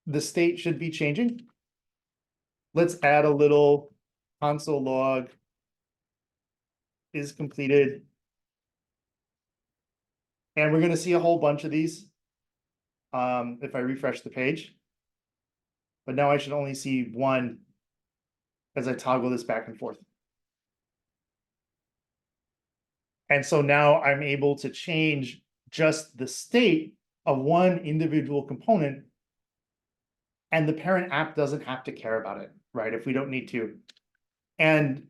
the state should be changing. Let's add a little console log is completed. And we're going to see a whole bunch of these if I refresh the page. But now I should only see one as I toggle this back and forth. And so now I'm able to change just the state of one individual component, and the parent app doesn't have to care about it, right? If we don't need to. And,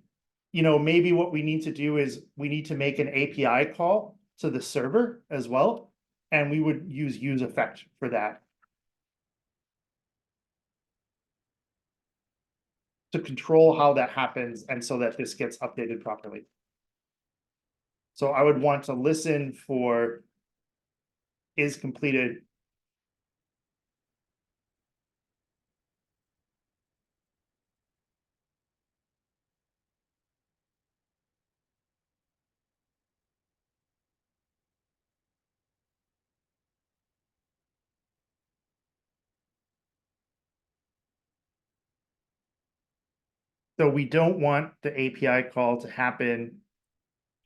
you know, maybe what we need to do is we need to make an API call to the server as well. And we would use useEffect for that, to control how that happens and so that this gets updated properly. So I would want to listen for is completed. So we don't want the API call to happen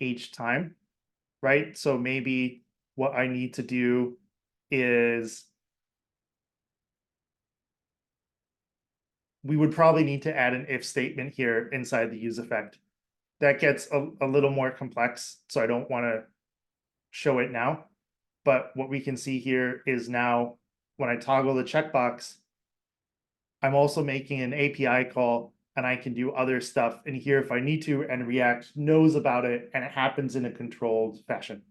each time, right? So maybe what I need to do is we would probably need to add an if statement here inside the useEffect. That gets a little more complex, so I don't want to show it now. But what we can see here is now when I toggle the checkbox, I'm also making an API call, and I can do other stuff in here if I need to, and React knows about it, and it happens in a controlled fashion.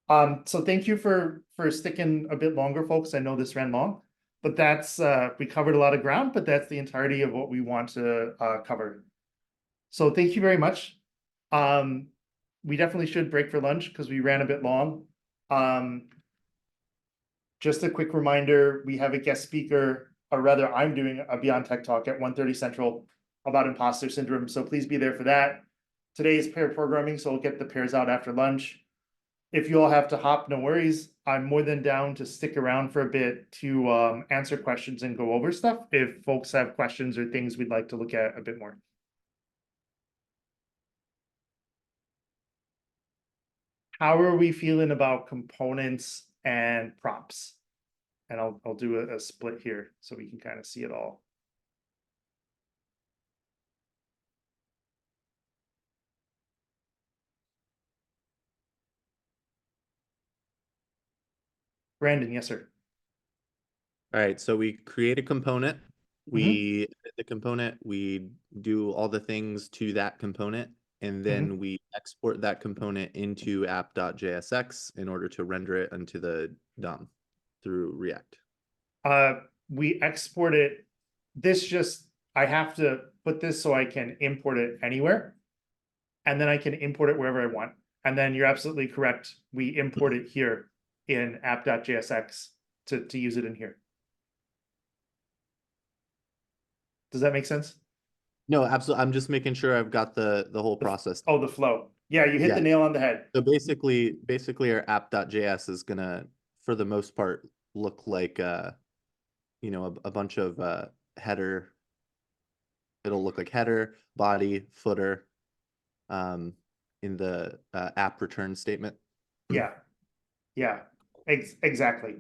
So thank you for sticking a bit longer, folks. I know this ran long, but that's we covered a lot of ground, but that's the entirety of what we want to cover. So thank you very much. We definitely should break for lunch because we ran a bit long. Just a quick reminder, we have a guest speaker, or rather I'm doing a Beyond Tech talk at 1:30 Central about imposter syndrome, so please be there for that. Today is pair programming, so we'll get the pairs out after lunch. If you all have to hop, no worries. I'm more than down to stick around for a bit to answer questions and go over stuff if folks have questions or things we'd like to look at a bit more. How are we feeling about components and props? And I'll do a split here so we can kind of see it all. Brandon, yes, sir. All right, so we create a component, we edit the component, we do all the things to that component, and then we export that component into app.jsx in order to render it onto the DOM through React. We export it. I have to put this so I can import it anywhere, and then I can import it wherever I want. And then you're absolutely correct. We import it here in app.jsx to use it in here. Does that make sense? No, absolutely. I'm just making sure I've got the whole process. Oh, the flow. Yeah, you hit the nail on the head. So basically our app.js is gonna, for the most part, look like you know, a bunch of header. It'll look like header, body, footer, in the app return statement. Yeah, exactly.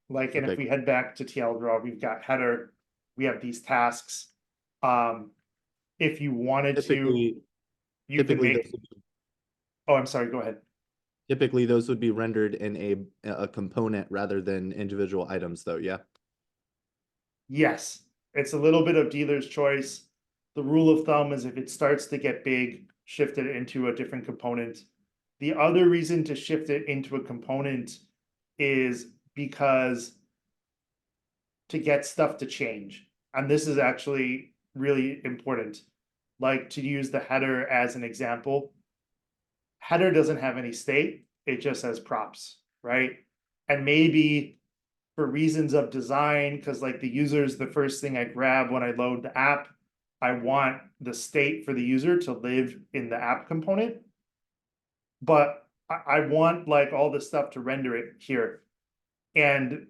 Like, and if we head back to TL draw, we've got header, we have these tasks. If you wanted to, you can make. Oh, I'm sorry. Go ahead. Typically, those would be rendered in a component rather than individual items, though. Yeah. Yes, it's a little bit of dealer's choice. The rule of thumb is if it starts to get big, shift it into a different component. The other reason to shift it into a component is because to get stuff to change. And this is actually really important. Like, to use the header as an example, header doesn't have any state, it just has props, right? And maybe for reasons of design, because like the user is the first thing I grab when I load the app, I want the state for the user to live in the app component. But I want like all this stuff to render it here. And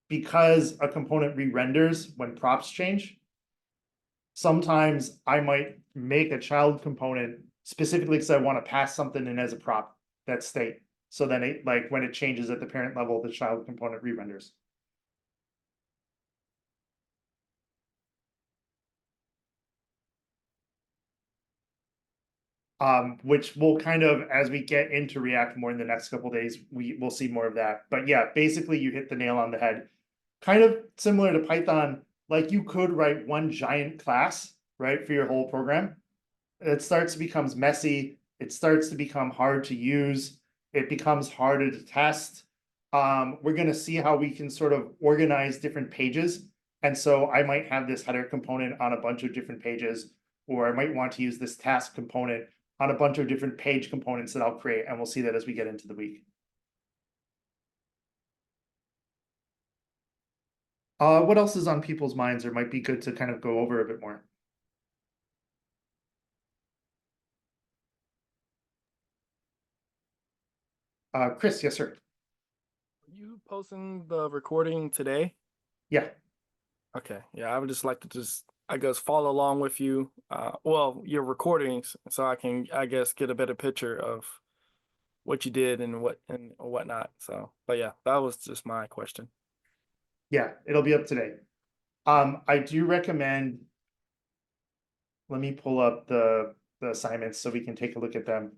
because a component re-renders when props change, sometimes I might make a child component specifically because I want to pass something in as a prop, that state. So then it, like when it changes at the parent level, the child component re-renders. Which will kind of, as we get into React more in the next couple of days, we will see more of that. But yeah, basically you hit the nail on the head. Kind of similar to Python, like you could write one giant class, right, for your whole program. It starts to becomes messy. It starts to become hard to use. It becomes harder to test. We're going to see how we can sort of organize different pages. And so I might have this header component on a bunch of different pages, or I might want to use this task component on a bunch of different page components that I'll create. And we'll see that as we get into the week. What else is on people's minds or might be good to kind of go over a bit more? Chris, yes, sir. Are you posting the recording today? Yeah. Okay. Yeah, I would just like to just, I guess, follow along with you. Well, your recordings, so I can, I guess, get a better picture of what you did and whatnot. So, but yeah, that was just my question. Yeah, it'll be up today. I do recommend, let me pull up the assignments so we can take a look at them.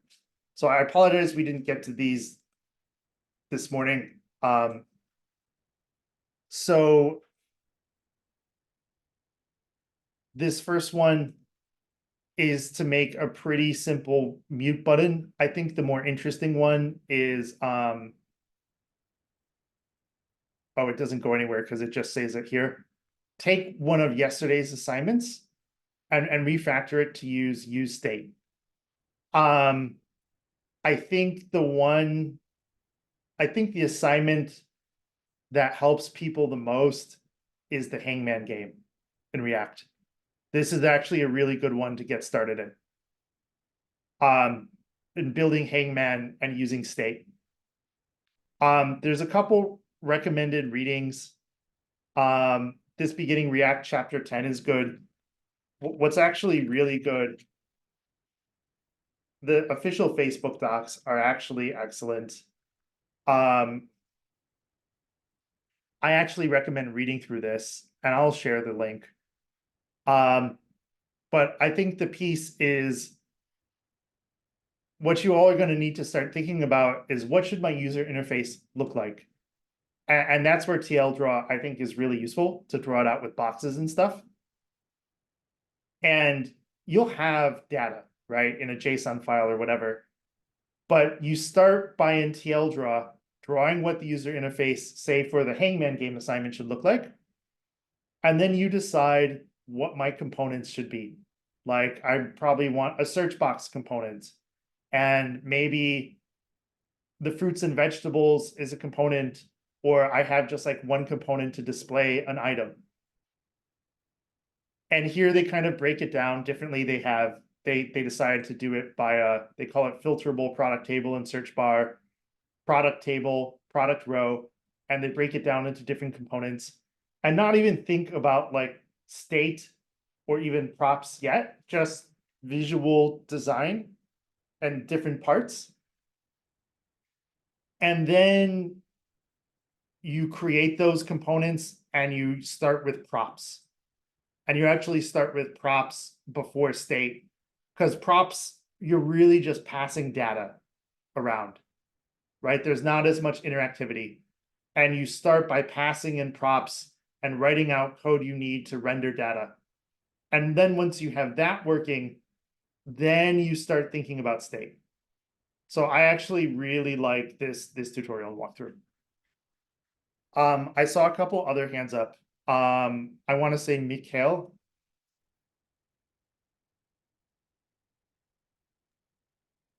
So I apologize we didn't get to these this morning. So this first one is to make a pretty simple mute button. I think the more interesting one is, oh, it doesn't go anywhere because it just says it here. Take one of yesterday's assignments and refactor it to use useState. I think the assignment that helps people the most is the hangman game in React. This is actually a really good one to get started in building hangman and using state. There's a couple recommended readings. This beginning React chapter 10 is good. What's actually really good, the official Facebook docs are actually excellent. I actually recommend reading through this, and I'll share the link. But I think the piece is what you all are going to need to start thinking about is what should my user interface look like? And that's where TL draw, I think, is really useful to draw it out with boxes and stuff. And you'll have data, right, in a JSON file or whatever. But you start by in TL draw, drawing what the user interface, say for the hangman game assignment, should look like. And then you decide what my components should be. Like I probably want a search box component, and maybe the fruits and vegetables is a component, or I have just like one component to display an item. And here they kind of break it down differently. They decide to do it by they call it filterable product table and search bar, product table, product row, and they break it down into different components and not even think about like state or even props yet, just visual design and different parts. And then you create those components and you start with props. And you actually start with props before state, because props, you're really just passing data around, right? There's not as much interactivity. And you start by passing in props and writing out code you need to render data. And then once you have that working, then you start thinking about state. So I actually really like this tutorial walkthrough. I saw a couple other hands up. I want to say Mikhail.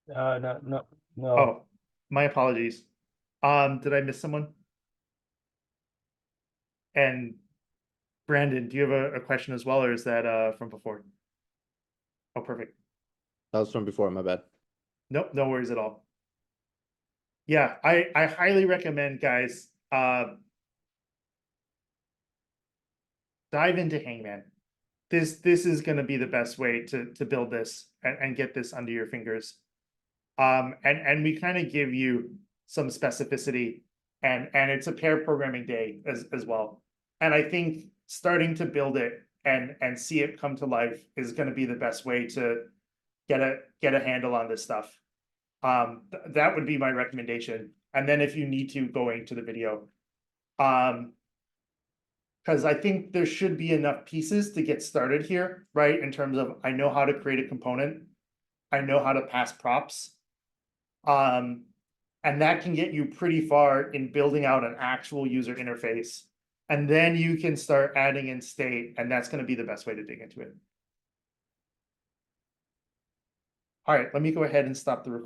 No. Oh, my apologies. Did I miss someone? And Brandon, do you have a question as well, or is that from before? Oh, perfect. That was from before, my bad. Nope, no worries at all. Yeah, I highly recommend, guys, dive into Hangman. This is going to be the best way to build this and get this under your fingers. And we kind of give you some specificity, and it's a pair programming day as well. And I think starting to build it and see it come to life is going to be the best way to get a handle on this stuff. That would be my recommendation. And then if you need to, going to the video. Because I think there should be enough pieces to get started here, right? In terms of, I know how to create a component, I know how to pass props. And that can get you pretty far in building out an actual user interface. And then you can start adding in state, and that's going to be the best way to dig into it. All right, let me go ahead and stop the recording.